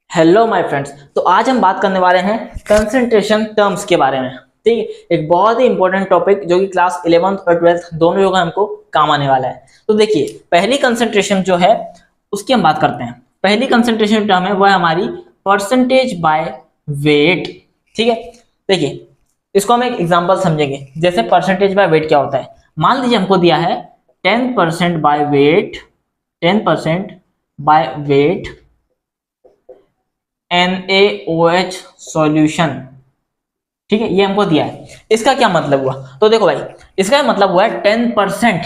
Hello my friends. तो आज हम बात करने वाले हैं कंसंट्रेशन टर्म्स के बारे में। ठीक है, एक बहुत ही इंपॉर्टेंट टॉपिक जो कि क्लास 11th और 12th दोनों जगह हमको काम आने वाला है। तो देखिए, पहली कंसंट्रेशन जो है उसकी हम बात करते हैं। पहली कंसंट्रेशन टर्म है वह हमारी परसेंटेज बाय वेट। ठीक है, देखिए इसको हम एक एग्जांपल समझेंगे। जैसे परसेंटेज बाय वेट क्या होता है, मान लीजिए हमको दिया है 10% by weight, 10% bye weight NaOH solution. ठीक है, ये हमको दिया है। इसका क्या मतलब हुआ, तो देखो भाई, इसका मतलब हुआ है 10%।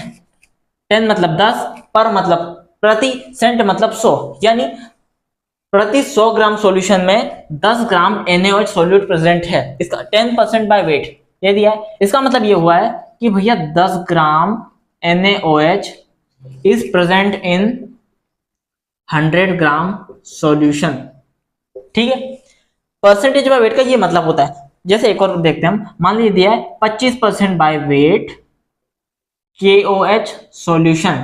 10 मतलब 10, पर मतलब प्रति, सेंट मतलब 100, यानी प्रति 100 ग्राम सॉल्यूशन में 10 ग्राम NaOH सॉल्यूट प्रेजेंट है। इसका 10% बाय वेट ये दिया है। इसका मतलब ये हुआ है कि भैया 10 ग्राम NaOH is present in 100 gram solution. ठीक है, परसेंटेज बाय वेट का ये मतलब होता है। जैसे एक और देखते हैं हम, मान लीजिए दिया है 25% बाय वेट KOH सॉल्यूशन।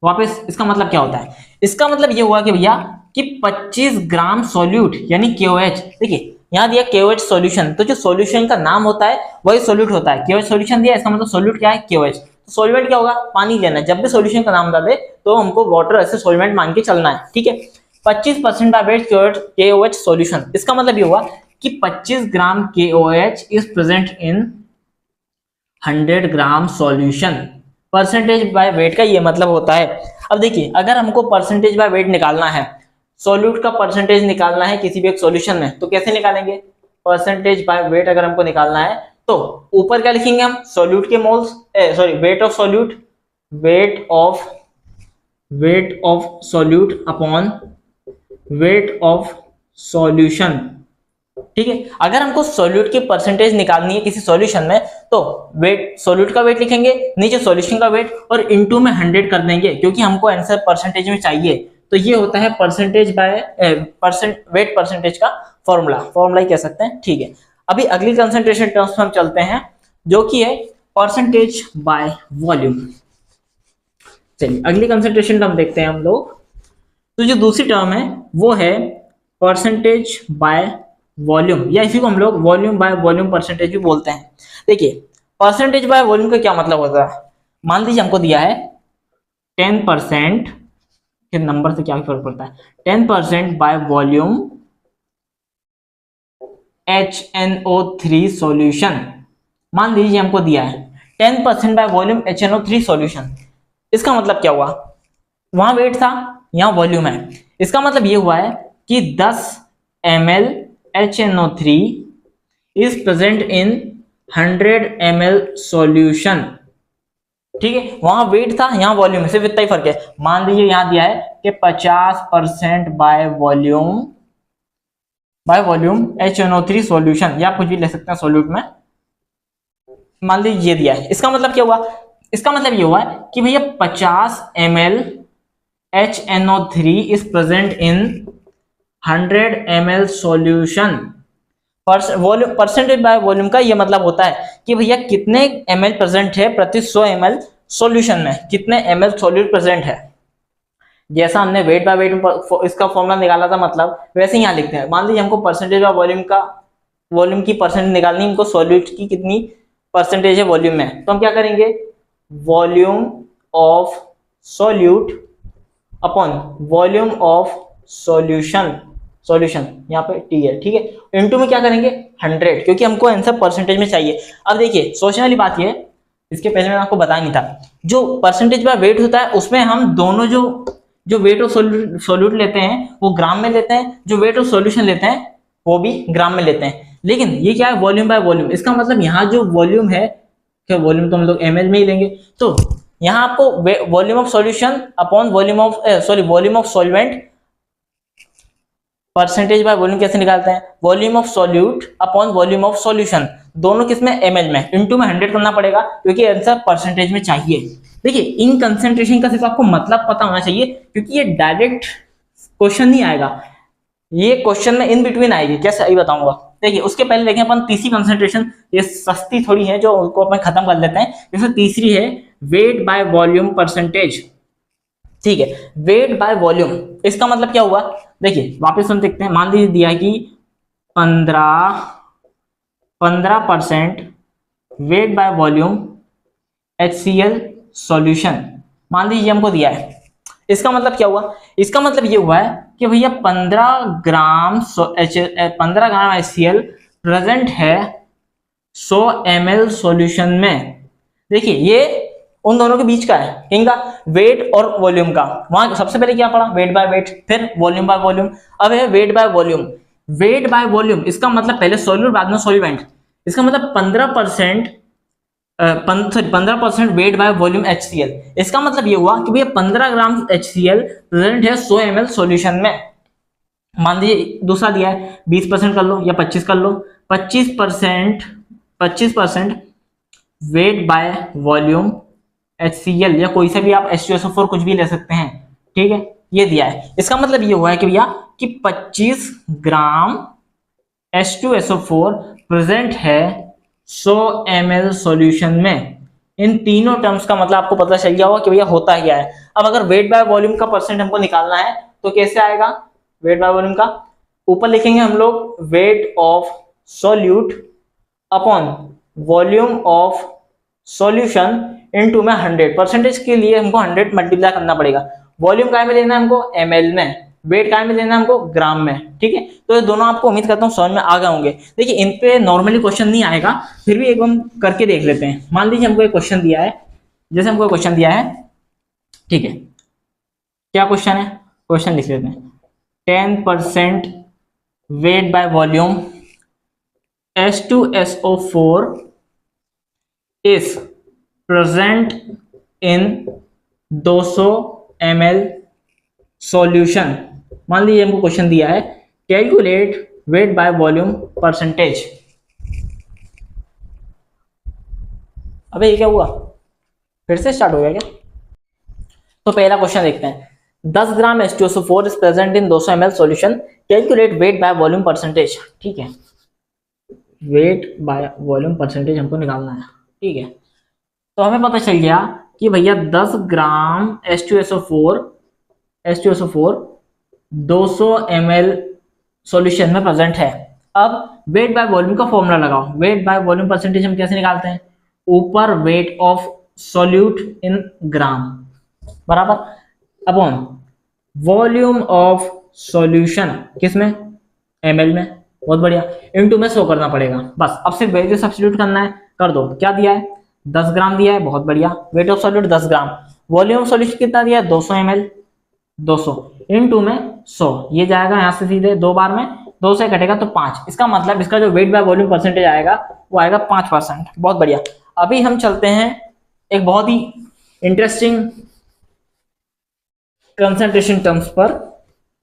वापस इसका मतलब क्या होता है, इसका मतलब ये हुआ कि भैया कि 25 ग्राम सॉल्यूट यानी KOH। देखिए यहां दिया KOH सॉल्यूशन, तो जो सॉल्यूशन का नाम होता है वही सॉल्यूट होता है। KOH सॉल्यूशन दिया, इसका मतलब सॉल्यूट क्या है, KOH। तो सॉल्वेंट क्या होगा, पानी लेना। जब भी सॉल्यूशन का नाम बता दे तो हमको वाटर ऐसे सॉल्वेंट मान के चलना है। ठीक है, 25% बाय वेट KOH सॉल्यूशन, इसका मतलब ये हुआ कि 25 ग्राम KOH is present in 100 gram solution. Percentage by weight का ये मतलब होता है। अब देखिए, अगर हमको परसेंटेज बाय वेट निकालना है, सॉल्यूट का परसेंटेज निकालना है किसी भी एक सॉल्यूशन में, तो कैसे निकालेंगे। परसेंटेज बाय वेट अगर हमको निकालना है तो ऊपर क्या लिखेंगे हम, सॉल्यूट के moles, sorry weight of solute, weight of solute upon weight of solution. ठीक है, अगर हमको सॉल्यूट की परसेंटेज निकालनी है किसी सॉल्यूशन में तो वेट, सॉल्यूट का वेट लिखेंगे, नीचे सॉल्यूशन का वेट और इनटू में 100 कर देंगे, क्योंकि हमको आंसर परसेंटेज में चाहिए। तो ये होता है परसेंटेज बाय वेट परसेंटेज का फॉर्मूला ही कह सकते हैं। ठीक है, अभी अगली कंसंट्रेशन टर्म्स में हम चलते हैं जो कि है परसेंटेज बाय वॉल्यूम। चलिए अगली कंसंट्रेशन टर्म देखते हैं हम लोग। तो जो दूसरी टर्म है वो है परसेंटेज बाय वॉल्यूम, या इसी को हम लोग वॉल्यूम बाय वॉल्यूम परसेंटेज भी बोलते हैं। देखिए परसेंटेज बाय वॉल्यूम का क्या मतलब होता है, मान लीजिए हमको दिया है 10%, के नंबर से क्या फर्क पड़ता है, 10% बाय वॉल्यूम HNO3 सॉल्यूशन। मान लीजिए हमको दिया है 10% बाय वॉल्यूम HNO3 सॉल्यूशन। इसका मतलब क्या हुआ, वहां वेट था, यहां वॉल्यूम है। इसका मतलब ये हुआ है कि 10 ml HNO3 is present in 100 ml solution। ठीक है, वहां वेट था, यहां वॉल्यूम है, सिर्फ इतना ही फर्क है। मान लीजिए यहां दिया है कि 50% बाय वॉल्यूम HNO3 सॉल्यूशन, या कुछ भी ले सकते हैं सॉल्यूट में। मान लीजिए ये दिया है, इसका मतलब क्या हुआ, इसका मतलब ये हुआ कि भैया 50 ml HNO3 is present in 100 ml solution. Percentage by volume का ये मतलब होता है कि भैया कितने ml प्रेजेंट है प्रति 100 ml सॉल्यूशन में, कितने ml सॉल्यूट प्रेजेंट है। जैसा हमने वेट बाय वेट इसका फॉर्मूला निकाला था, मतलब वैसे ही यहाँ लिखते हैं। मान लीजिए हमको परसेंटेज बाय वॉल्यूम की परसेंटेज निकालनी, हमको सॉल्यूट की कितनी परसेंटेज है वॉल्यूम में, तो हम क्या करेंगे, volume of solute upon volume of solution यहाँ पे T है। ठीक है, इनटू में क्या करेंगे 100, क्योंकि हमको आंसर परसेंटेज में चाहिए। अब देखिए सोचने वाली बात ये, इसके पहले मैंने आपको बताया नहीं था, जो परसेंटेज बाय वेट होता है उसमें हम दोनों जो वेट ऑफ सॉल्यूट लेते हैं वो ग्राम में लेते हैं, जो वेट ऑफ सॉल्यूशन लेते हैं वो भी ग्राम में लेते हैं। लेकिन ये क्या है, वॉल्यूम बाय वॉल्यूम। इसका मतलब यहाँ जो वॉल्यूम है, क्या वॉल्यूम तो हम लोग ml में ही लेंगे, तो यहाँ आपको volume of solution upon volume of solvent, percentage by volume कैसे निकालते हैं, volume of solute upon volume of solution, दोनों किसमें ml में, इनटू में 100 करना पड़ेगा, क्योंकि आंसर परसेंटेज में चाहिए। देखिए इन कंसंट्रेशन का सिर्फ आपको मतलब पता होना चाहिए, क्योंकि ये डायरेक्ट क्वेश्चन नहीं आएगा, ये क्वेश्चन में इन बिटवीन आएगी। कैसे आई बताऊंगा। देखिए उसके पहले देखें अपन तीसरी कंसंट्रेशन, ये सस्ती थोड़ी है जो उनको अपन खत्म कर लेते हैं। जैसे तीसरी है वेट बाय वॉल्यूम परसेंटेज। ठीक है, वेट बाय वॉल्यूम, इसका मतलब क्या हुआ, देखिए वापस हम देखते हैं, मान लीजिए दिया है कि 15% weight by volume HCl solution, मान लीजिए हमको दिया है। इसका मतलब क्या हुआ, इसका मतलब ये हुआ है कि भैया 15 ग्राम HCl प्रेजेंट है 100 ml सॉल्यूशन में। देखिए ये उन दोनों के बीच का है, किनका, वेट और वॉल्यूम का। वहां सबसे पहले क्या पढ़ा, वेट बाय वेट, फिर वॉल्यूम बाय वॉल्यूम, अब है weight by volume. Weight by volume इसका मतलब पहले सॉल्यूट बाद में सॉल्वेंट, इसका मतलब 15% वेट बाय वॉल्यूम HCl। इसका मतलब ये हुआ कि भैया 15 ग्राम HCl प्रेजेंट है 100 ml सॉल्यूशन में। मान लीजिए दूसरा दिया है 20% कर लो या 25 कर लो, 25% वेट बाय वॉल्यूम HCl, या कोई सा भी आप H2SO4 कुछ भी ले सकते हैं, ठीक है, ये दिया है। इसका मतलब ये हुआ है कि भैया कि 25 ग्राम H2SO4 प्रेजेंट है 100 ml सॉल्यूशन में। इन तीनों टर्म्स का मतलब आपको पता चल गया होगा कि भैया होता क्या है। अब अगर वेट बाय वॉल्यूम का परसेंट हमको निकालना है तो कैसे आएगा, वेट बाय वॉल्यूम का ऊपर लिखेंगे हम लोग weight of solute upon volume of solution into में 100। परसेंटेज के लिए हमको 100 मल्टीप्लाई करना पड़ेगा। वॉल्यूम काय में लेना है हमको, ml में, वेट काय में लेना है हमको, ग्राम में, ठीक है। तो ये दोनों आपको उम्मीद करता हूँ समझ में आ गए होंगे। देखिए इन पे नॉर्मली क्वेश्चन नहीं आएगा, फिर भी एक बार करके देख लेते हैं। मान लीजिए हमको एक क्वेश्चन दिया है, जैसे हमको क्वेश्चन दिया है, ठीक है, क्या क्वेश्चन है, क्वेश्चन लिख लेते हैं। 10% weight by volume H2SO4 is present in 200 ml solution. मान लीजिए हमको क्वेश्चन दिया है calculate weight by volume percentage. अबे ये क्या हुआ, फिर से स्टार्ट हो गया क्या? तो पहला क्वेश्चन देखते हैं। 10 ग्राम H2SO4 is present in 200 ml solution, calculate weight by volume percentage. ठीक है, वेट बाय वॉल्यूम परसेंटेज हमको निकालना है, ठीक है। तो हमें पता चल गया कि भैया 10 ग्राम H2SO4 200 ml सॉल्यूशन में प्रेजेंट है। अब वेट बाय वॉल्यूम का फॉर्मूला लगाओ। वेट बाय वॉल्यूम परसेंटेज हम कैसे निकालते हैं, ऊपर वेट ऑफ सॉल्यूट इन ग्राम बराबर अपॉन वॉल्यूम ऑफ सॉल्यूशन किसमें, ml में, बहुत बढ़िया, इनटू में 100 करना पड़ेगा। बस अब सिर्फ वैल्यू सब्स्टिट्यूट करना है, कर दो। क्या दिया है, 10 ग्राम दिया है, बहुत बढ़िया, weight of solute 10 gram, volume of solution कितना दिया है 200 ml, 200 इनटू में 100, ये जाएगा यहाँ से सीधे 2 बार में, 2 से कटेगा तो 5। इसका मतलब इसका जो वेट बाय वॉल्यूम परसेंटेज आएगा वो आएगा 5%। बहुत बढ़िया। अभी हम चलते हैं एक बहुत ही इंटरेस्टिंग कंसंट्रेशन टर्म्स पर,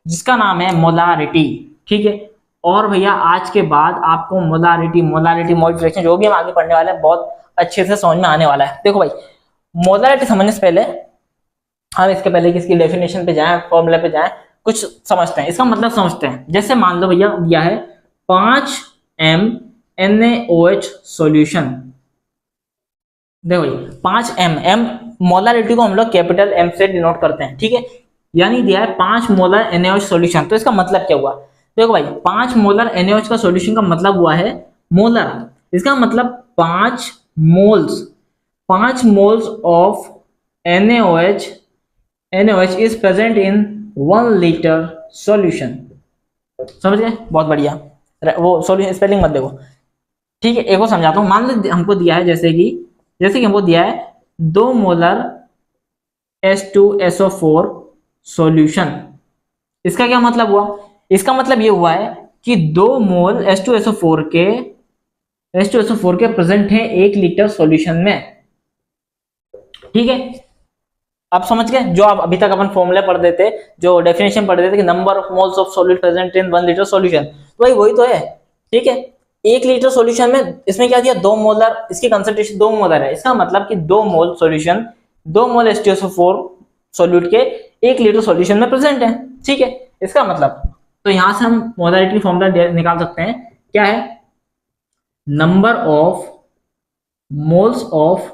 जिसका नाम है मोलारिटी, ठीक है। और भैया आज के बाद आपको मोलारिटी मोल फ्रैक्शन जो भी हम आगे पढ़ने वाले हैं बहुत अच्छे से समझ में आने वाला है। देखो भाई, मोलारिटी समझने से पहले हम इसके पहले किसकी डेफिनेशन पे जाएं, फॉर्मूला पे जाएं, कुछ समझते हैं, इसका मतलब समझते हैं। जैसे मान लो भैया दिया है 5m NaOH सॉल्यूशन। देखो भाई 5m, m मोलारिटी को हम लोग कैपिटल M से डिनोट करते हैं, ठीक है। यानी दिया है 5 मोलर NaOH सॉल्यूशन। तो इसका मतलब क्या हुआ, देखो भाई 5 मोलर NaOH का सॉल्यूशन का मतलब हुआ है मोलर, इसका मतलब 5 moles of NaOH is present in 1 litre solution. समझ गए, बहुत बढ़िया। वो सॉल्यूशन स्पेलिंग मत देखो, ठीक है। एक और समझाता हूँ। मान लो हमको दिया है जैसे कि हमको दिया है 2 मोलर H2SO4 सॉल्यूशन। इसका क्या मतलब हुआ, इसका मतलब ये हुआ है कि 2 मोल H2SO4 के प्रेजेंट है 1 लीटर सॉल्यूशन में, ठीक है। आप समझ गए, जो आप अभी तक अपन फॉर्मूले पढ़ देते, जो डेफिनेशन पढ़ देते कि number of moles of solute present in 1 litre solution, तो भाई वही तो है, ठीक है। 1 लीटर सॉल्यूशन में इसमें क्या दिया, 2 मोलर, इसकी कंसंट्रेशन 2 मोलर है, इसका मतलब कि 2 मोल सॉल्यूशन, 2 मोल H2SO4 सॉल्यूट के 1 लीटर सॉल्यूशन में प्रेजेंट है, ठीक है। इसका मतलब तो यहां से हम मोलारिटी फॉर्मूला निकाल सकते हैं, क्या है, number of moles of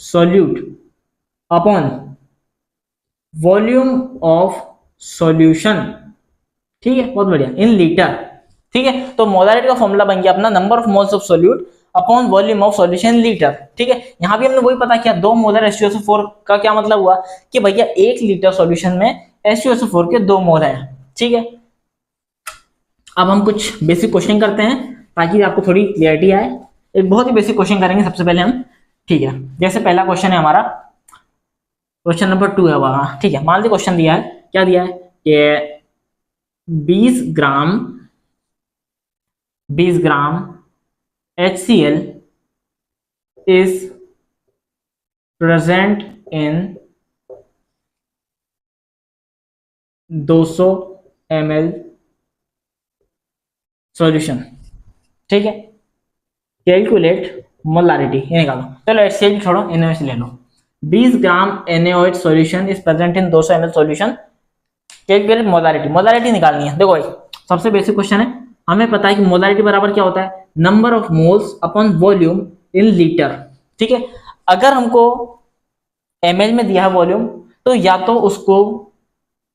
solute upon volume of solution ठीक है, बहुत बढ़िया, इन लीटर। ठीक है, तो मोलारिटी का फॉर्मूला बन गया अपना number of moles of solute upon volume of solution litre. ठीक है, यहाँ भी हमने वही पता किया 2 मोलर H2SO4 का क्या मतलब हुआ कि भैया 1 लीटर सॉल्यूशन में H2SO4 के 2 मोल हैं। ठीक है, अब हम कुछ बेसिक क्वेश्चन करते हैं ताकि आपको थोड़ी क्लियरिटी आए। एक बहुत ही बेसिक क्वेश्चन करेंगे सबसे पहले हम। ठीक है, जैसे पहला क्वेश्चन है हमारा, क्वेश्चन नंबर 2 है वहां। ठीक है, मान लीजिए क्वेश्चन दिया है, क्या दिया है कि 20 ग्राम HCl is present in 200 ml solution. ठीक है, कैलकुलेट मोलारिटी, ये निकालो। चलो HCl छोड़ो, NaOH ले लो। 20 gram NaOH solution is present in 200 ml solution, calculate molarity. Molarity निकालनी है। देखो भाई, सबसे बेसिक क्वेश्चन है, हमें पता है कि मोलारिटी बराबर क्या होता है, number of moles upon volume in litre. ठीक है, अगर हमको ml में दिया है वॉल्यूम, तो या तो उसको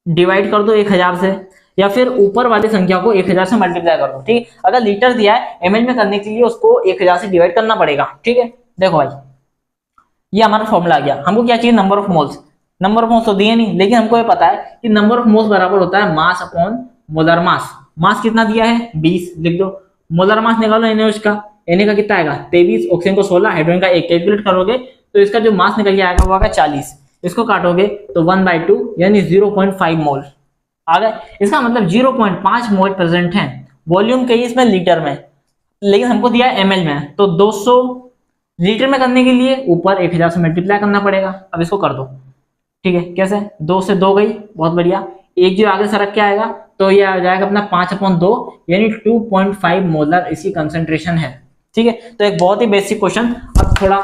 डिवाइड कर दो 1000 से, या फिर ऊपर वाली संख्या को 1000 से मल्टीप्लाई कर दो। ठीक है, अगर लीटर दिया है, ml में करने के लिए उसको 1000 से डिवाइड करना पड़ेगा। ठीक है, देखो भाई, ये हमारा फॉर्मूला आ गया। हमको क्या चाहिए, number of moles. Number of moles तो दिए नहीं, लेकिन हमको ये पता है कि नंबर ऑफ मोल्स बराबर होता है mass upon molar mass. Mass कितना दिया है, 20, लिख दो। मोलर मास निकालो NaOH का, Na का कितना आएगा 23, ऑक्सीजन को 16, हाइड्रोजन का 1। कैलकुलेट करोगे तो इसका जो मास निकल के आएगा वो आएगा 40। इसको काटोगे तो 1/2 यानी 0.5 मोल आ गए। इसका मतलब 0.5 मोल प्रेजेंट है। वॉल्यूम कही इसमें लीटर में, लेकिन हमको दिया है ml में, तो 200 लीटर में करने के लिए ऊपर 1000 से मल्टीप्लाई करना पड़ेगा। अब इसको कर दो। ठीक है, कैसे, 2 से 2 गई, बहुत बढ़िया। एक जो आगे सरक के आएगा तो ये आ जाएगा अपना 5/2 यानी 2.5 मोलर इसकी कंसंट्रेशन है। ठीक है, तो एक बहुत ही बेसिक क्वेश्चन। अब थोड़ा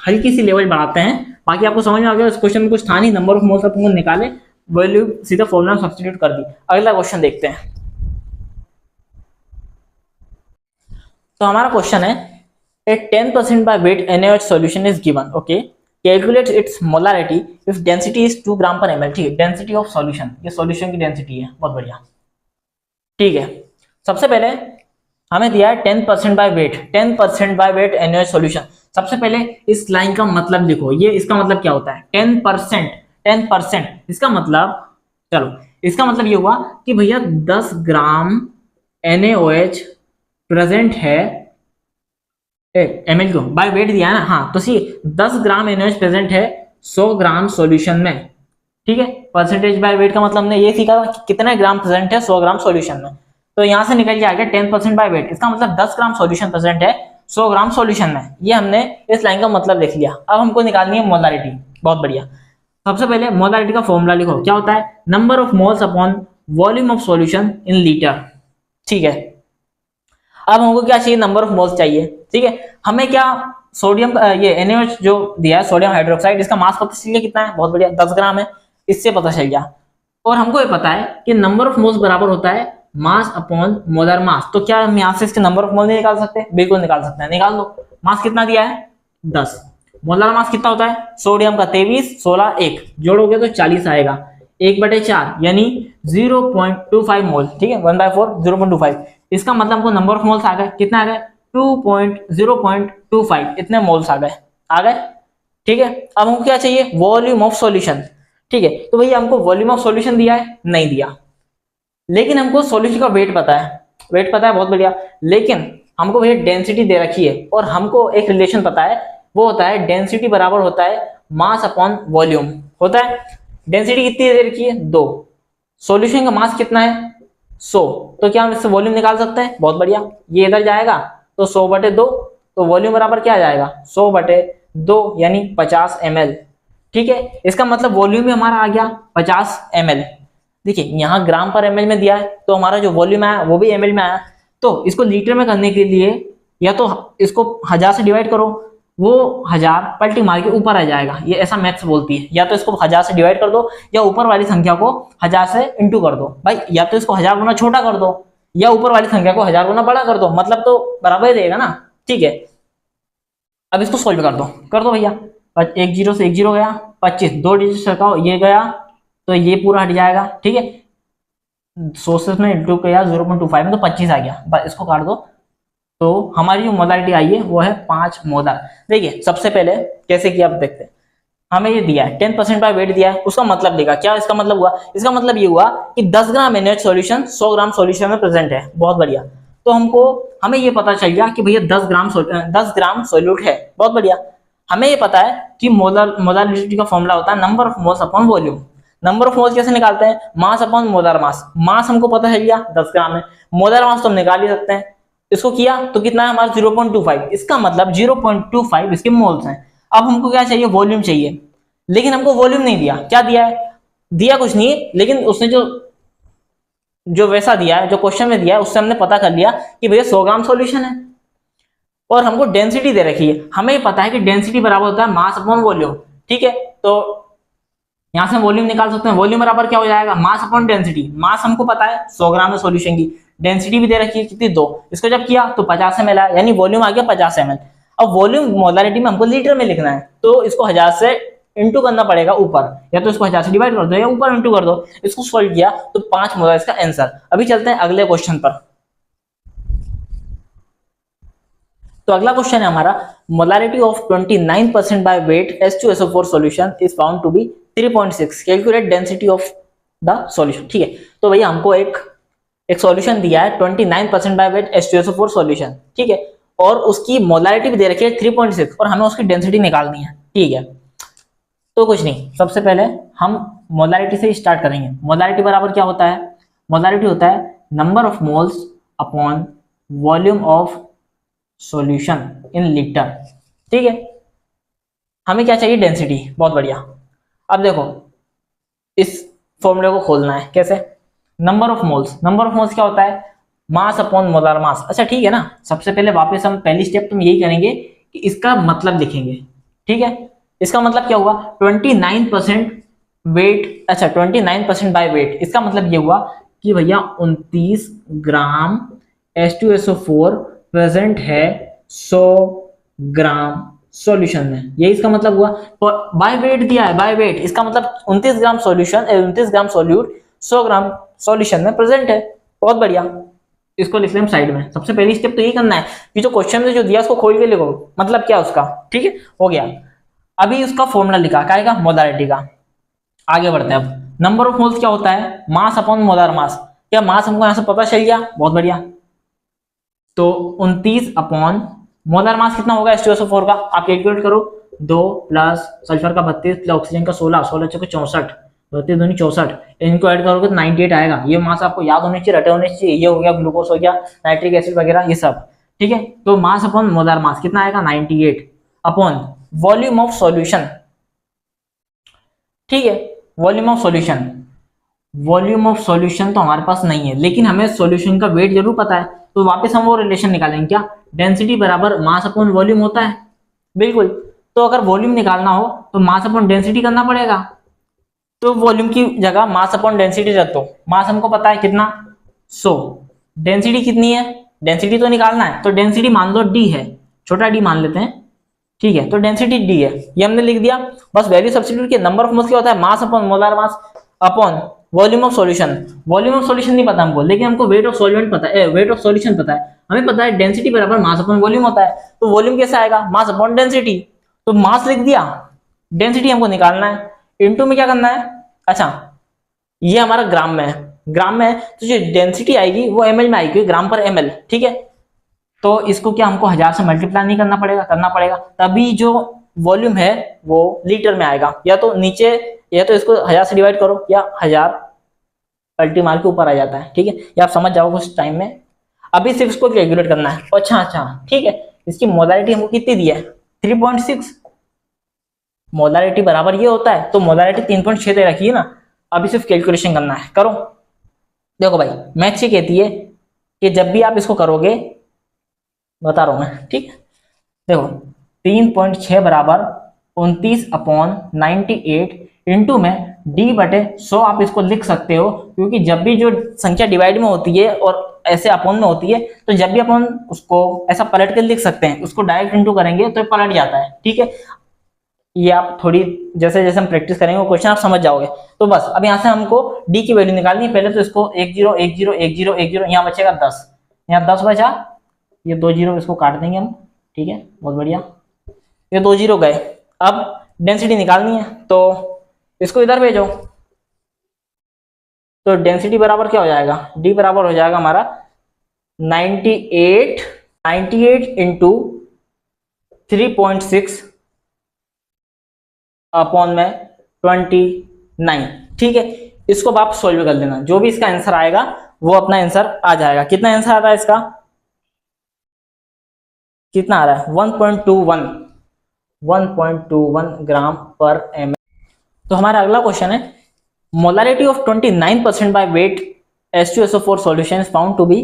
हल्की सी लेवल बढ़ाते हैं, बाकी आपको समझ में आ गया। इस क्वेश्चन में कुछ था नहीं, नंबर ऑफ मोल्स अपन निकाले, वैल्यू सीधा फॉर्मूला सब्स्टिट्यूट कर दी। अगला क्वेश्चन देखते हैं। तो हमारा क्वेश्चन है, a 10% by weight NaOH solution is given. Okay, calculate its molarity if density is 2 ग्राम पर ml। ठीक है, डेंसिटी ऑफ सॉल्यूशन, ये सॉल्यूशन की डेंसिटी है, बहुत बढ़िया। ठीक है, सबसे पहले हमें दिया है 10% by weight, 10% bye weight NaOH solution. सबसे पहले इस लाइन का मतलब लिखो, ये इसका मतलब क्या होता है, 10%। 10% इसका मतलब, चलो इसका मतलब ये हुआ कि भैया 10 ग्राम NaOH प्रेजेंट है, ml को बाय वेट दिया है ना, हाँ, तो सी 10 ग्राम NaOH प्रेजेंट है 100 ग्राम सॉल्यूशन में। ठीक है, परसेंटेज बाय वेट का मतलब हमने ये सीखा था कि कितने ग्राम प्रेजेंट है 100 ग्राम सॉल्यूशन में, तो यहां से निकल के आ गया 10% बाय वेट। इसका मतलब 10 ग्राम सॉल्यूशन प्रेजेंट है 100 ग्राम सॉल्यूशन में। ये हमने इस लाइन का मतलब लिख लिया। अब हमको निकालनी है मोलारिटी, बहुत बढ़िया। सबसे पहले मोलारिटी का फॉर्मूला लिखो, क्या होता है, number of moles upon volume of solution in litre. ठीक है, अब हमको क्या चाहिए, नंबर ऑफ मोल्स चाहिए। ठीक है, हमें क्या, सोडियम ये NaOH जो दिया है सोडियम हाइड्रोक्साइड, इसका मास पता चल गया कितना है, बहुत बढ़िया, 10 ग्राम है, इससे पता चल गया। और हमको ये पता है कि नंबर ऑफ मोल्स बराबर होता है मास अपॉन मोलर मास। तो क्या हम यहाँ से इसके नंबर ऑफ मोल नहीं निकाल सकते, बिल्कुल निकाल सकते हैं, निकाल दो। मास कितना दिया है 10, मोलर मास कितना होता है, सोडियम का 23, 16, 1 जोड़ोगे तो 40 आएगा, 1/4 यानी 0.25 मोल। ठीक है, 1/4 0.25। इसका मतलब हमको नंबर ऑफ मोल्स आ गए, कितना आ गए 0.25, इतने मोल्स आ गए। ठीक है, अब हमको क्या चाहिए, वॉल्यूम ऑफ सॉल्यूशन। ठीक है, तो भैया हमको वॉल्यूम ऑफ सॉल्यूशन दिया है, नहीं दिया, लेकिन हमको सॉल्यूशन का वेट पता है, बहुत बढ़िया। लेकिन हमको भैया डेंसिटी दे रखी है, और हमको एक रिलेशन पता है, वो होता है डेंसिटी बराबर होता है मास अपॉन वॉल्यूम होता है। डेंसिटी कितनी दे रखी है 2, सॉल्यूशन का मास कितना है 100, तो क्या हम इससे वॉल्यूम निकाल सकते हैं, बहुत बढ़िया। ये इधर जाएगा तो 100/2, तो वॉल्यूम बराबर क्या आ जाएगा 100/2 यानी 50 ml। ठीक है, इसका मतलब वॉल्यूम भी हमारा आ गया 50 ml। देखिए यहाँ ग्राम पर ml में दिया है, तो हमारा जो वॉल्यूम आया वो भी ml में आया। तो इसको लीटर में करने के लिए या तो इसको 1000 से डिवाइड करो, वो 1000 पलटी मार के ऊपर आ जाएगा, ये ऐसा मैथ्स बोलती है। या तो इसको 1000 से डिवाइड कर दो, या ऊपर वाली संख्या को 1000 से इंटू कर दो भाई, या तो इसको 1000 गुना छोटा कर दो, या ऊपर वाली संख्या को 1000 गुना बड़ा कर दो, मतलब तो बराबर ही रहेगा ना। ठीक है, अब इसको सोल्व कर दो भैया। 1 0 से 1 0 गया, 25, 2 डिजिट हटाओ, ये गया तो ये पूरा हट जाएगा। ठीक है, सोर्सेस में इंटू किया 0.25 में तो 25 आ गया, बस इसको काट दो। तो हमारी जो मोलारिटी आई है वो है 5 मोलर। देखिए सबसे पहले कैसे किया आप देखते हैं। हमें ये दिया है 10% बाय वेट दिया है, उसका मतलब देखा क्या इसका मतलब हुआ, इसका मतलब ये हुआ कि 10 ग्राम एनएच सॉल्यूशन 100 ग्राम सॉल्यूशन में प्रेजेंट है। बहुत बढ़िया। तो हमें ये पता चल गया कि भैया 10 ग्राम सॉल्यूट है। बहुत बढ़िया। हमें ये पता है कि मोलारिटी का फॉर्मूला होता है number of moles upon volume. Number of moles कैसे निकालते हैं, मास अपॉन मोलर मास। मास हमको पता चल गया 10 ग्राम है, मोलर मास तो हम निकाल ही सकते हैं। इसको किया तो कितना है हमारा 0.25, इसका मतलब 0.25 इसके मोल्स हैं। अब हमको क्या चाहिए, वॉल्यूम चाहिए, लेकिन हमको वॉल्यूम नहीं दिया। क्या दिया है, दिया कुछ नहीं, लेकिन उसने जो जो वैसा दिया है, जो क्वेश्चन में दिया है, उससे हमने पता कर लिया कि भैया 100 ग्राम सॉल्यूशन है और हमको डेंसिटी दे रखी है। हमें पता है कि डेंसिटी बराबर होता है मास अपॉन वॉल्यूम। ठीक है, तो यहां से वॉल्यूम निकाल सकते हैं। वॉल्यूम बराबर क्या हो जाएगा, मास अपॉन डेंसिटी। मास हमको पता है 100 ग्राम है सॉल्यूशन की, डेंसिटी भी दे रखी है कितनी 2, इसको जब किया तो 50 ml आया, यानी वॉल्यूम आ गया 50 ml। अब वॉल्यूम मोलारिटी में हमको लीटर में लिखना है, तो इसको 1000 से इंटू करना पड़ेगा ऊपर, या तो इसको 1000 से डिवाइड कर दो या ऊपर इंटू कर दो। इसको सॉल्व किया तो 5 मोलर इसका आंसर। अभी चलते हैं अगले क्वेश्चन पर। तो अगला क्वेश्चन है हमारा, molarity of 29% by weight H2SO4 solution is found to be 3.6, calculate density of the solution. ठीक है, तो भैया हमको एक सॉल्यूशन दिया है 29% बाय वेट H2SO4 सॉल्यूशन। ठीक है, और उसकी मोलारिटी भी दे रखी है 3.6 और हमें उसकी डेंसिटी निकालनी है। ठीक है, तो कुछ नहीं, सबसे पहले हम मोलारिटी से स्टार्ट करेंगे। मोलारिटी बराबर क्या होता है, मोलारिटी होता है number of moles upon volume of solution in litre. ठीक है, हमें क्या चाहिए, डेंसिटी। बहुत बढ़िया। अब देखो इस फॉर्मूले को खोलना है, कैसे, number of moles. Number of moles क्या होता है, मास अपॉन मोलर मास। अच्छा ठीक है ना, सबसे पहले वापस हम पहली स्टेप तुम यही करेंगे कि इसका मतलब लिखेंगे। ठीक है, इसका मतलब क्या हुआ, 29% वेट, अच्छा 29% बाय वेट, इसका मतलब ये हुआ कि भैया 29 ग्राम H2SO4 प्रेजेंट है 100 ग्राम सॉल्यूशन में, यही इसका मतलब हुआ। बाय वेट दिया है, बाय वेट, इसका मतलब 29 ग्राम सॉल्यूशन, 29 ग्राम सॉल्यूट 100 ग्राम सॉल्यूशन में प्रेजेंट है। बहुत बढ़िया, इसको लिख लें साइड में। सबसे पहली स्टेप तो यही करना है कि जो क्वेश्चन में जो दिया उसको खोल के लिखो, मतलब क्या उसका। ठीक है, हो गया। अभी उसका फॉर्मूला लिखा क्या है, मोलारिटी का। आगे बढ़ते हैं। अब नंबर ऑफ मोल्स क्या होता है, मास अपॉन मोलर मास। क्या मास हमको यहां से पता चल गया, बहुत बढ़िया। तो 29 अपॉन मोलर मास कितना होगा H2SO4 का, आप कैलकुलेट करो। 2 प्लस सल्फर का 32 प्लस ऑक्सीजन का 16, 16 चौके 64, 32 दूनी 64, इनको ऐड करोगे तो 98 आएगा। ये मास आपको याद होने चाहिए, रटे होने चाहिए। ये हो गया ग्लूकोज, हो गया नाइट्रिक एसिड वगैरह ये सब। ठीक है, तो मास अपॉन मोलर मास कितना आएगा 98 अपॉन वॉल्यूम ऑफ सॉल्यूशन। ठीक है, volume of solution, volume of solution तो हमारे पास नहीं है, लेकिन हमें सॉल्यूशन का वेट जरूर पता है। तो वापस हम वो रिलेशन निकालेंगे, क्या, डेंसिटी बराबर मास अपॉन वॉल्यूम होता है। बिल्कुल, तो अगर वॉल्यूम निकालना हो तो मास अपॉन डेंसिटी करना पड़ेगा। तो वॉल्यूम की जगह मास अपॉन डेंसिटी रख दो। मास हमको पता है कितना 100, डेंसिटी कितनी है, डेंसिटी तो निकालना है, तो डेंसिटी मान लो डी है, छोटा डी मान लेते हैं। ठीक है, तो डेंसिटी डी है, ये हमने लिख दिया। बस वैल्यू सब्स्टिट्यूट किया। नंबर ऑफ मोल्स क्या होता है, mass upon molar mass upon volume of solution. Volume of solution नहीं पता हमको, लेकिन हमको वेट ऑफ सॉल्वेंट पता है, वेट ऑफ सॉल्यूशन पता है। हमें पता है डेंसिटी बराबर मास अपॉन वॉल्यूम होता है। तो वॉल्यूम कैसे आएगा, मास अपॉन डेंसिटी। तो मास लिख दिया, डेंसिटी हमको निकालना है, इनटू में क्या करना है, अच्छा ये हमारा ग्राम में है, ग्राम में है, तो जो डेंसिटी आएगी वो ml में आएगी, ग्राम पर ml। ठीक है, तो इसको क्या हमको 1000 से मल्टीप्लाई नहीं करना पड़ेगा, करना पड़ेगा, तभी जो वॉल्यूम है वो लीटर में आएगा। या तो नीचे, या तो इसको 1000 से डिवाइड करो, या 1000 पलटी मार के ऊपर आ जाता है। ठीक है, ये आप समझ जाओगे उस टाइम में। अभी सिर्फ इसको कैलकुलेट करना है। अच्छा ठीक है, इसकी मोलारिटी हमको कितनी दी है, 3.6। मोलारिटी बराबर ये होता है, तो मोलारिटी 3.6 दे रखी है ना। अभी सिर्फ कैलकुलेशन करना है, करो। देखो भाई, मैथ्स ये कहती है कि जब भी आप इसको करोगे, बता रहा हूं मैं, ठीक है, देखो 3.6 बराबर 29 अपॉन 98 इंटू में d/100 आप इसको लिख सकते हो, क्योंकि जब भी जो संख्या डिवाइड में होती है और ऐसे अपॉन में होती है, तो जब भी अपन उसको ऐसा पलट के लिख सकते हैं, उसको डायरेक्ट इंटू करेंगे तो पलट जाता है। ठीक है, ये आप थोड़ी जैसे जैसे हम प्रैक्टिस करेंगे वो क्वेश्चन आप समझ जाओगे। तो बस अब यहाँ से हमको डी की वैल्यू निकालनी है। पहले तो इसको 1 0 1 0 1 0 1 0, यहाँ बचेगा 10, यहाँ 10 बचा, ये 2 0 इसको काट देंगे हम, ठीक है, बहुत बढ़िया, ये 2 0 गए। अब डेंसिटी निकालनी है तो इसको इधर भेजो, तो डेंसिटी बराबर क्या हो जाएगा, डी बराबर हो जाएगा हमारा 98 इंटू 3.6 अपॉन में 29, ठीक है। इसको आप सॉल्व कर लेना, जो भी इसका आंसर आएगा वो अपना आंसर आ जाएगा। कितना आंसर आ रहा है इसका, कितना आ रहा है 1.21 ग्राम पर एम। तो हमारा अगला क्वेश्चन है, molarity of 29% by weight H2SO4 solution is found to be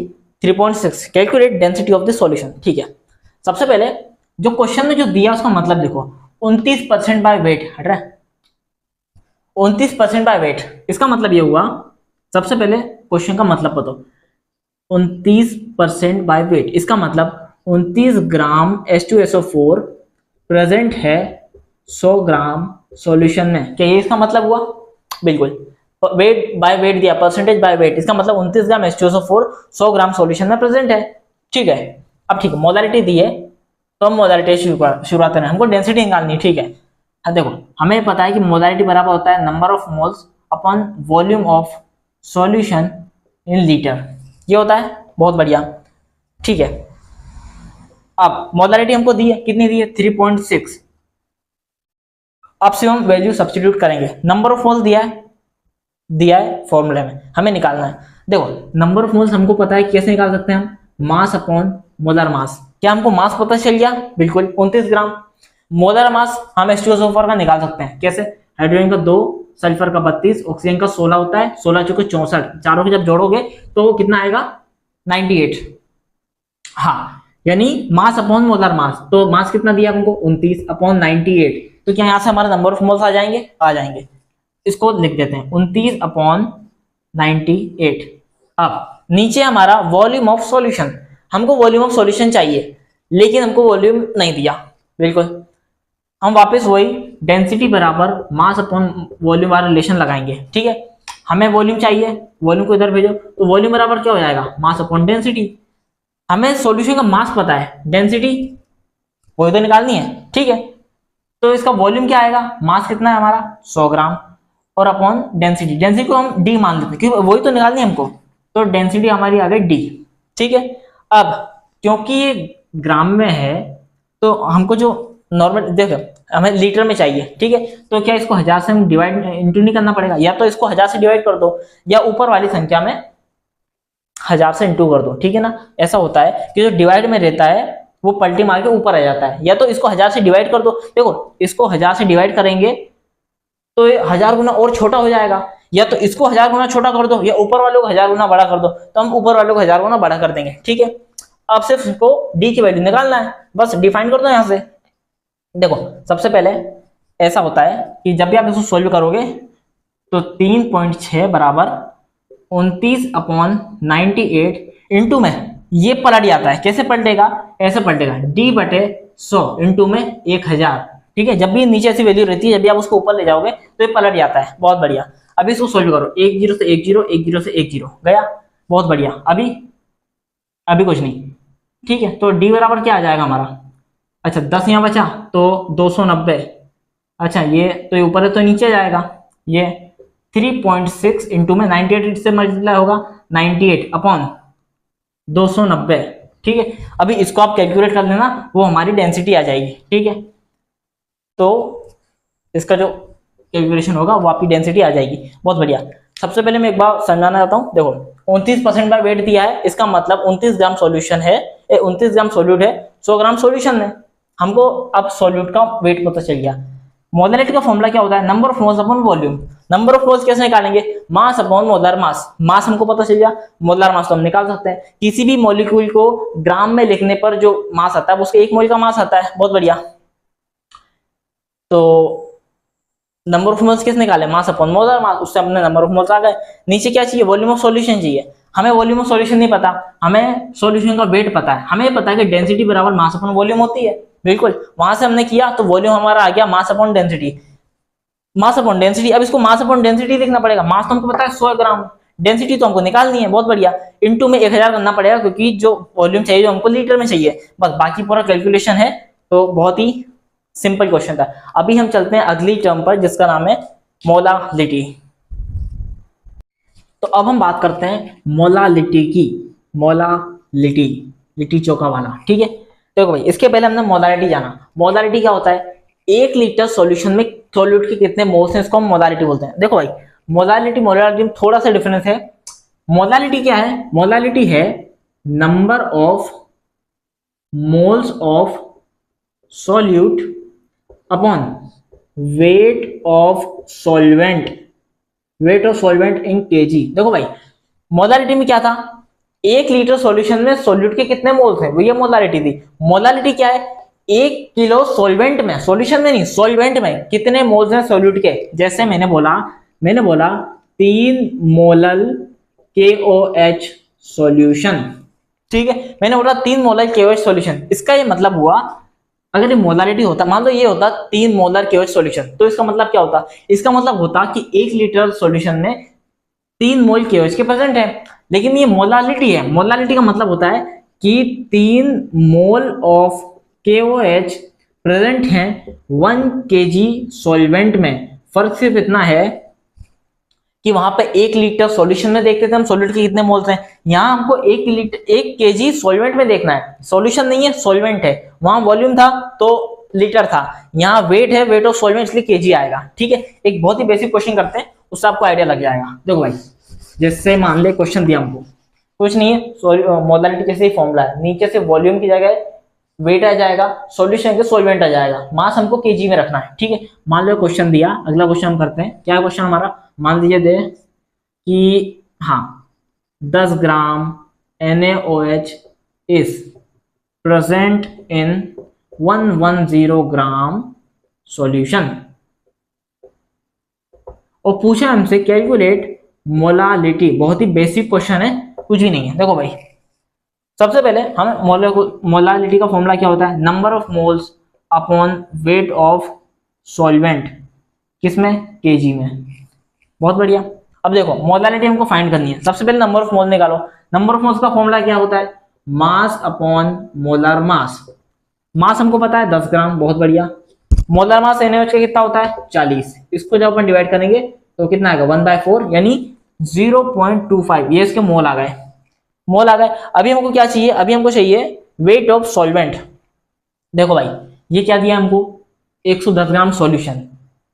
3.6, calculate density of the solution. ठीक है, सबसे पहले जो क्वेश्चन में जो दिया उसका मतलब देखो, 29% बाय वेट, हट रहा है 29% बाय वेट, इसका मतलब ये हुआ, सबसे पहले क्वेश्चन का मतलब बताओ, 29% बाय वेट, इसका मतलब 29 ग्राम H2SO4 प्रेजेंट है 100 ग्राम सॉल्यूशन में। क्या ये इसका मतलब हुआ, बिल्कुल। वेट बाय वेट दिया, परसेंटेज बाय वेट, इसका मतलब 29 ग्राम H2SO4 100 ग्राम सॉल्यूशन में प्रेजेंट है, ठीक है। अब ठीक है, मोलारिटी दी है तो हम मोलारिटी शुरुआत करें, हमको डेंसिटी निकालनी है, ठीक है। हाँ देखो, हमें पता है कि मोलारिटी बराबर होता है number of moles upon volume of solution in litre, ये होता है, बहुत बढ़िया, ठीक है। अब मोलारिटी हमको दी है, कितनी दी है 3.6, अब से हम वैल्यू सब्स्टिट्यूट करेंगे, नंबर ऑफ मोल्स दिया है फॉर्मूले में, हमें निकालना है। देखो नंबर ऑफ मोल्स हमको पता है, कैसे निकाल सकते हैं हम, मास अपॉन मोलर मास। क्या हमको मास पता चल गया, बिल्कुल 29 ग्राम। मोलर मास हम H2SO4 का निकाल सकते हैं, कैसे, हाइड्रोजन का 2, सल्फर का 32, ऑक्सीजन का 16 होता है, 16 चौके 64, चारों को जब जोड़ोगे तो कितना आएगा 98। हाँ, यानी मास अपॉन मोलर मास, तो मास कितना दिया हमको 29 अपॉन 98, तो क्या यहाँ से हमारे नंबर ऑफ मोल्स आ जाएंगे, आ जाएंगे। इसको लिख देते हैं 29 अपॉन 98। अब नीचे हमारा वॉल्यूम ऑफ सॉल्यूशन, हमको वॉल्यूम ऑफ सॉल्यूशन चाहिए लेकिन हमको वॉल्यूम नहीं दिया, बिल्कुल। हम वापस वही डेंसिटी बराबर मास अपॉन वॉल्यूम वाला रिलेशन लगाएंगे, ठीक है। हमें वॉल्यूम चाहिए, वॉल्यूम को इधर भेजो, तो वॉल्यूम बराबर क्या हो जाएगा, मास अपॉन डेंसिटी। हमें सॉल्यूशन का मास पता है, डेंसिटी वही तो निकालनी है, ठीक है। तो इसका वॉल्यूम क्या आएगा, मास कितना है हमारा 100 ग्राम, और अपॉन डेंसिटी, डेंसिटी को हम डी मान लेते हैं क्योंकि वही तो निकालनी है हमको, तो डेंसिटी हमारी आ गई डी, ठीक है। अब क्योंकि ये ग्राम में है तो हमको जो नॉर्मल देखो हमें लीटर में चाहिए, ठीक है, तो क्या इसको 1000 से हम डिवाइड इंटू नहीं करना पड़ेगा, या तो इसको 1000 से डिवाइड कर दो या ऊपर वाली संख्या में 1000 से इंटू कर दो, ठीक है ना। ऐसा होता है कि जो डिवाइड में रहता है वो पलटी मार के ऊपर आ जाता है, या तो इसको 1000 से डिवाइड कर दो, देखो इसको 1000 से डिवाइड करेंगे तो ये 1000 गुना और छोटा हो जाएगा, या तो इसको 1000 गुना छोटा कर दो या ऊपर वालों को 1000 गुना बड़ा कर दो, तो हम ऊपर वालों को 1000 गुना बड़ा कर देंगे, ठीक है। अब सिर्फ इसको डी की वैल्यू निकालना है, बस डिफाइन कर दो यहाँ से। देखो सबसे पहले ऐसा होता है कि जब भी आप इसको सोल्व करोगे तो 3.6 बराबर 29 अपॉन 98 इंटू में ये पलट जाता है, कैसे पलटेगा, ऐसे पलटेगा, डी बटे 100 इंटू में 1000, ठीक है। जब भी नीचे ऐसी वैल्यू रहती है, जब भी आप उसको ऊपर ले जाओगे तो ये पलट जाता है, बहुत बढ़िया। अभी इसको सोल्व करो, 1 0 से 1 0, 1 0 से 1 0 गया, बहुत बढ़िया। अभी कुछ नहीं, ठीक है। तो डी बराबर क्या आ जाएगा हमारा, अच्छा 10 यहाँ बचा तो 290, अच्छा ये तो ये ऊपर है तो नीचे जाएगा, ये 3.6 इंटू में 98 से मल्टीप्लाई होगा, 98 अपॉन 290, ठीक है। अभी इसको आप कैलकुलेट कर लेना, वो हमारी डेंसिटी आ जाएगी, ठीक है। तो इसका जो कैलकुलेशन होगा वो आपकी डेंसिटी आ जाएगी, बहुत बढ़िया। सबसे पहले मैं एक बार समझाना चाहता हूँ, देखो 29% बाय वेट दिया है, इसका मतलब 29 ग्राम सॉल्यूशन है, 29 ग्राम सॉल्यूट है 100 ग्राम सॉल्यूशन में। हमको अब सॉल्यूट का वेट पता चल गया। मोलरिटी का फॉर्मूला क्या होता है, number of moles upon volume. Number of moles कैसे निकालेंगे, मास अपॉन मोलर मास, मास हमको पता चल गया, मोलर मास तो हम निकाल सकते हैं। किसी भी मॉलिक्यूल को ग्राम में लिखने पर जो मास आता है उसके 1 मोल का मास आता है, बहुत बढ़िया। तो नंबर ऑफ मोल्स कैसे निकाले, मास अपॉन मोलर मास, उससे अपने नंबर ऑफ मोल्स आ गए। नीचे क्या चाहिए, वॉल्यूम ऑफ सॉल्यूशन चाहिए। हमें वॉल्यूम ऑफ सॉल्यूशन नहीं पता, हमें सॉल्यूशन का वेट पता है। हमें पता है कि डेंसिटी बराबर मास अपॉन वॉल्यूम होती है, बिल्कुल, वहां से हमने किया तो वॉल्यूम हमारा आ गया mass upon density. Mass upon density, अब इसको मास अपॉन डेंसिटी लिखना पड़ेगा। मास तो हमको पता है 100 ग्राम, डेंसिटी तो हमको निकालनी है, बहुत बढ़िया। इनटू में 1000 करना पड़ेगा क्योंकि जो वॉल्यूम चाहिए जो हमको लीटर में चाहिए, बस बाकी पूरा कैलकुलेशन है। तो बहुत ही सिंपल क्वेश्चन था। अभी हम चलते हैं अगली टर्म पर जिसका नाम है मोलालिटी। तो अब हम बात करते हैं मोलालिटी की। मोलालिटी, लिट्टी चोखा वाला, ठीक है। देखो भाई, इसके पहले हमने मोलालिटी जाना। मोलालिटी क्या होता है? 1 लीटर सॉल्यूशन में सॉल्यूट के कितने मोल्स हैं, इसको हम मोलालिटी बोलते हैं। देखो भाई, मोलालिटी मोलालिटी में थोड़ा सा डिफरेंस है। मोलालिटी क्या है? मोलालिटी है number of moles of solute upon weight of solvent, weight of solvent in KG. देखो भाई, मोलालिटी में क्या था? 1 लीटर सॉल्यूशन में सॉल्यूट के कितने मोल्स हैं, वो ये मोलालिटी थी। मोलालिटी क्या है? 1 किलो सॉल्वेंट में, सॉल्यूशन में नहीं, सॉल्वेंट में कितने मोल्स हैं सॉल्यूट के। जैसे मैंने बोला 3 मोलल KOH सॉल्यूशन, ठीक है। मैंने बोला 3 मोलर KOH सॉल्यूशन। इसका ये मतलब हुआ, अगर ये मोलारिटी होता, मान लो ये होता 3 मोलर KOH सॉल्यूशन, तो इसका मतलब क्या होता? इसका मतलब होता कि 1 लीटर सॉल्यूशन में 3 मोल KOH के प्रेजेंट है। लेकिन ये मोलालिटी है। मोलालिटी का मतलब होता है कि 3 मोल ऑफ KOH प्रेजेंट हैं 1 kg सॉल्वेंट में। फर्क सिर्फ इतना है कि वहां पे 1 लीटर सॉल्यूशन में देखते थे हम सॉल्यूट के कितने मोल्स हैं, यहाँ हमको 1 kg सॉल्वेंट में देखना है। सॉल्यूशन नहीं है, सॉल्वेंट है। वहां वॉल्यूम था तो लीटर था, यहाँ वेट है, वेट ऑफ सॉल्वेंट, इसलिए केजी आएगा, ठीक है। एक बहुत ही बेसिक क्वेश्चन करते हैं, उससे आपको आइडिया लग जाएगा। देखो भाई, जैसे मान ले क्वेश्चन दिया हमको, कुछ नहीं है, मोलालिटी जैसे ही फॉर्मूला है, नीचे से वॉल्यूम की जगह वेट आ जाएगा, सॉल्यूशन के सॉल्वेंट आ जाएगा, मास हमको केजी में रखना है, ठीक है। मान लो क्वेश्चन दिया, अगला क्वेश्चन हम करते हैं। क्या क्वेश्चन हमारा? मान लीजिए दे कि हाँ 10 ग्राम NaOH is present in 110 gram solution, और पूछा हमसे कैलकुलेट मोलालिटी। बहुत ही बेसिक क्वेश्चन है, कुछ भी नहीं है। देखो भाई, सबसे पहले हम मोलालिटी का फॉर्मूला क्या होता है? Number of moles upon weight of solvent, किसमें? केजी में। बहुत बढ़िया। अब देखो, मोलालिटी हमको फाइंड करनी है। सबसे पहले नंबर ऑफ मोल निकालो। नंबर ऑफ मोल्स का फॉर्मूला क्या होता है? Mass upon molar mass. मास हमको पता है 10 ग्राम, बहुत बढ़िया। मोलर मास NaOH का कितना होता है? 40। इसको जब अपन डिवाइड करेंगे तो कितना आएगा? 1/4 यानी 0.25। ये इसके मोल आ गए, मोल आ गए। अभी हमको क्या चाहिए? अभी हमको चाहिए वेट ऑफ सॉल्वेंट। देखो भाई, ये क्या दिया हमको? 110 ग्राम सॉल्यूशन,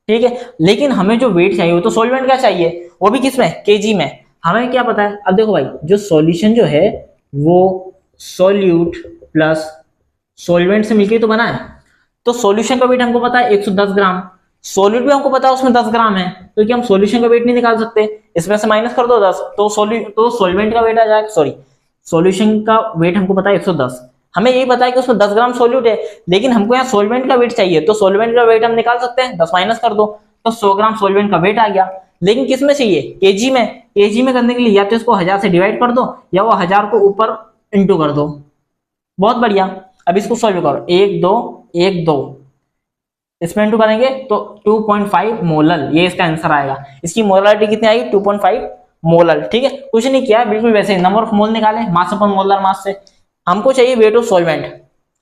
ठीक है। लेकिन हमें जो वेट चाहिए वो तो सॉल्वेंट का चाहिए, वो भी किसमें? केजी में। हमें क्या पता है? अब देखो भाई, जो सॉल्यूशन जो है वो सॉल्यूट प्लस सॉल्वेंट से मिलकर तो बना है, तो सॉल्यूशन का वेट हमको पता है 110 ग्राम, सॉल्यूट भी हमको पता है उसमें 10 ग्राम है, तो क्या हम सॉल्यूशन का वेट नहीं निकाल सकते? इसमें से माइनस कर दो 10, तो सॉल्वेंट का वेट आ जाएगा, सॉरी सॉल्यूशन का वेट हमको पता है 110। हमें यही पता है कि उसमें 10 ग्राम सॉल्यूट है, लेकिन हमको यहाँ सॉल्वेंट का वेट चाहिए, तो सॉल्वेंट का वेट हम निकाल सकते हैं, 10 माइनस कर दो, तो 100 ग्राम सॉल्वेंट का वेट आ गया। लेकिन किस में चाहिए? केजी में। केजी में करने के लिए या तो इसको 1000 से डिवाइड कर दो, या वो 1000 को ऊपर इंटू कर दो। बहुत बढ़िया। अब इसको सॉल्व करो, 1 2 1 2, इसमें इंटू करेंगे तो 2.5 मोलल, ये इसका आंसर आएगा। इसकी मोलारिटी कितनी आएगी? 2.5 मोलल, ठीक है। कुछ नहीं किया, बिल्कुल वैसे ही नंबर ऑफ मोल निकाले मास अपॉन मोलर मास से। हमको चाहिए वेट ऑफ सॉल्वेंट,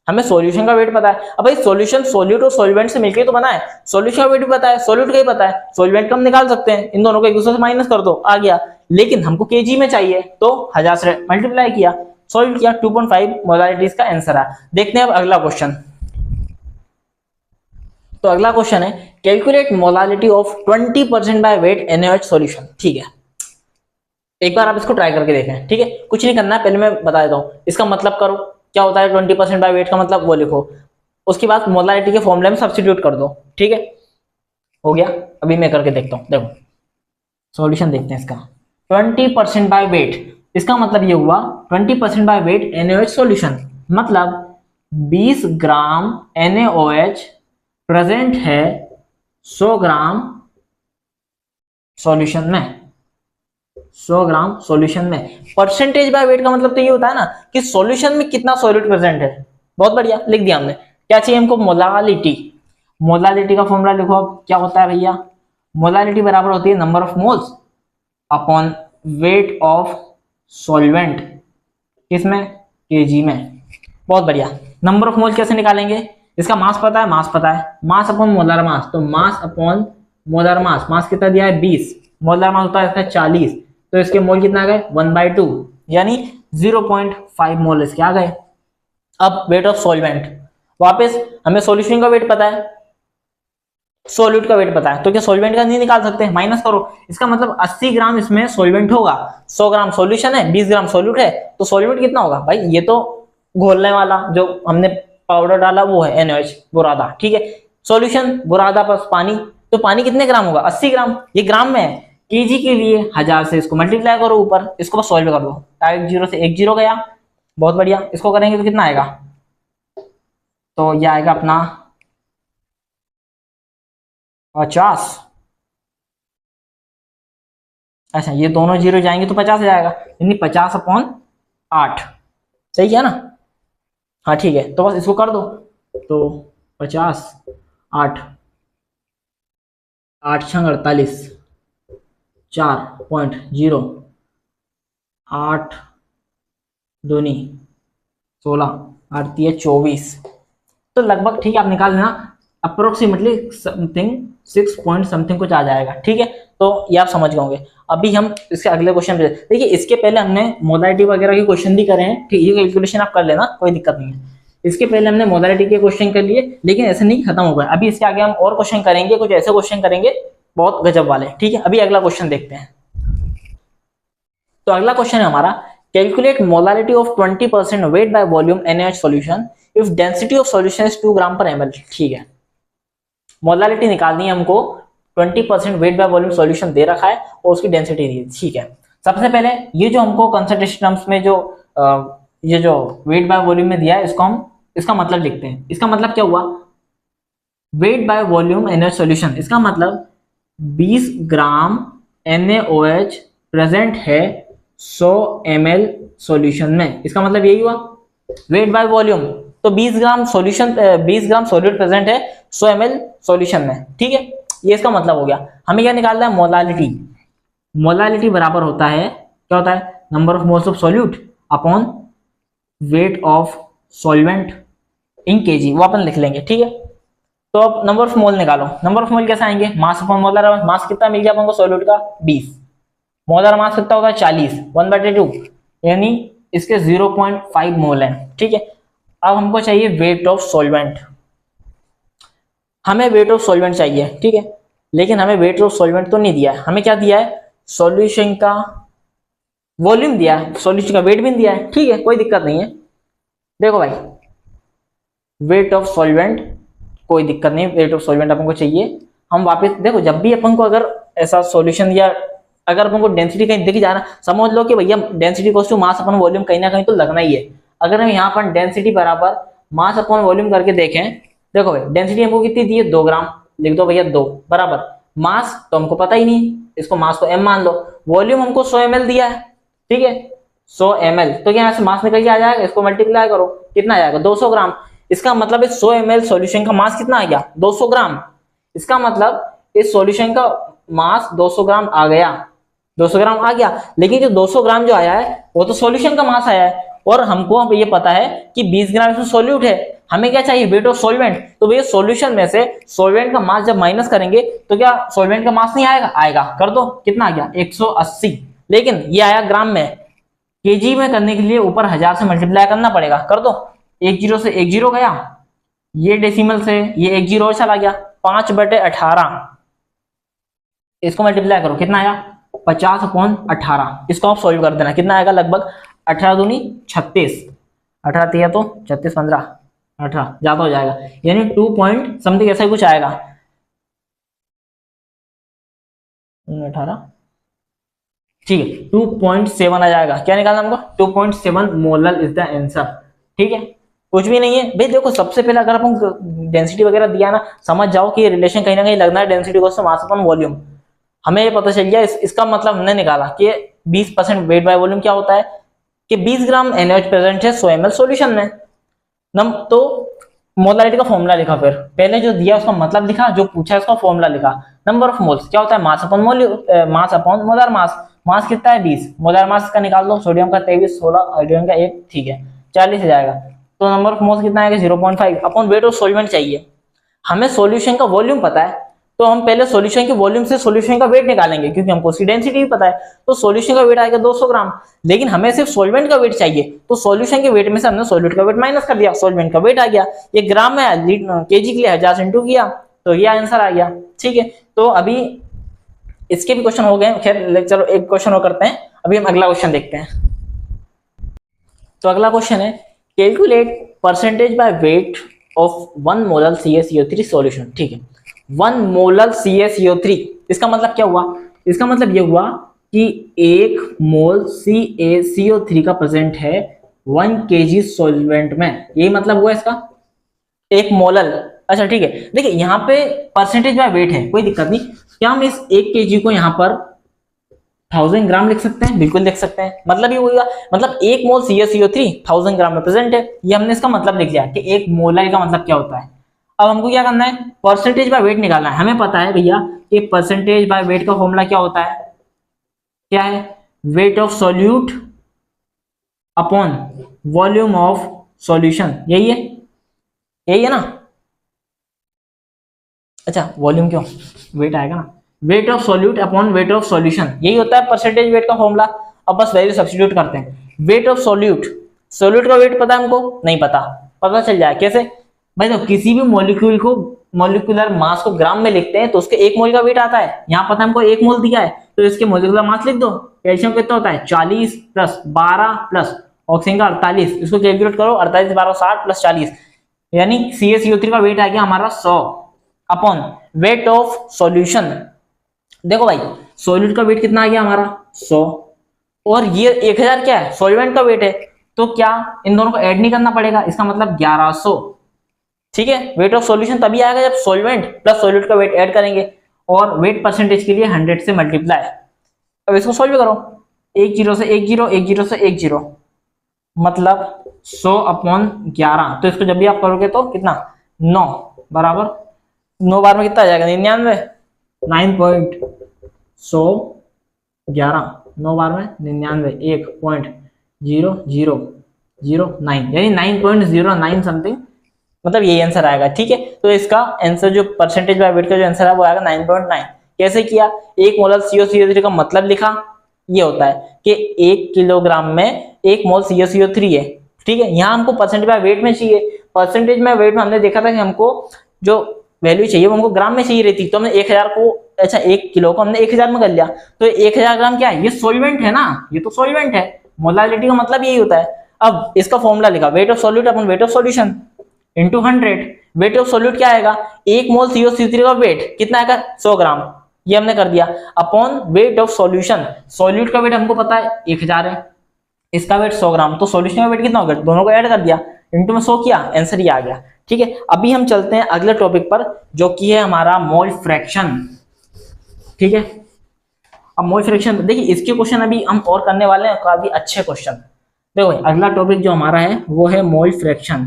हमें सॉल्यूशन का वेट पता है। अब भाई सॉल्यूशन सॉल्यूट और सॉल्वेंट से मिलकर तो बना है, सॉल्यूशन का वेट भी पता है, सॉल्यूट का ही पता है, सॉल्वेंट का हम निकाल सकते हैं, इन दोनों को एक दूसरे से माइनस कर दो, आ गया। लेकिन हमको केजी में चाहिए, तो 1000 से मल्टीप्लाई किया, सॉल्व किया, 2.5 मोलारिटी इसका आंसर है। देखते हैं अब अगला क्वेश्चन। तो अगला क्वेश्चन है calculate molality of 20% by weight NaOH solution, ठीक है। एक बार आप इसको ट्राई करके देखें, ठीक है। कुछ नहीं करना है, पहले मैं बता देता हूं इसका मतलब करो। क्या होता है 20% बाय वेट का मतलब? वो लिखो, उसके बाद मोलारिटी के फॉर्मूले में सब्स्टिट्यूट कर दो, ठीक है। हो गया। अभी मैं करके देखता हूं, देखो सॉल्यूशन देखते हैं इसका। 20% बाय वेट, इसका मतलब ये हुआ 20% बाय वेट NaOH सॉल्यूशन, मतलब 20 ग्राम NaOH प्रेजेंट है 100 ग्राम सॉल्यूशन में, 100 ग्राम सॉल्यूशन में। परसेंटेज बाय वेट का मतलब तो ये होता है ना कि सॉल्यूशन में कितना सॉल्यूट प्रेजेंट है। बहुत बढ़िया, लिख दिया हमने क्या चाहिए हमको? मोलालिटी। मोलालिटी का फॉर्मूला लिखो अब, क्या होता है भैया? मोलालिटी बराबर होती है number of moles upon weight of solvent, किसमें? केजी में। बहुत बढ़िया। नंबर ऑफ मोल कैसे निकालेंगे? इसका मास पता है, मास पता है, मास अपॉन मोलर मास, तो मास अपॉन मोलर मास, मास कितना दिया है? 20, मोलर मास होता है इसका 40, तो इसके मोल कितना आ गए? 1/2, यानी 0.5 मोल इसके आ गए। अब वेट ऑफ सॉल्वेंट, वापस हमें सॉल्यूशन का वेट पता है, सोल्यूट का वेट पता है, तो क्या सॉल्वेंट का नहीं निकाल सकते? माइनस करो, इसका मतलब 80 ग्राम इसमें सॉल्वेंट होगा, 100 ग्राम सॉल्यूशन है, 20 ग्राम सोल्यूट है, तो सॉल्वेंट कितना होगा भाई? ये तो घोलने वाला जो हमने पाउडर डाला वो है NaOH, बुरादा, ठीक है। सॉल्यूशन बुरादा प्लस पानी, तो पानी कितने ग्राम होगा? 80 ग्राम, ये ग्राम में है। केजी के लिए 1000 से इसको मल्टीप्लाई करो ऊपर, इसको बस सॉल्व कर दो, डायरेक्ट 0 से 1 0 गया। बहुत बढ़िया, इसको करेंगे तो कितना आएगा? तो ये आएगा अपना 50। अच्छा, ये दोनों 0 जाएंगे तो 50 आ जाएगा, यानी 50/8, सही किया ना? हाँ ठीक है, तो बस इसको कर दो, तो 50, 8, 8 छंग 48, 4.0, 8 दूनी 16, 8 तिया 24, तो लगभग ठीक है, आप निकाल लेना, अप्रोक्सीमेटली समथिंग 6 पॉइंट समथिंग कुछ आ जाएगा, ठीक है। तो ये आप समझ गए होंगे। अभी हम इसके अगले क्वेश्चन पे देखिए, इसके पहले हमने मोलारिटी वगैरह के क्वेश्चन भी करे हैं, ठीक, ये कैलकुलेशन आप कर लेना, कोई दिक्कत नहीं है। इसके पहले हमने मोलारिटी के क्वेश्चन कर लिए, लेकिन ऐसे नहीं खत्म हो गए, अभी इसके आगे हम और क्वेश्चन करेंगे, कुछ ऐसे क्वेश्चन करेंगे बहुत गजब वाले, ठीक है। अभी अगला क्वेश्चन देखते हैं। तो अगला क्वेश्चन है हमारा, calculate molarity of 20% weight by volume NaOH solution if density of solution is 2 ग्राम पर ml, ठीक है। मोलारिटी निकालनी है हमको, 20% वेट बाय वॉल्यूम सॉल्यूशन दे रखा है और उसकी डेंसिटी दी है, ठीक है। सबसे पहले ये जो हमको कंसंट्रेशन टर्म्स में जो ये जो वेट बाय वॉल्यूम में दिया है, इसको हम इसका मतलब लिखते हैं। इसका मतलब क्या हुआ? Weight by volume NaOH solution, इसका मतलब 20 ग्राम NaOH प्रेजेंट है 100 ml सॉल्यूशन में, इसका मतलब यही हुआ वेट बाय वॉल्यूम। तो 20 ग्राम सॉल्यूशन, 20 ग्राम सॉल्यूट प्रेजेंट है 100 ml सॉल्यूशन में, ठीक है। ये इसका मतलब हो गया। हमें क्या निकालना है? मोलालिटी। मोलालिटी बराबर होता है, क्या होता है? Number of moles of solute upon weight of solvent in KG, वो अपन लिख लेंगे, ठीक है। तो अब नंबर ऑफ मोल निकालो। नंबर ऑफ मोल कैसे आएंगे? मास अपॉन मोलर मास, कितना मिल गया अपन को सॉल्यूट का? 20, मोलर मास कितना होगा? 40, 1/2, यानी इसके 0.5 मोल है, ठीक है। अब हमको चाहिए वेट ऑफ सॉल्वेंट, हमें वेट ऑफ सॉल्वेंट चाहिए, ठीक है। लेकिन हमें वेट ऑफ सॉल्वेंट तो नहीं दिया है, हमें क्या दिया है? सॉल्यूशन का वॉल्यूम दिया है, सॉल्यूशन का वेट भी दिया है, ठीक है, कोई दिक्कत नहीं है। देखो भाई, वेट ऑफ सॉल्वेंट कोई दिक्कत नहीं, वेट ऑफ सॉल्वेंट अपन को चाहिए। हम वापस देखो, जब भी अपन को अगर ऐसा सॉल्यूशन या अगर अपन को डेंसिटी कहीं देखी जाना, समझ लो कि भैया density equals to mass upon volume कहीं ना कहीं तो लगना ही है। अगर हम यहाँ पर डेंसिटी बराबर मास अपॉन वॉल्यूम करके देखें, देखो भाई डेंसिटी हमको कितनी दी है? 2 ग्राम, लिख दो भैया 2 बराबर मास, तो हमको पता ही नहीं, इसको मास को m मान लो। वॉल्यूम हमको 100 ml दिया है, ठीक है, 100 ml, तो क्या यहाँ से मास निकल के आ जाएगा, इसको मल्टीप्लाई करो, कितना आ जाएगा? 200 ग्राम। इसका मतलब इस 100 ml सॉल्यूशन का मास कितना आ गया? 200 ग्राम। इसका मतलब इस सॉल्यूशन का मास 200 ग्राम आ गया, 200 ग्राम आ गया। लेकिन जो 200 ग्राम जो आया है वो तो सॉल्यूशन का मास आया है, और हमको ये पता है कि 20 ग्राम इसमें सॉल्यूट है। हमें क्या चाहिए? Weight of solvent. तो भैया सॉल्यूशन में से सॉल्वेंट का मास जब माइनस करेंगे तो क्या सॉल्वेंट का मास नहीं आएगा? आएगा। कर दो, कितना आ गया? 180। लेकिन ये आया ग्राम में, केजी में करने के लिए ऊपर 1000 से मल्टीप्लाई करना पड़ेगा। कर दो, 1 0 से 1 0 गया, ये डेसिमल से ये 1 0 चला गया, 5/18, इसको मल्टीप्लाई करो, कितना आया? 50/18। इसको आप सॉल्व कर देना, कितना आएगा? लगभग 18 दूनी 36, 18 तिया तो 36, 15, 18 ज्यादा हो जाएगा, यानी 2 पॉइंट समथिंग ऐसा कुछ आएगा, 18, ठीक है, 2.7 आ जाएगा। क्या निकालना हमको? 2.7 मोलर इज द आंसर, ठीक है, कुछ भी नहीं है भाई। देखो सबसे पहले अगर अपन डेंसिटी वगैरह दिया ना, समझ जाओ कि ये रिलेशन कहीं ना कहीं लगना है डेंसिटी को मास अपॉन वॉल्यूम। हमें ये पता चल गया, इसका मतलब हमने निकाला कि 20% वेट बाय वॉल्यूम क्या होता है कि 20 ग्राम NaOH प्रेजेंट है 100 ml सॉल्यूशन में। तो मोलारिटी का फॉर्मूला लिखा, फिर पहले जो दिया उसका मतलब लिखा, जो पूछा उसका फॉर्मूला लिखा। नंबर ऑफ मोल्स क्या होता है, mass upon mass upon molar mass. Mass कितना है 20, मोलर मास का निकाल दो, सोडियम का 23, 16, हाइड्रोजन का 1, ठीक है 40 हो जाएगा। तो नंबर ऑफ मोल्स कितना आएगा 0.5 अपॉन वेट ऑफ सॉल्वेंट चाहिए। हमें सॉल्यूशन का वॉल्यूम पता है, तो हम पहले सॉल्यूशन के वॉल्यूम से सॉल्यूशन का वेट निकालेंगे, क्योंकि हमको उसकी डेंसिटी भी पता है। तो सॉल्यूशन का वेट आएगा 200 ग्राम, लेकिन हमें सिर्फ सॉल्वेंट का वेट चाहिए, तो सॉल्यूशन के वेट में से हमने सॉल्यूट का वेट माइनस कर दिया, सॉल्वेंट का वेट आ गया। ये ग्राम में केजी के लिए 1000 इंटू किया, तो ये आंसर आ गया। ठीक है, तो अभी इसके भी क्वेश्चन हो गए, खैर चलो एक क्वेश्चन और करते हैं, अभी हम अगला क्वेश्चन देखते हैं। तो अगला क्वेश्चन है, calculate percentage by weight of 1 molar CaCO3 solution. ठीक है, 1 मोलर CaCO3, इसका मतलब क्या हुआ, इसका मतलब ये हुआ कि 1 मोल CaCO3 का प्रेजेंट है 1 kg सॉल्वेंट में, यही मतलब हुआ इसका, 1 मोलर। अच्छा ठीक है, देखिए यहाँ पे परसेंटेज बाय वेट है, कोई दिक्कत नहीं। क्या हम इस 1 kg को यहाँ पर 1000 ग्राम लिख सकते हैं, बिल्कुल लिख सकते हैं। मतलब ये होगा, मतलब 1 मोल CaCO3 1000 ग्राम में प्रेजेंट है, ये हमने इसका मतलब लिख लिया कि 1 मोलर का मतलब क्या होता है। अब हमको क्या करना है, परसेंटेज बाय वेट निकालना है। हमें पता है भैया कि परसेंटेज बाय वेट का फॉर्मूला क्या होता है, क्या है, weight of solute upon volume of solution, यही है, यही है ना। अच्छा वॉल्यूम क्यों, वेट आएगा ना, weight of solute upon weight of solution, यही होता है परसेंटेज वेट का फॉर्मूला। अब बस वैल्यू सब्स्टिट्यूट करते हैं। वेट ऑफ सॉल्यूट, सॉल्यूट का वेट पता है हमको, नहीं पता, पता चल जाए कैसे भाई, तो किसी भी मॉलिक्यूल को, मॉलिक्यूलर मास को ग्राम में लिखते हैं तो उसके 1 मोल का वेट आता है। यहाँ पता है हमको 1 मोल दिया है, तो इसके मॉलिक्यूलर मास लिख दो। कैल्शियम कितना होता है 40 प्लस 12 प्लस ऑक्सीजन का 48, इसको कैलकुलेट करो, 48 12 60 प्लस 40, यानी CaCO3 का वेट आ गया हमारा 100 अपॉन वेट ऑफ सॉल्यूशन। देखो भाई सॉल्यूट का वेट कितना आ गया हमारा 100, और ये 1000 क्या है, सॉल्वेंट का वेट है, तो क्या इन दोनों को ऐड नहीं करना पड़ेगा, इसका मतलब 1100। ठीक है, वेट ऑफ सॉल्यूशन तभी आएगा जब सॉल्वेंट प्लस सॉल्यूट का वेट ऐड करेंगे, और वेट परसेंटेज के लिए 100 से मल्टीप्लाई। अब इसको सॉल्व करो, 1 0 से 1 0, 1 0 से 1 0, मतलब 100 अपॉन 11, तो इसको जब भी आप करोगे तो कितना 9 बराबर 9 बार में कितना आ जाएगा 99, 9.111, 9 बार में 99, 1.0009, यानी 9.09 समथिंग, मतलब यही आंसर आएगा। ठीक है, तो इसका आंसर जो परसेंटेज बाय वेट का जो आंसर है वो आएगा 9.9। कैसे किया, 1 मोलर CaCO3 का मतलब लिखा, ये होता है कि 1 किलोग्राम में 1 मोल CaCO3 है। ठीक है, यहाँ हमको परसेंटेज बाय वेट में चाहिए, परसेंटेज बाय वेट में हमने देखा था कि हमको जो वैल्यू चाहिए वो हमको ग्राम में चाहिए रहती, तो हमने 1000 को, अच्छा 1 किलो को हमने 1000 में कर लिया, तो 1000 ग्राम क्या है, ये सॉल्वेंट है ना, ये तो सॉल्वेंट है, मोलारिटी का मतलब यही होता है। अब इसका फॉर्मूला लिखा, weight of solute upon weight of solution into 100, weight of solute क्या आएगा, 1 मोल CaCO3 का वेट कितना आएगा 100 ग्राम, ये हमने कर दिया, upon weight of solution, solute का वेट हमको पता है 1000 है, इसका वेट 100 ग्राम, तो सॉल्यूशन का वेट कितना होगा, दोनों को ऐड कर दिया, इंटू में 100 किया, आंसर ये आ गया। ठीक है, अभी हम चलते हैं अगले टॉपिक पर, जो कि है हमारा मोल फ्रैक्शन। ठीक है, अब मोल फ्रैक्शन देखिए, इसके क्वेश्चन अभी हम और करने वाले हैं, काफी अच्छे क्वेश्चन। देखो अगला टॉपिक जो हमारा है वो है मोल फ्रैक्शन।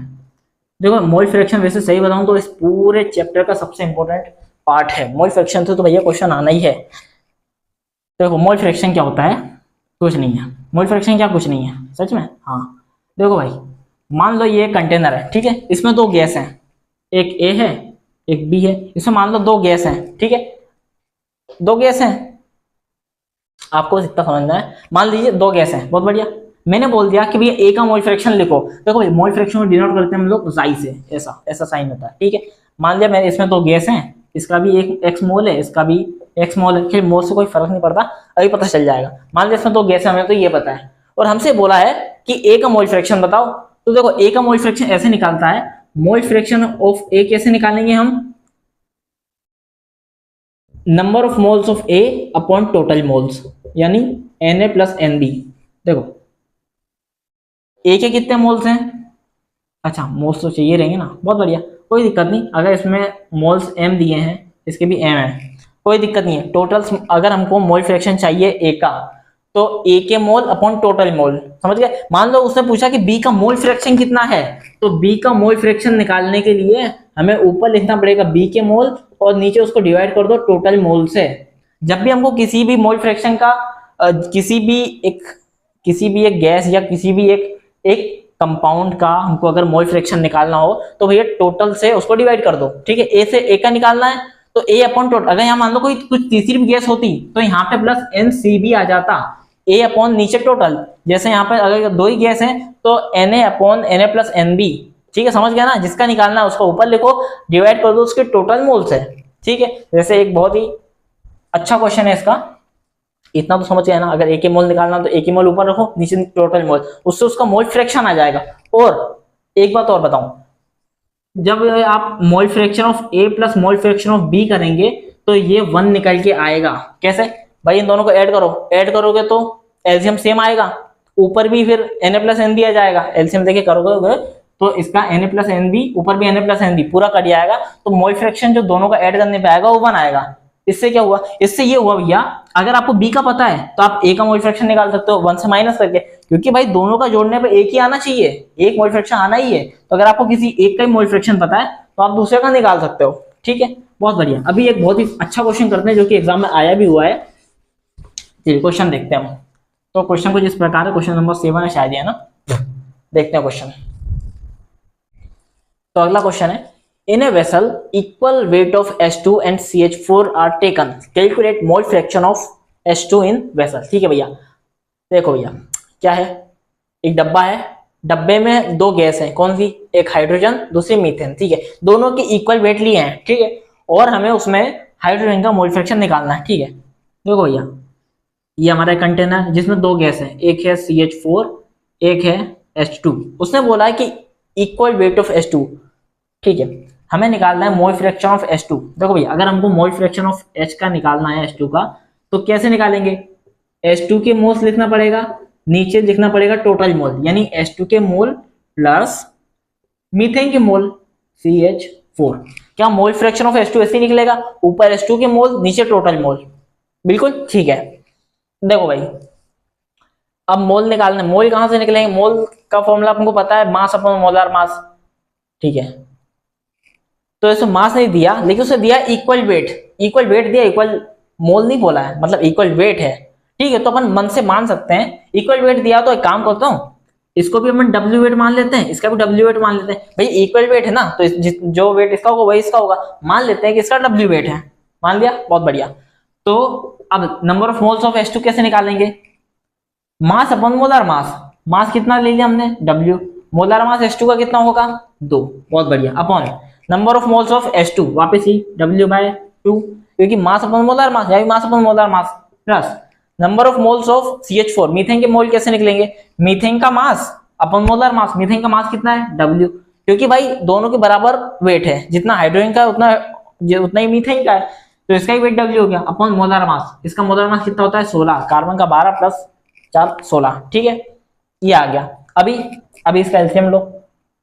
देखो मोल फ्रैक्शन वैसे सही बताऊं तो इस पूरे चैप्टर का सबसे इंपॉर्टेंट पार्ट है। मोल फ्रैक्शन से तो भैया क्वेश्चन आना ही है। देखो मोल फ्रैक्शन क्या होता है, कुछ नहीं है, मोल फ्रैक्शन क्या कुछ नहीं है सच में। हाँ देखो भाई, मान लो ये कंटेनर है, ठीक है, इसमें 2 गैस हैं, एक ए है एक बी है, इसमें मान लो 2 गैस हैं, ठीक है, 2 गैस हैं, आपको इतना समझना है, मान लीजिए 2 गैस हैं, बहुत बढ़िया। मैंने बोल दिया कि भैया ए का मोल फ्रैक्शन लिखो, देखो भाई मोल फ्रैक्शन को डिनोट करते हैं हम लोग जाई से, ऐसा ऐसा साइन होता है। ठीक है, मान लिया मेरे इसमें 2 गैस हैं, इसका भी एक एक्स मोल है, इसका भी एक्स मोल है, मोल से कोई फर्क नहीं पड़ता, अभी पता चल जाएगा। मान लिया इसमें 2 गैस है, हमें तो ये पता है, और हमसे बोला है कि ए का मोल फ्रैक्शन बताओ, तो देखो ए का मोल फ्रैक्शन ऐसे निकालता है, मोल फ्रैक्शन ऑफ ए कैसे निकालेंगे हम, number of moles of A upon total moles, यानी Na प्लस Nb। देखो ए के कितने मोल्स हैं, अच्छा मोल्स तो चाहिए रहेंगे ना, बहुत बढ़िया, कोई दिक्कत नहीं, अगर इसमें मोल्स m दिए हैं, इसके भी m है, कोई दिक्कत नहीं है। टोटल अगर हमको मोल फ्रैक्शन चाहिए ए का, तो ए के मोल अपॉन टोटल मोल, समझ गए। मान लो उसने पूछा कि बी का मोल फ्रैक्शन कितना है, तो बी का मोल फ्रैक्शन निकालने के लिए हमें ऊपर लिखना पड़ेगा बी के मोल और नीचे उसको डिवाइड कर दो टोटल मोल से। जब भी हमको किसी भी मोल फ्रैक्शन का किसी भी एक गैस या किसी भी एक कंपाउंड का हमको अगर मोल फ्रैक्शन निकालना हो तो भैया टोटल से उसको डिवाइड कर दो, ठीक है। ए से ए का निकालना है तो ए अपॉन टोटल, अगर यहाँ मान लो कोई कुछ तीसरी भी गैस होती तो यहाँ पे प्लस एन सी बी आ जाता, ए अपॉन नीचे टोटल। जैसे यहाँ पे अगर दो ही गैस हैं तो N A upon N A plus N B, ठीक है, समझ गया ना। जिसका निकालना है उसको ऊपर लिखो, डिवाइड कर दो उसके टोटल मोल से, ठीक है। जैसे एक बहुत ही अच्छा क्वेश्चन है इसका, इतना तो समझ गया ना। अगर ए के मोल निकालना तो ए के मोल ऊपर रखो, नीचे टोटल मोल, उससे उसका मोल फ्रैक्शन आ जाएगा। और एक बात और बताऊं, जब आप mole fraction of A plus mole fraction of B करेंगे तो ये 1 निकल के आएगा। कैसे भाई, इन दोनों को ऐड करो, ऐड करोगे तो एलसीएम सेम आएगा, ऊपर भी फिर N A plus N B आ जाएगा। एलसीएम देखे करोगे तो इसका N A plus N B, ऊपर भी N A plus N B पूरा कट जाएगा, तो मोल फ्रैक्शन जो दोनों का ऐड करने पे आएगा वो 1 आएगा। इससे क्या हुआ, इससे ये हुआ भैया, अगर आपको बी का पता है तो आप ए का मोल फ्रैक्शन निकाल सकते हो 1 से माइनस करके, क्योंकि भाई दोनों का जोड़ने पे एक ही आना चाहिए, एक मोल फ्रैक्शन आना ही है। तो अगर आपको किसी एक का ही मोल फ्रैक्शन पता है तो आप दूसरे का निकाल सकते हो, ठीक है। बहुत बढ़िया। अभी एक बहुत ही अच्छा क्वेश्चन करते हैं जो कि एग्जाम में आया भी हुआ है। चलिए क्वेश्चन देखते हैं हम। तो क्वेश्चन कुछ इस प्रकार है, क्वेश्चन नंबर 7 है शायद, है ना। देखते हैं क्वेश्चन। तो अगला क्वेश्चन है, in a vessel equal weight of H2 and CH4 are taken, calculate mole fraction of H2 in vessel। ठीक है भैया, देखो भैया क्या है, एक डब्बा है, डब्बे में दो गैस है, कौन सी, एक हाइड्रोजन दूसरी मीथेन, ठीक है। दोनों की इक्वल वेट लिए हैं, ठीक है, और हमें उसमें हाइड्रोजन का मोल फ्रैक्शन निकालना है, ठीक है। देखो भैया ये हमारा कंटेनर जिसमें दो गैस है, एक है CH4 एक है H2। उसने बोला है कि इक्वल वेट ऑफ H2, ठीक है, हमें निकालना है मोल फ्रैक्शन ऑफ H2। देखो भैया अगर हमको मोल फ्रैक्शन ऑफ H का निकालना है H2 का, तो कैसे निकालेंगे, H2 के मोल्स लिखना पड़ेगा, नीचे लिखना पड़ेगा टोटल मोल, यानी H2 के मोल प्लस मीथेन के मोल CH4। क्या मोल फ्रैक्शन ऑफ H2 ऐसे निकलेगा, ऊपर H2 के मोल नीचे टोटल मोल, बिल्कुल ठीक है। देखो भाई अब मोल निकालना है, मोल कहां से निकलेंगे, मोल का फॉर्मूला आपको पता है, मास अपॉन मोलर मास, ठीक है। तो ऐसे मास नहीं दिया लेकिन उसे दिया इक्वल वेट, इक्वल वेट दिया, इक्वल मोल नहीं बोला है, मतलब इक्वल वेट है, ठीक है। तो अपन मन से मान सकते हैं इक्वल वेट दिया, तो एक काम करता हूँ इसको भी अपन डब्ल्यू वेट मान लेते हैं, इसका भी डब्ल्यू वेट मान लेते हैं। भाई इक्वल वेट है ना, तो जो वेट इसका होगा वही इसका होगा, मान लेते हैं कि इसका डब्ल्यू वेट है, मान लिया, बहुत बढ़िया। तो अब number of moles of H2 कैसे निकालेंगे, मास अपॉन मोलर मास, मास कितना ले लिया हमने W, मोलर मास H2 का कितना होगा 2, बहुत बढ़िया, upon number of moles of H2 वापस ही W/2, क्योंकि मास अपॉन मोलर मास, या मास upon molar mass, plus number of moles of CH4, methane के मोल कैसे निकलेंगे, मीथेन का मास अपॉन मोलर मास, मीथेन का मास कितना है W, क्योंकि भाई दोनों के बराबर वेट है, जितना हाइड्रोजन का उतना ही मीथेन का है, तो इसका ही वेट W हो गया, अपॉन मोलर मास, इसका मोलर मास कितना होता है 16, कार्बन का 12 प्लस 4 16, ठीक है, ये आ गया। अभी इसका एलसीएम लो,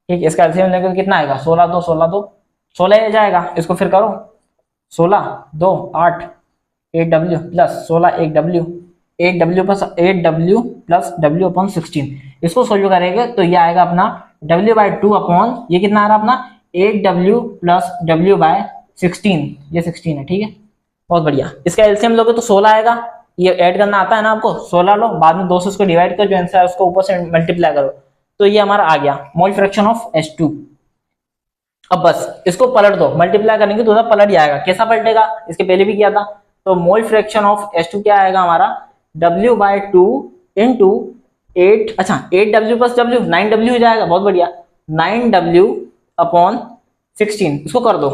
ठीक है, इसका एलसीएम लेकर कितना आएगा 16 2 16 2 16 जाएगा, इसको फिर करो 16 2 8 8W plus 16 1W 8W plus W upon 16, इसको सोल्व करेंगे तो ये आएगा अपना W/2 अपॉन ये कितना आ रहा अपना 8W प्लस W/16, ये 16 है, ठीक है, बहुत बढ़िया। इसका एलसीएम लोगे तो 16 आएगा, ये ऐड करना आता है ना आपको, 16 लो, बाद में 2 से उसको डिवाइड कर, जो आंसर है उसको ऊपर से मल्टीप्लाई करो, तो ये हमारा आ गया मोल फ्रैक्शन ऑफ H2। अब बस इसको पलट दो, मल्टीप्लाई करेंगे तो पलट जाएगा, कैसा पलटेगा, इसके पहले भी किया था। तो मोल फ्रैक्शन ऑफ H2 क्या आएगा हमारा W/2 इंटू 8, अच्छा 8W प्लस W 9W हो जाएगा, बहुत बढ़िया, 9W अपॉन 16, इसको कर दो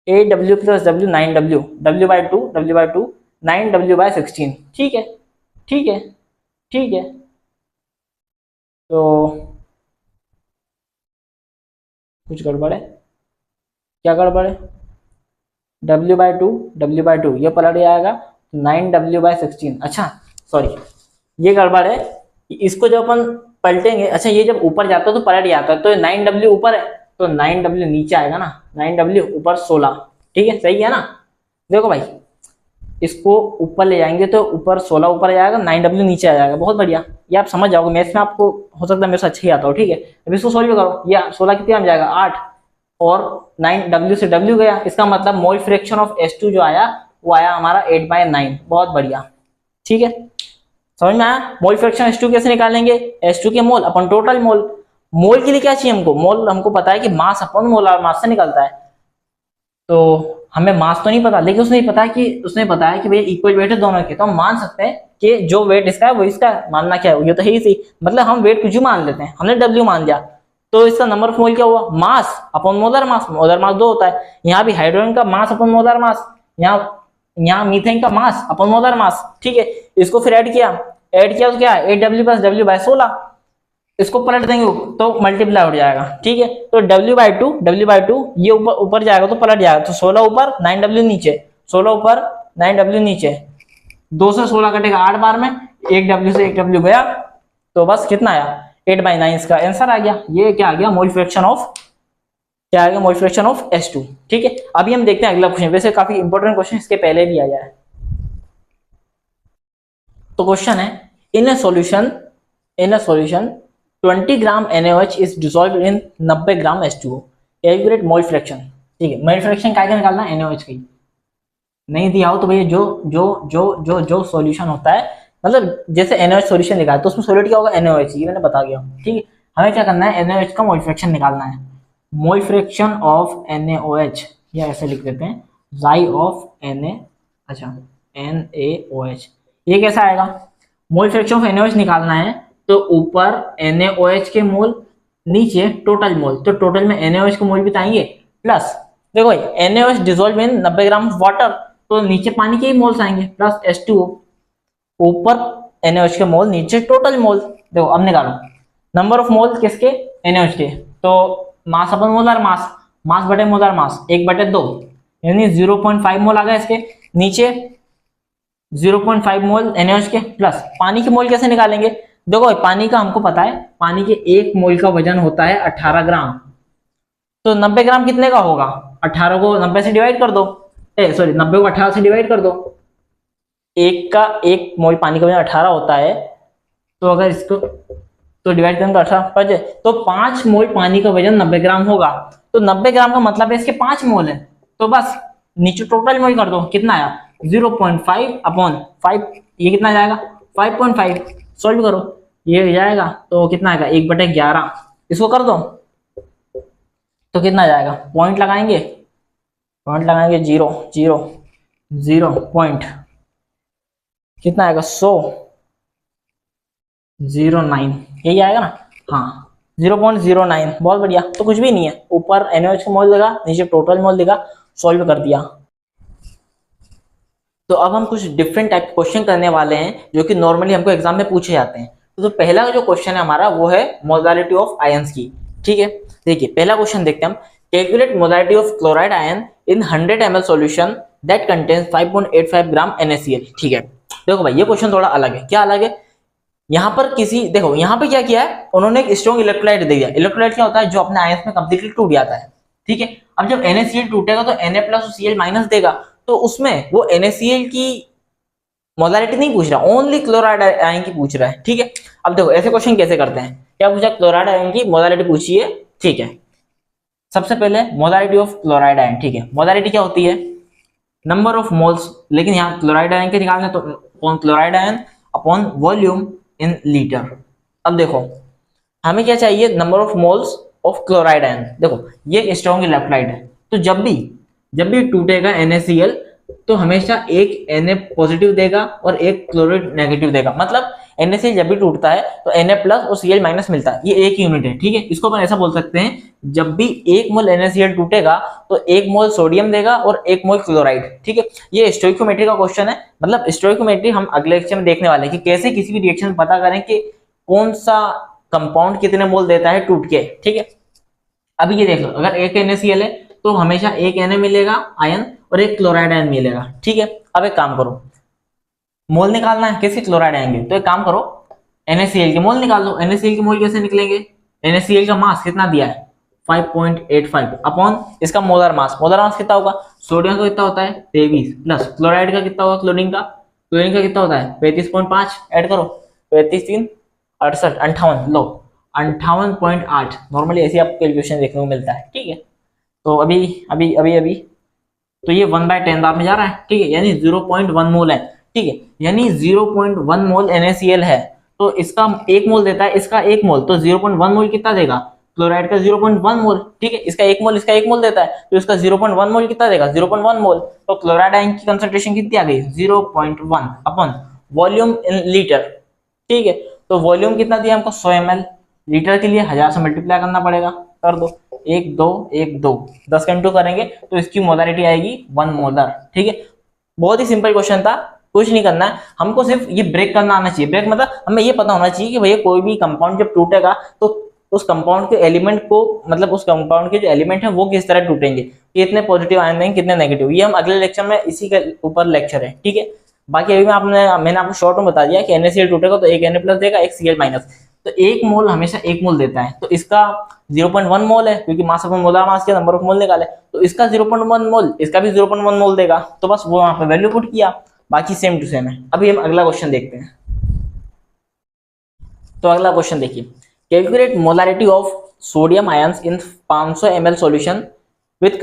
8W plus W 9W, W/2 9W/16, ठीक है ठीक है ठीक है। तो कुछ गड़बड़ है, क्या गड़बड़ है, W/2 ये पलट जाएगा 9W/16, अच्छा सॉरी ये गड़बड़ है, इसको जब अपन पलटेंगे, अच्छा ये जब ऊपर जाता है तो पलट जाता है, तो 9W ऊपर है तो 9W नीचे आएगा ना, 9W ऊपर 16, ठीक है, सही है ना। देखो भाई इसको ऊपर ले जाएंगे तो ऊपर 16 ऊपर आ जाएगा, 9W नीचे आ जाएगा। बहुत बढ़िया, ये आप समझ जाओगे, मैथ्स में आपको हो सकता है मेरे से अच्छा ही आता हो। ठीक है, अब इसको सोल्व करो। ये 16 कितने में जाएगा 8, और 9W से W गया, इसका मतलब मोल फ्रैक्शन ऑफ H2 जो आया वो आया हमारा 8/9। बहुत बढ़िया, ठीक है, समझ में आया। मोल फ्रैक्शन H2 कैसे निकालेंगे, H2 के मोल अपन टोटल मोल। मोल के लिए क्या चाहिए हमको, मोल हमको पता है कि मास अपन मोलार मास से निकलता है, तो हमें मास तो नहीं पता, लेकिन उसने बताया कि भैया इक्वल वेट है दोनों के, तो हम मान सकते हैं कि जो वेट इसका है वो इसका है। मानना क्या है, ये तो है ही सही, मतलब हम वेट कुछ भी मान लेते हैं, हमने W मान लिया, तो इसका नंबर ऑफ मोल क्या हुआ, मास अपॉन मोलर मास। मोलर मास 2 होता है, यहाँ भी हाइड्रोजन का मास अपॉन मोलर मास, यहाँ मीथेन का मास अपॉन मोलर मास। ठीक है, इसको फिर ऐड किया तो क्या है 8W + W/16, इसको पलट देंगे तो मल्टीप्लाई हो जाएगा। ठीक है, तो W/2 ये ऊपर जाएगा तो पलट जाएगा, तो 16 ऊपर 9W नीचे, 16 ऊपर 9W नीचे, 2 से 16 कटेगा 8 बार में, 1W से 1W गया, तो बस कितना आया 8/9 इसका आंसर आ गया। ये क्या आ गया, मोल फ्रैक्शन ऑफ, क्या आ गया, मोल फ्रैक्शन ऑफ H2। ठीक है, अभी हम देखते हैं अगला क्वेश्चन, वैसे काफी इंपॉर्टेंट क्वेश्चन इसके पहले भी आया है। तो क्वेश्चन है, in a solution 20 gram NaOH is dissolved in 90 gram H2O, calculate mole fraction. ठीक है, मोल फ्रैक्शन क्या निकालना है, NaOH का ही। नहीं दिया हो तो भैया जो सॉल्यूशन होता है, मतलब जैसे NaOH सॉल्यूशन लिखा है तो उसमें सॉल्यूट क्या होगा, NaOH, ये मैंने बता गया। ठीक है, हमें क्या करना है, NaOH का मोल फ्रैक्शन निकालना है। मोल फ्रैक्शन ऑफ NaOH, या ऐसे लिख देते हैं Xi ऑफ Na, अच्छा NaOH, ये कैसा आएगा, मोल फ्रैक्शन ऑफ NaOH निकालना है, तो ऊपर NaOH के मोल, नीचे टोटल मोल, तो टोटल में NaOH के मोल भी आएंगे, प्लस देखो भाई NaOH dissolve in 90 gram water, तो नीचे पानी के ही मोल्स आएंगे, प्लस H2O, ऊपर NaOH के मोल, नीचे टोटल मोल। देखो अब निकालो नंबर ऑफ मोल किसके, NaOH के, तो मास अपन मोलर मास, मास बटे मोलर मास 1/2, यानी 0.5 मोल आ गया इसके, नीचे 0.5 मोल NaOH के, प्लस पानी के मोल कैसे निकालेंगे, देखो पानी का हमको पता है, पानी के 1 मोल का वजन होता है 18 ग्राम, तो 90 ग्राम कितने का होगा, 18 को 90 से डिवाइड कर दो, 90 को 18 से डिवाइड कर दो, 1 मोल पानी का वजन 18 होता है, तो अगर इसको तो डिवाइड करेंगे 18 पर, तो 5 मोल पानी का वजन 90 ग्राम होगा, तो 90 ग्राम का मतलब है इसके 5 मोल है, तो बस नीचे टोटल मोल कर दो, कितना आया 0.5/5, ये कितना जाएगा 5.5, सॉल्व करो ये जाएगा, तो कितना आएगा 1/11, इसको कर दो तो कितना जाएगा, पॉइंट लगाएंगे 0 पॉइंट, कितना आएगा 100.09, यही आएगा ना, हाँ 0.09, बहुत बढ़िया। तो कुछ भी नहीं है, ऊपर NaOH का मोल देगा, नीचे टोटल मोल देगा, सॉल्व कर दिया। तो अब हम कुछ डिफरेंट टाइप के क्वेश्चन करने वाले हैं जो कि नॉर्मली हमको एग्जाम में पूछे जाते हैं। तो पहला जो क्वेश्चन है हमारा वो है मोलारिटी ऑफ आयंस की। ठीक है, देखिए पहला क्वेश्चन देखते हैं हम, calculate molarity of chloride ion in 100 ml solution that contains 5.85 gram NaCl। ठीक है, देखो भाई ये क्वेश्चन थोड़ा अलग है। क्या अलग है, यहाँ पर देखो यहाँ पे क्या किया है उन्होंने, एक स्ट्रॉन्ग इलेक्ट्रोलाइट दे दिया। इलेक्ट्रोलाइट क्या होता है, जो अपने आयंस में कंप्लीटली टूट जाता है। ठीक है, अब जब NaCl टूटेगा तो Na+ और Cl- देगा, तो उसमें वो NaCl की मोलारिटी नहीं पूछ रहा, ओनली क्लोराइड आयन की पूछ रहा है। ठीक है, अब देखो ऐसे क्वेश्चन कैसे करते हैं, क्या पूछा, क्लोराइड आयन की मोलारिटी पूछिए। ठीक है, सबसे पहले मोलारिटी ऑफ क्लोराइड आयन। ठीक है, मोलारिटी क्या होती है, नंबर ऑफ मोल्स, लेकिन यहाँ क्लोराइड आयन के निकालना है तो upon chloride ion upon volume in litre. अब देखो हमें क्या चाहिए, number of moles of chloride ion. देखो ये एक स्ट्रॉन्ग इलेक्ट्रोलाइट है, तो जब भी टूटेगा NaCl तो हमेशा एक Na पॉजिटिव देगा और एक क्लोराइड नेगेटिव देगा। मतलब NaCl जब भी टूटता है तो Na+ और Cl- मिलता है, ये एक यूनिट है। ठीक है, इसको अपन ऐसा बोल सकते हैं, जब भी 1 मोल NaCl टूटेगा तो 1 मोल सोडियम देगा और 1 मोल क्लोराइड। ठीक है, ये स्टोइकियोमेट्री का क्वेश्चन है। मतलब स्टोइकियोमेट्री हम अगले लेक्चर में देखने वाले हैं कि कैसे किसी भी रिएक्शन पता करें कि कौन सा कंपाउंड कितने मोल देता है टूट के। ठीक है, अभी ये देख लो, अगर एक NaCl है तो हमेशा एक Na मिलेगा आयन और एक क्लोराइड आयन मिलेगा। ठीक है, अब एक काम करो, मोल निकालना है किसी क्लोराइड आयन के, तो एक काम करो NaCl के मोल निकाल लो। NaCl के मोल कैसे निकलेंगे, NaCl का मास कितना दिया है 5.85 अपॉन इसका मोलर मास कितना होगा सोडियम का कितना होता है 23 प्लस क्लोराइड का कितना होगा, क्लोरीन का कितना होता है 35.5, ऐड करो 35 3 68 58, लो 58.8। नॉर्मली ऐसे आपको कैलकुलेशन देखने को मिलता है, ठीक है। तो अभी अभी अभी अभी तो ये 1/10 में जा रहा है, ठीक है, यानी 0.1 मोल है, ठीक है, यानी 0.1 मोल NaCl है। तो इसका 1 मोल देता है, इसका 1 मोल, तो 0.1 मोल कितना देगा, क्लोराइड का 0.1 मोल, ठीक है, इसका 1 मोल, इसका 1 मोल देता है, तो इसका 0.1 मोल कितना देगा, 0.1 मोल। तो क्लोराइड आयन की कंसंट्रेशन कितनी आ गई, 0.1 अपॉन वॉल्यूम इन लीटर, ठीक है। तो वॉल्यूम कितना दिया हमको 100 ml, लीटर के लिए 1000 से मल्टीप्लाई करना पड़ेगा, कर दो 1 2 1 2, 10 का इंटू करेंगे तो इसकी मोलारिटी आएगी 1 मोलर, ठीक है। बहुत ही सिंपल क्वेश्चन था, कुछ नहीं करना है हमको, सिर्फ ये ब्रेक करना आना चाहिए। ब्रेक मतलब हमें ये पता होना चाहिए कि भैया कोई भी कंपाउंड जब टूटेगा तो उस कंपाउंड के एलिमेंट को, मतलब उस कंपाउंड के जो एलिमेंट है वो किस तरह टूटेंगे, कितने पॉजिटिव आयन देंगे कितने नेगेटिव, ये हम अगले लेक्चर में इसी के ऊपर लेक्चर है, ठीक है। बाकी अभी मैंने आपको शॉर्ट में बता दिया कि NaCl टूटेगा तो एक Na+ देगा, एक Cl-, तो 1 मोल हमेशा 1 मोल देता है। तो इसका 0.1 मोल है, क्योंकि मास अपॉन मोलर मास के नंबर ऑफ मोल निकाले, तो इसका 0.1 मोल, इसका भी 0.1 मोल देगा, तो बस वो वहां पे वैल्यू पुट किया, बाकी सेम टू सेम है। अभी हम अगला क्वेश्चन देखते हैं। तो अगला क्वेश्चन देखिए, calculate molarity of sodium ions in 500 ml solution which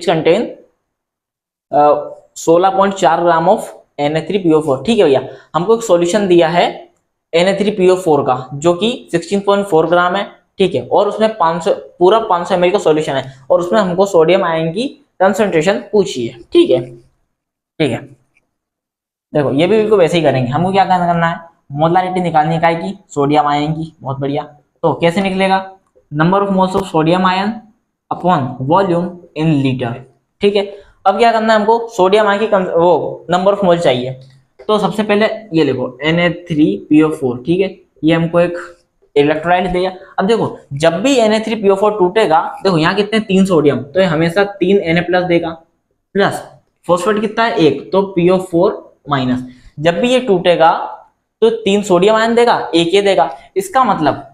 contain 16.4 gram of Na3PO4, ठीक है भैया। हमको एक सॉल्यूशन दिया है Na3PO4 का, जो कि 16.4 ग्राम है, ठीक है, और उसमें 500 पूरा 500 ml का सॉल्यूशन है, और उसमें हमको सोडियम आयन की कंसंट्रेशन पूछी है, ठीक है, ठीक है। देखो ये भी बिल्कुल वैसे ही करेंगे, हमको क्या करना है, मोलारिटी निकालनी है की सोडियम आयन की, बहुत बढ़िया। तो कैसे निकलेगा, number of moles of sodium ion upon volume in litre, ठीक है। अब क्या करना है हमको, सोडियम आयन की वो नंबर ऑफ मोल चाहिए। तो सबसे पहले ये लिखो Na3PO4, ठीक है, ये हमको एक इलेक्ट्रोलाइट दिया। अब देखो जब भी Na3PO4 टूटेगा, देखो यहाँ कितने 3 सोडियम, तो ये हमेशा 3 Na+ देगा, प्लस फॉस्फेट कितना है 1, तो PO4-। जब भी ये टूटेगा तो 3 सोडियम आयन देगा, 1 ये देगा। इसका मतलब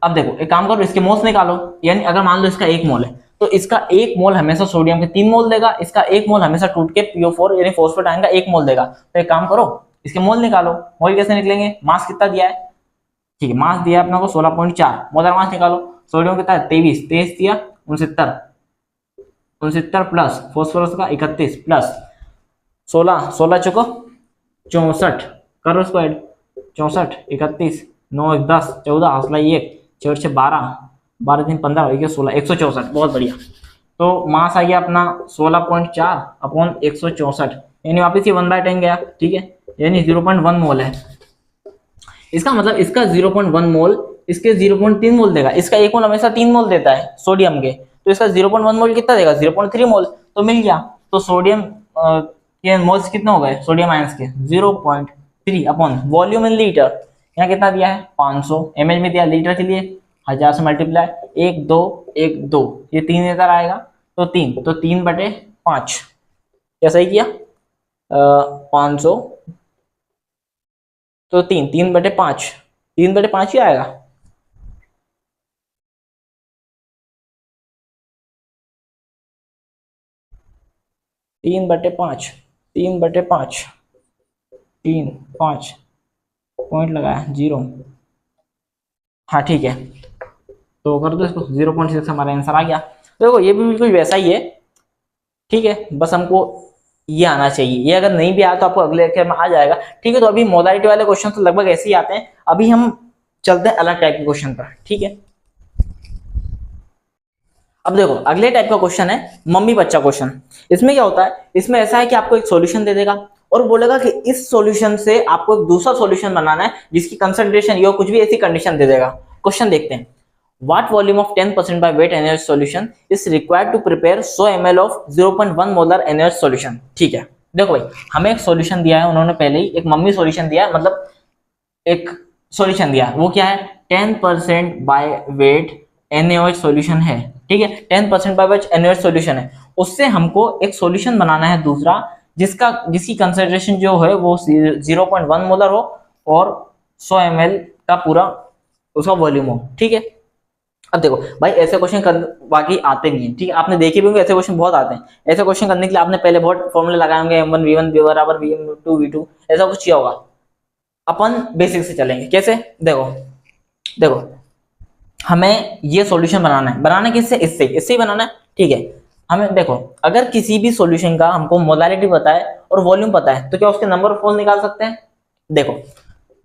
अब देखो एक काम करो, इसके मोल्स निकालो, यानी अगर मान लो इसका 1 मोल है तो इसका 1 मोल हमेशा सोडियम के 3 मोल देगा, इसका 1 मोल हमेशा टूट के PO4 यानी फॉस्फेट आयन का 1 मोल देगा। तो एक काम करो, इसके मोल निकालो। मोल कैसे निकलेंगे, मास कितना दिया है, ठीक है, मास दिया है अपने को 16.4, मोलर मास निकालो। सोडियम कितना है 23, 23 दिया 69, 69 प्लस फॉस्फोरस का 31 प्लस 16, 16 चुको 64, करो इसको ऐड, 64 31 9 1 10 14 हौसला 1 4 6 12 12 3 15 1 16 164, बहुत बढ़िया। तो मास आ गया अपना 16.4 अपॉन 164, यानी वापिस ये 1/10 गया, ठीक है, यानी 0.1 मोल है। इसका मतलब इसका 0.1 मोल इसके 0.3 मोल देगा, इसका 1 मोल हमेशा 3 मोल देता है सोडियम के, तो इसका 0.1 मोल कितना देगा 0.3 मोल, तो मिल गया। तो सोडियम के मोल्स कितने हो गए सोडियम आयंस के 0.3 अपॉन वॉल्यूम इन लीटर, यहाँ कितना दिया है 500 ml में दिया, लीटर के लिए 1000 से मल्टीप्लाई 1 2 1 2, ये 3 लीटर आएगा, तो 3, तो 3/5, क्या सही किया 500, तो 3/5, 3/5 ही आएगा। तीन बटे पाँच 5 पॉइंट लगाया 0, हाँ ठीक है, तो कर दो इसको 0.6, हमारा आंसर आ गया। देखो ये भी बिल्कुल वैसा ही है, ठीक है, बस हमको ये आना चाहिए, ये अगर नहीं भी आया तो आपको अगले लेक्चर में आ जाएगा, ठीक है। तो अभी मोलारिटी वाले क्वेश्चन तो लगभग ऐसे ही आते हैं, अभी हम चलते हैं अलग टाइप के क्वेश्चन पर, ठीक है। अब देखो अगले टाइप का क्वेश्चन है मम्मी बच्चा क्वेश्चन। इसमें क्या होता है, इसमें ऐसा है कि आपको एक सॉल्यूशन दे देगा और बोलेगा कि इस सॉल्यूशन से आपको एक दूसरा सॉल्यूशन बनाना है जिसकी कंसंट्रेशन या कुछ भी ऐसी कंडीशन दे देगा। क्वेश्चन देखते हैं, What volume of 10% by weight NaOH solution is required to prepare 100 ml of 0.1 molar NaOH solution? ठीक है, देखो भाई हमें एक सॉल्यूशन दिया है, उन्होंने पहले ही एक मम्मी सॉल्यूशन दिया है, मतलब एक सॉल्यूशन दिया है, वो क्या है 10% बाय वेट NaOH सॉल्यूशन है, ठीक है, 10% बाय वेट NaOH सॉल्यूशन है। उससे हमको एक सॉल्यूशन बनाना है दूसरा जिसकी कंसंट्रेशन जो है वो 0.1 मोलर हो और 100 ml का पूरा उसका वॉल्यूम हो, ठीक है। अब देखो भाई, ऐसे क्वेश्चन बाकी आते भी हैं, ठीक है, आपने देखे भी होंगे, ऐसे क्वेश्चन बहुत आते हैं। ऐसे क्वेश्चन करने के लिए आपने पहले बहुत फॉर्मूले लगाए होंगे, m1 v1 बराबर vm2 v2, ऐसा कुछ किया होगा। अपन बेसिक से चलेंगे। कैसे? देखो देखो, हमें ये सॉल्यूशन बनाना है। बनाना किससे? इससे ही बनाना है, ठीक है। हमें देखो, अगर किसी भी सॉल्यूशन का हमको मोलारिटी पता है और वॉल्यूम पता है, तो क्या उसके नंबर ऑफ मोल निकाल सकते हैं? देखो,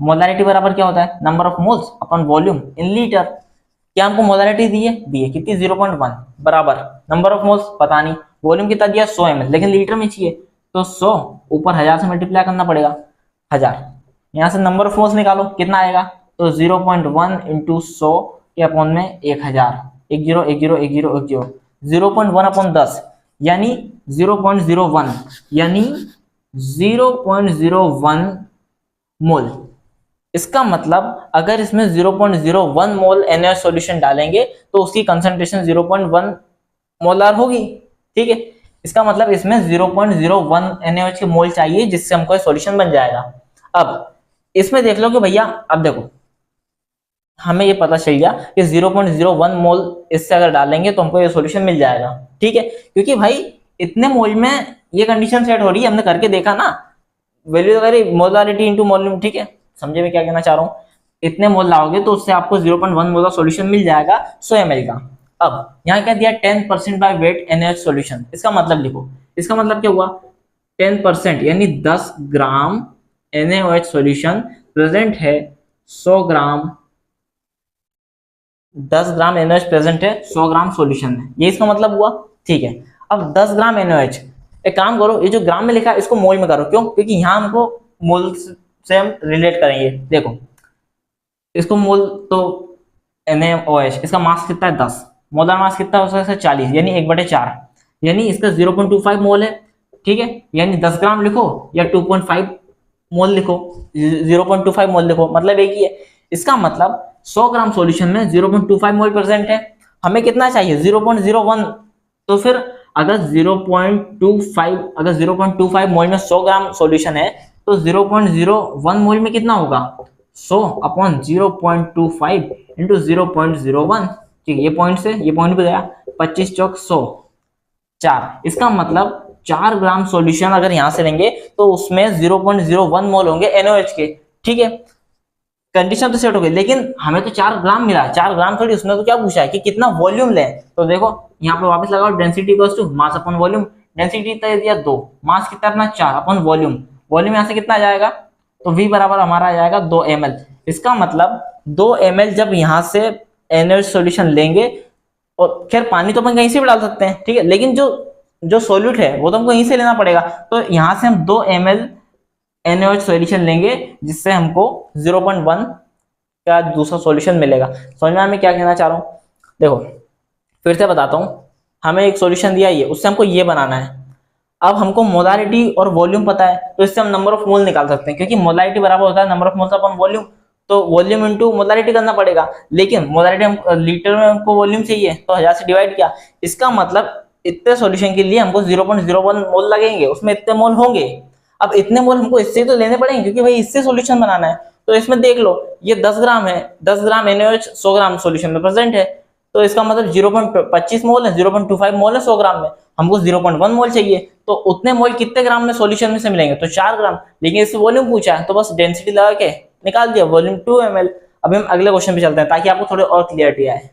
मोलारिटी बराबर क्या होता है? Number of moles upon volume in litre. क्या हमको मोलारिटी दी है? कितनी? 0.1 बराबर नंबर ऑफ मोल्स पता नहीं, वॉल्यूम कितना दिया? 100 ml, लेकिन लीटर में चाहिए, तो 100 ऊपर 1000 से मल्टीप्लाई करना पड़ेगा, 1000। यहाँ से नंबर ऑफ मोल्स निकालो, कितना आएगा? तो 0.1 इंटू 100 के अपॉन में 1000, 10 0.1 अपॉन 10 यानी 0.01, यानी 0.01 मोल। इसका मतलब अगर इसमें 0.01 मोल NaOH सॉल्यूशन डालेंगे तो उसकी कंसंट्रेशन 0.1 मोलार होगी, ठीक है। इसका मतलब इसमें 0.01 NaOH के मोल चाहिए, जिससे हमको सॉल्यूशन बन जाएगा। अब इसमें देख लो कि भैया, अब देखो हमें ये पता चल गया कि 0.01 मोल इससे अगर डालेंगे तो हमको ये सॉल्यूशन मिल जाएगा, ठीक है। क्योंकि भाई इतने मोल में ये कंडीशन सेट हो रही है, हमने करके देखा ना, वैल्यू वगैरह मोलारिटी इनटू वॉल्यूम, ठीक है। समझे मैं क्या कहना चाह रहा हूँ? इतने मोल लाओगे तो उससे आपको 0.1 मोल का सॉल्यूशन मिल जाएगा 100 ml का। अब यहाँ क्या दिया? 10% बाय वेट NaOH सॉल्यूशन। इसका मतलब लिखो, इसका मतलब क्या हुआ? 10% यानी 10 ग्राम NaOH सॉल्यूशन प्रेजेंट है 100 ग्राम, 10 ग्राम NaOH प्रेजेंट है 100 ग्राम सॉल्यूशन में, ये इसका मतलब हुआ, ठीक है। अब 10 ग्राम NaOH, एक काम करो, ये जो ग्राम में लिखा है इसको मोल में करो। क्यों? क्योंकि यहाँ हमको मोल से हम रिलेट करेंगे। देखो इसको मोल, तो NaOH इसका मास कितना है? 10, मोलर मास कितना हो सकता है? 40, यानी 1/4, यानी इसका 0.25 मोल है, ठीक है। यानी 10 ग्राम लिखो या 2.5 मोल लिखो, 0.25 मोल लिखो, मतलब एक ही है। इसका मतलब 100 ग्राम सॉल्यूशन में 0.25 मोल प्रेजेंट है। हमें कितना चाहिए? 0.01। तो फिर अगर 0.25 मोल में 100 ग्राम सॉल्यूशन है, तो 0.01 मोल में कितना होगा? 100 अपॉन 0.25 इंटू 0.01, ठीक है। ये पॉइंट से ये पॉइंट पे गया, 25 चौक 100, 4। इसका मतलब 4 ग्राम सॉल्यूशन अगर यहां से लेंगे तो उसमें 0.01 मोल होंगे NaOH के, ठीक है। कंडीशन तो सेट हो गई, लेकिन हमें तो 4 ग्राम मिला, 4 ग्राम थोड़ी, उसने तो क्या पूछा है कि कितना वॉल्यूम लें। तो देखो यहाँ पे वापस लगाओ, density equals to mass upon volume. Density कितना दिया? 2, मास कितना अपना? 4 अपॉन वॉल्यूम। वॉल्यूम यहाँ से कितना आ जाएगा? तो V बराबर हमारा आ जाएगा 2 ml। इसका मतलब 2 ml जब यहाँ से NaOH सॉल्यूशन लेंगे, और खैर पानी तो अपन कहीं से भी डाल सकते हैं, ठीक है, लेकिन जो जो सोल्यूट है वो तो हमको यहीं से लेना पड़ेगा। तो यहाँ से हम 2 ml NaOH सॉल्यूशन लेंगे, जिससे हमको 0.1 का दूसरा सॉल्यूशन मिलेगा। समझ में मैं क्या कहना चाह रहा हूँ? देखो फिर से बताता हूँ, हमें एक सॉल्यूशन दिया ये, उससे हमको ये बनाना है। अब हमको मोलारिटी और वॉल्यूम पता है, तो इससे हम नंबर ऑफ मोल निकाल सकते हैं, क्योंकि मोलारिटी बराबर होता है number of moles upon volume. तो वॉल्यूम इनटू मोलारिटी करना पड़ेगा, लेकिन मोलारिटी हम लीटर में हमको वॉल्यूम चाहिए, तो 1000 से डिवाइड किया। इसका मतलब इतने सॉल्यूशन के लिए हमको 0.01 मोल लगेंगे, उसमें इतने मोल होंगे। अब इतने मोल हमको इससे तो लेने पड़ेंगे, क्योंकि भाई इससे सॉल्यूशन बनाना है। तो इसमें देख लो, ये 10 ग्राम है, 10 ग्राम NaOH 100 ग्राम सॉल्यूशन में प्रेजेंट है, तो इसका मतलब 0.25 मोल है, 0.25 मोल है 100 ग्राम में, हमको 0.1 मोल चाहिए। तो उतने मोल कितने ग्राम में सॉल्यूशन में से मिलेंगे? तो 4 ग्राम। लेकिन इससे वॉल्यूम पूछा है, तो बस डेंसिटी लगा के निकाल दिया, वॉल्यूम 2 ml। अब हम अगले क्वेश्चन पे चलते हैं, ताकि आपको थोड़ी और क्लियरिटी आए।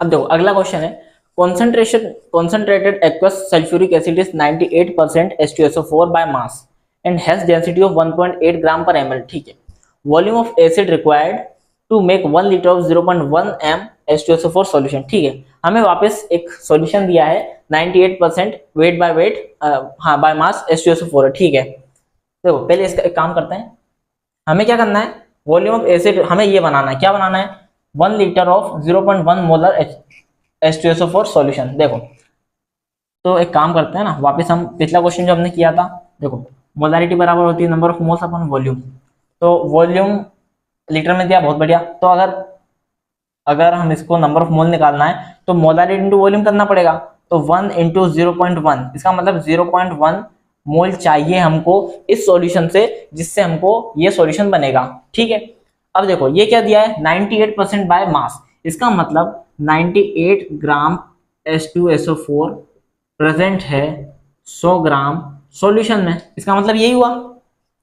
अब देखो अगला क्वेश्चन है, concentrated aqueous sulfuric acid is 98% H2SO4 by mass and has density of 1.8 gram per ml, ठीक है। Volume of acid required to make 1 liter of 0.1 m H2SO4 solution, ठीक है। हमें वापस एक सॉल्यूशन दिया है 98% वेट बाय वेट, हाँ बाय मास H2SO4 है, ठीक है। देखो पहले इसका एक काम करते हैं, हमें क्या करना है? वॉल्यूम ऑफ एसिड हमें ये बनाना है, क्या बनाना है? 1 litre of 0.1 molar H2SO4 solution. देखो तो एक काम करते हैं ना, वापस हम पिछला क्वेश्चन जो हमने किया था, देखो मोलारिटी बराबर होती है number of moles upon volume. तो वॉल्यूम लीटर में दिया, बहुत बढ़िया। तो अगर हम इसको नंबर ऑफ मोल निकालना है तो मोलारिटी इंटू वॉल्यूम करना पड़ेगा। तो 1 इंटू 0.1, इसका मतलब 0.1 मोल चाहिए हमको इस सॉल्यूशन से, जिससे हमको ये सॉल्यूशन बनेगा, ठीक है। अब देखो ये क्या दिया है 98% बाय मास, इसका मतलब 98 ग्राम H2SO4 प्रेजेंट है 100 ग्राम सॉल्यूशन में, इसका मतलब यही हुआ।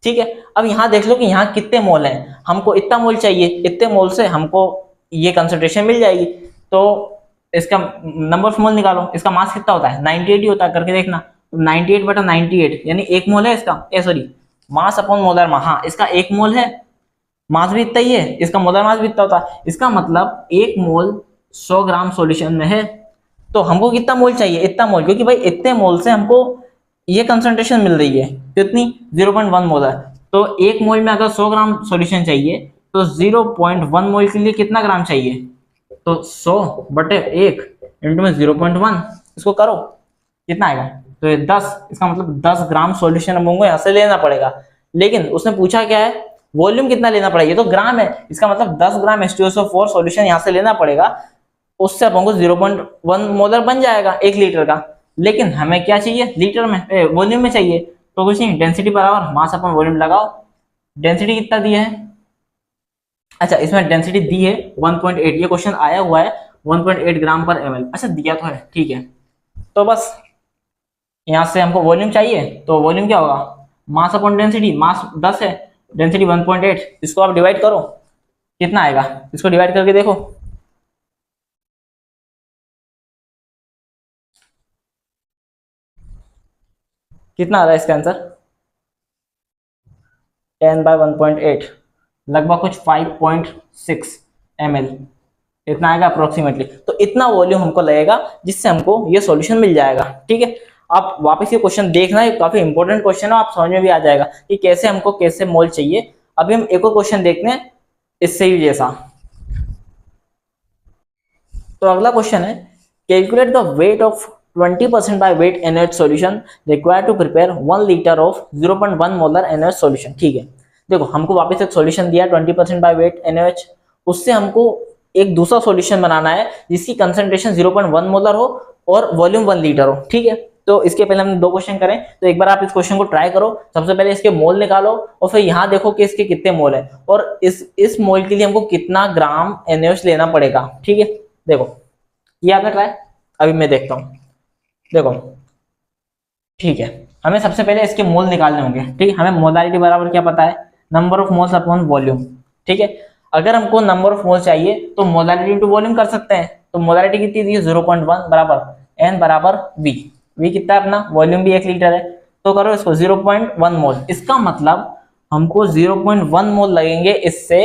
ठीक है, अब यहाँ देख लो कि यहाँ कितने मोल हैं, हमको इतना मोल चाहिए, इतने मोल से हमको ये कंसंट्रेशन मिल जाएगी। तो इसका नंबर ऑफ मोल निकालो, इसका मास कितना होता है 98 ही होता है, करके देखना। 98 बटा 98 यानी एक मोल है इसका, सॉरी मास अपॉन मोलर मास, हाँ इसका एक मोल है, मास भी इतना ही है, इसका मोलर मास भी इतना होता है, इसका मतलब एक मोल 100 ग्राम सॉल्यूशन में है। तो हमको कितना मोल चाहिए, इतना मोल, क्योंकि भाई इतने मोल से हमको ये कंसंट्रेशन मिल रही है, कितनी 0.1 मोल है। तो एक मोल में अगर 100 ग्राम सॉल्यूशन चाहिए तो 0.1 मोल के लिए कितना ग्राम चाहिए, तो 100 बटे 1 इंटू में 0.1, इसको करो कितना आएगा, तो ये 10, इसका मतलब 10 ग्राम सॉल्यूशन हमको यहाँ से लेना पड़ेगा। लेकिन उसने पूछा क्या है, वॉल्यूम कितना लेना पड़ेगा, ये तो ग्राम है, इसका मतलब 10 ग्राम H2SO4 सॉल्यूशन यहाँ से लेना पड़ेगा, उससे हमको 0.1 मोलर बन जाएगा 1 लीटर का। लेकिन हमें क्या चाहिए, लीटर में वॉल्यूम में चाहिए, तो कुछ नहीं, डेंसिटी बराबर मास अपन वॉल्यूम लगाओ। डेंसिटी कितना दिया है, अच्छा इसमें डेंसिटी दी है 1.8, ये क्वेश्चन आया हुआ है 1.8 ग्राम पर ml, अच्छा दिया तो है, ठीक है। तो बस यहाँ से हमको वॉल्यूम चाहिए, तो वॉल्यूम क्या होगा, मास अपॉन डेंसिटी, मास 10 है, डेंसिटी 1.8, इसको आप डिवाइड करो कितना आएगा, इसको डिवाइड करके देखो। कितना आ रहा है इसका आंसर, 10/1.8 लगभग कुछ 5.6 ml इतना आएगा अप्रोक्सीमेटली। तो इतना वॉल्यूम हमको लगेगा जिससे हमको ये सॉल्यूशन मिल जाएगा। ठीक है, आप वापस ये क्वेश्चन देखना, ये काफी इंपॉर्टेंट क्वेश्चन है, आप समझ में भी आ जाएगा कि कैसे हमको कैसे मोल चाहिए। अभी हम एक और क्वेश्चन देखते हैं इससे ही जैसा। तो अगला क्वेश्चन है, calculate the weight of 20% by weight NaOH solution required to prepare 1 litre of 0.1 molar NaOH solution. ठीक है, देखो हमको वापस एक सॉल्यूशन दिया 20% बाय वेट NaOH, उससे हमको एक दूसरा सॉल्यूशन बनाना है जिसकी कंसंट्रेशन 0.1 मोलर हो और वॉल्यूम 1 लीटर हो। ठीक है, तो इसके पहले हमने 2 क्वेश्चन करें, तो एक बार आप इस क्वेश्चन को ट्राई करो। सबसे पहले इसके मोल निकालो और फिर यहाँ देखो कि इसके कितने मोल है और इस मोल के लिए हमको कितना ग्राम NaOH लेना पड़ेगा। ठीक है, देखो ये आपने ट्राई, अभी मैं देखता हूँ। देखो ठीक है, हमें सबसे पहले इसके मोल निकालने होंगे। ठीक है, हमें मोलारिटी बराबर क्या पता है, number of moles upon volume. ठीक है, अगर हमको नंबर ऑफ मोल चाहिए तो मोलारिटी इंटू वॉल्यूम कर सकते हैं। तो मोलारिटी कितनी दी है 0.1 बराबर N बराबर V, V कितना है अपना, वॉल्यूम भी 1 लीटर है, तो करो इसको 0.1 मोल। इसका मतलब हमको 0.1 मोल लगेंगे, इससे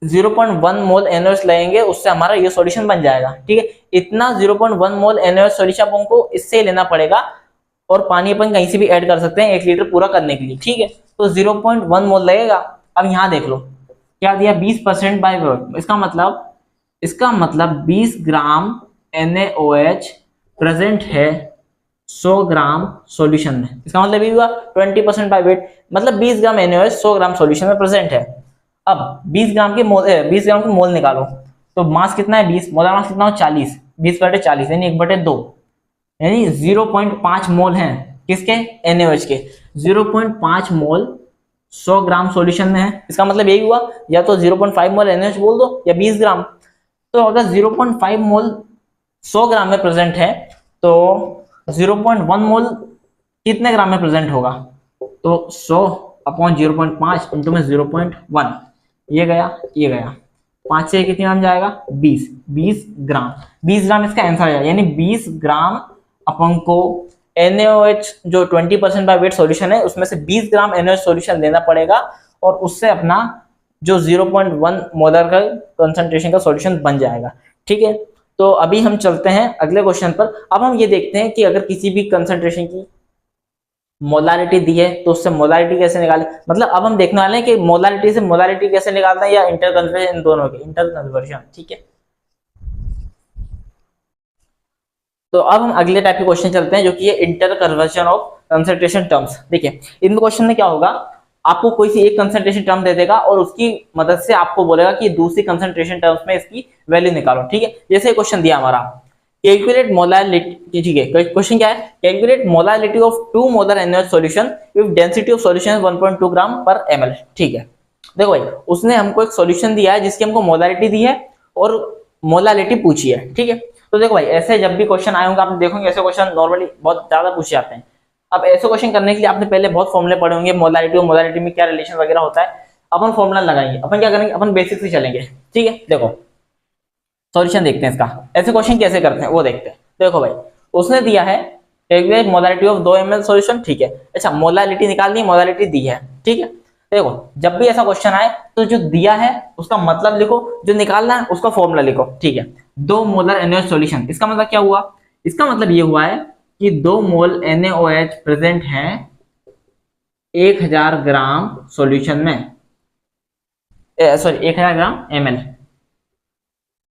0.1 मोल NaOH लगेंगे, उससे हमारा ये सॉल्यूशन बन जाएगा। ठीक है, इतना 0.1 मोल NaOH सॉल्यूशन हमको इससे लेना पड़ेगा और पानी अपन कहीं से भी ऐड कर सकते हैं 1 लीटर पूरा करने के लिए। ठीक है, तो 0.1 मोल लगेगा। अब यहाँ देख लो क्या दिया 20% बाय वेट, इसका मतलब 20 ग्राम NaOH प्रेजेंट है 100 ग्राम सॉल्यूशन में। इसका मतलब ये हुआ 20% बाय वेट, मतलब 20 ग्राम NaOH 100 ग्राम सॉल्यूशन में प्रेजेंट है। अब 20 ग्राम के मोल निकालो, तो मास कितना है 20, मोलर मास कितना हो 40, 20/40 यानी 1/2, यानी 0.5 मोल हैं किसके, NaOH के। 0.5 मोल 100 ग्राम सॉल्यूशन में है, इसका मतलब यही हुआ या तो 0.5 मोल NaOH बोल दो या 20 ग्राम। तो अगर 0.5 मोल 100 ग्राम में प्रेजेंट है तो 0.1 मोल कितने ग्राम में प्रेजेंट होगा, तो 100 अपॉन 0.5 इंटू में 0.1, ये गया 5 से कितनी बन जाएगा 20 ग्राम। 20 ग्राम इसका आंसर आ जाएगा, यानी 20 ग्राम अपन को NaOH जो 20% बाय वेट सॉल्यूशन है उसमें से 20 ग्राम NaOH सॉल्यूशन लेना पड़ेगा और उससे अपना जो 0.1 मोलर का कंसंट्रेशन का सॉल्यूशन बन जाएगा। ठीक है, तो अभी हम चलते हैं अगले क्वेश्चन पर। अब हम ये देखते हैं कि अगर किसी भी कंसंट्रेशन की मोलारिटी दी है तो उससे मोलारिटी कैसे निकालें, मतलब अब हम देखने वाले हैं कि मोलारिटी से मोलारिटी कैसे निकालते हैं या इंटर कन्वर्जन, इन दोनों के इंटर कन्वर्जन। ठीक है, तो अब हम अगले टाइप के क्वेश्चन चलते हैं जो कि है inter conversion of concentration terms. देखिए इन क्वेश्चन में क्या होगा, आपको कोई सी एक कंसंट्रेशन टर्म दे देगा और उसकी मदद से आपको बोलेगा कि दूसरी कंसंट्रेशन टर्म्स में इसकी वैल्यू निकालो। ठीक है, जैसे क्वेश्चन दिया हमारा कैलकुलेट मोलारिटी। ठीक है, क्वेश्चन क्या है, calculate molarity of 2 molar NaOH solution if density of solution 1.2 ग्राम पर ml। ठीक है, देखो भाई, उसने हमको एक सॉल्यूशन दिया है जिसकी हमको मोलारिटी दी है और मोलालिटी पूछी है, ठीक है। तो देखो भाई, ऐसे जब भी क्वेश्चन आए होंगे, आप देखोगे ऐसे क्वेश्चन नॉर्मली बहुत ज्यादा पूछे जाते हैं। अब ऐसे क्वेश्चन करने के लिए आपने पहले बहुत फॉर्मूले पढ़े होंगे, मोलारिटी और मोलालिटी में क्या रिलेशन वगैरह होता है। अपन फॉर्मूला लगाएंगे, अपन क्या करेंगे, अपन बेसिक से चलेंगे, ठीक है। देखो सॉल्यूशन देखते हैं इसका, ऐसे क्वेश्चन कैसे करते हैं वो देखते हैं। देखो भाई, उसने दिया है एक मोलारिटी ऑफ 2 ml सॉल्यूशन, ठीक है। अच्छा, मोलालिटी निकालनी है, मोलालिटी दी है, ठीक है। देखो जब भी ऐसा क्वेश्चन आए तो जो दिया है उसका मतलब लिखो, जो निकालना है उसका फॉर्मूला लिखो, ठीक है। 2 मोलर NaOH सॉल्यूशन, इसका मतलब क्या हुआ, इसका मतलब ये हुआ है कि 2 मोल NaOH प्रेजेंट है 1000 ग्राम सॉल्यूशन में, सॉरी 1000 ग्राम ml,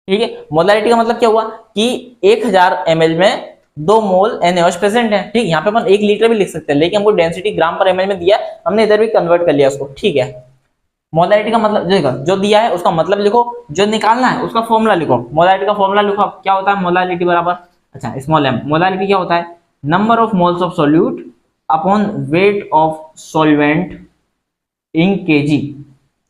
ठीक है। मोलारिटी का मतलब क्या हुआ कि 1000 ml में 2 मोल NaOH प्रेजेंट है, ठीक। यहाँ पे अपन 1 लीटर भी लिख सकते हैं, लेकिन हमको डेंसिटी ग्राम पर ml में दिया, हमने इधर भी कन्वर्ट कर लिया उसको, ठीक है। मोलारिटी का मतलब देखो, जो दिया है उसका मतलब लिखो, जो निकालना है उसका फॉर्मूला लिखो। मोलारिटी का फॉर्मूला लिखो, क्या होता है मोलारिटी बराबर, अच्छा स्मॉल m, मोलारिटी क्या होता है, number of moles of solute upon weight of solvent in kg।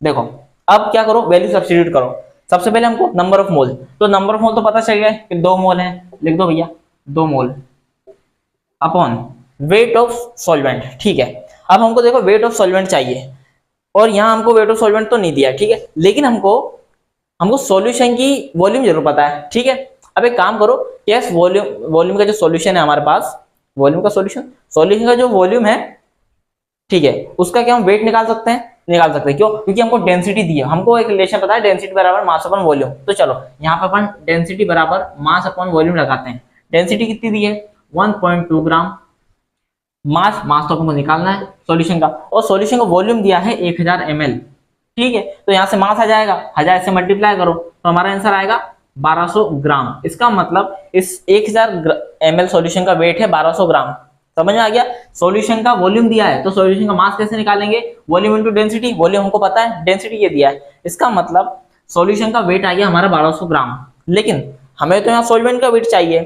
देखो अब क्या करो, वैल्यू सब्स्टिट्यूट करो। सबसे पहले हमको नंबर ऑफ मोल, तो नंबर ऑफ मोल तो पता चल गया कि 2 मोल है, लिख दो भैया 2 mole upon weight of solvent, ठीक है। अब हमको देखो वेट ऑफ सॉल्वेंट चाहिए, और यहाँ हमको वेट ऑफ सॉल्वेंट तो नहीं दिया, ठीक है, लेकिन हमको सॉल्यूशन की वॉल्यूम जरूर पता है, ठीक है। अब एक काम करो, यस वॉल्यूम का जो सॉल्यूशन है हमारे पास, वॉल्यूम का सॉल्यूशन का जो वॉल्यूम है, ठीक है, उसका क्या हम वेट निकाल सकते हैं, क्यों, क्योंकि हमको डेंसिटी दी है, हमको एक रिलेशन पता है, डेंसिटी बराबर मास अपॉन वॉल्यूम। तो चलो यहाँ पे अपन डेंसिटी बराबर मास अपॉन वॉल्यूम लगाते हैं। डेंसिटी कितनी दी है 1.2 ग्राम, मास तो हमको निकालना है सॉल्यूशन का, और सॉल्यूशन का वॉल्यूम दिया है 1000 ml, ठीक है। तो यहाँ से मास आ जाएगा, 1000 से मल्टीप्लाई करो तो हमारा आंसर आएगा 1200 ग्राम। इसका मतलब इस 1000 ml सॉल्यूशन का वेट है 1200 ग्राम। समझ में आ गया, सॉल्यूशन का वॉल्यूम दिया है तो सॉल्यूशन का मास कैसे निकालेंगे, वॉल्यूम इनटू डेंसिटी, वॉल्यूम हमको पता है, डेंसिटी ये दिया है, इसका मतलब सॉल्यूशन का वेट आ गया हमारा 1200 ग्राम। लेकिन हमें तो यहाँ सॉल्वेंट का वेट चाहिए,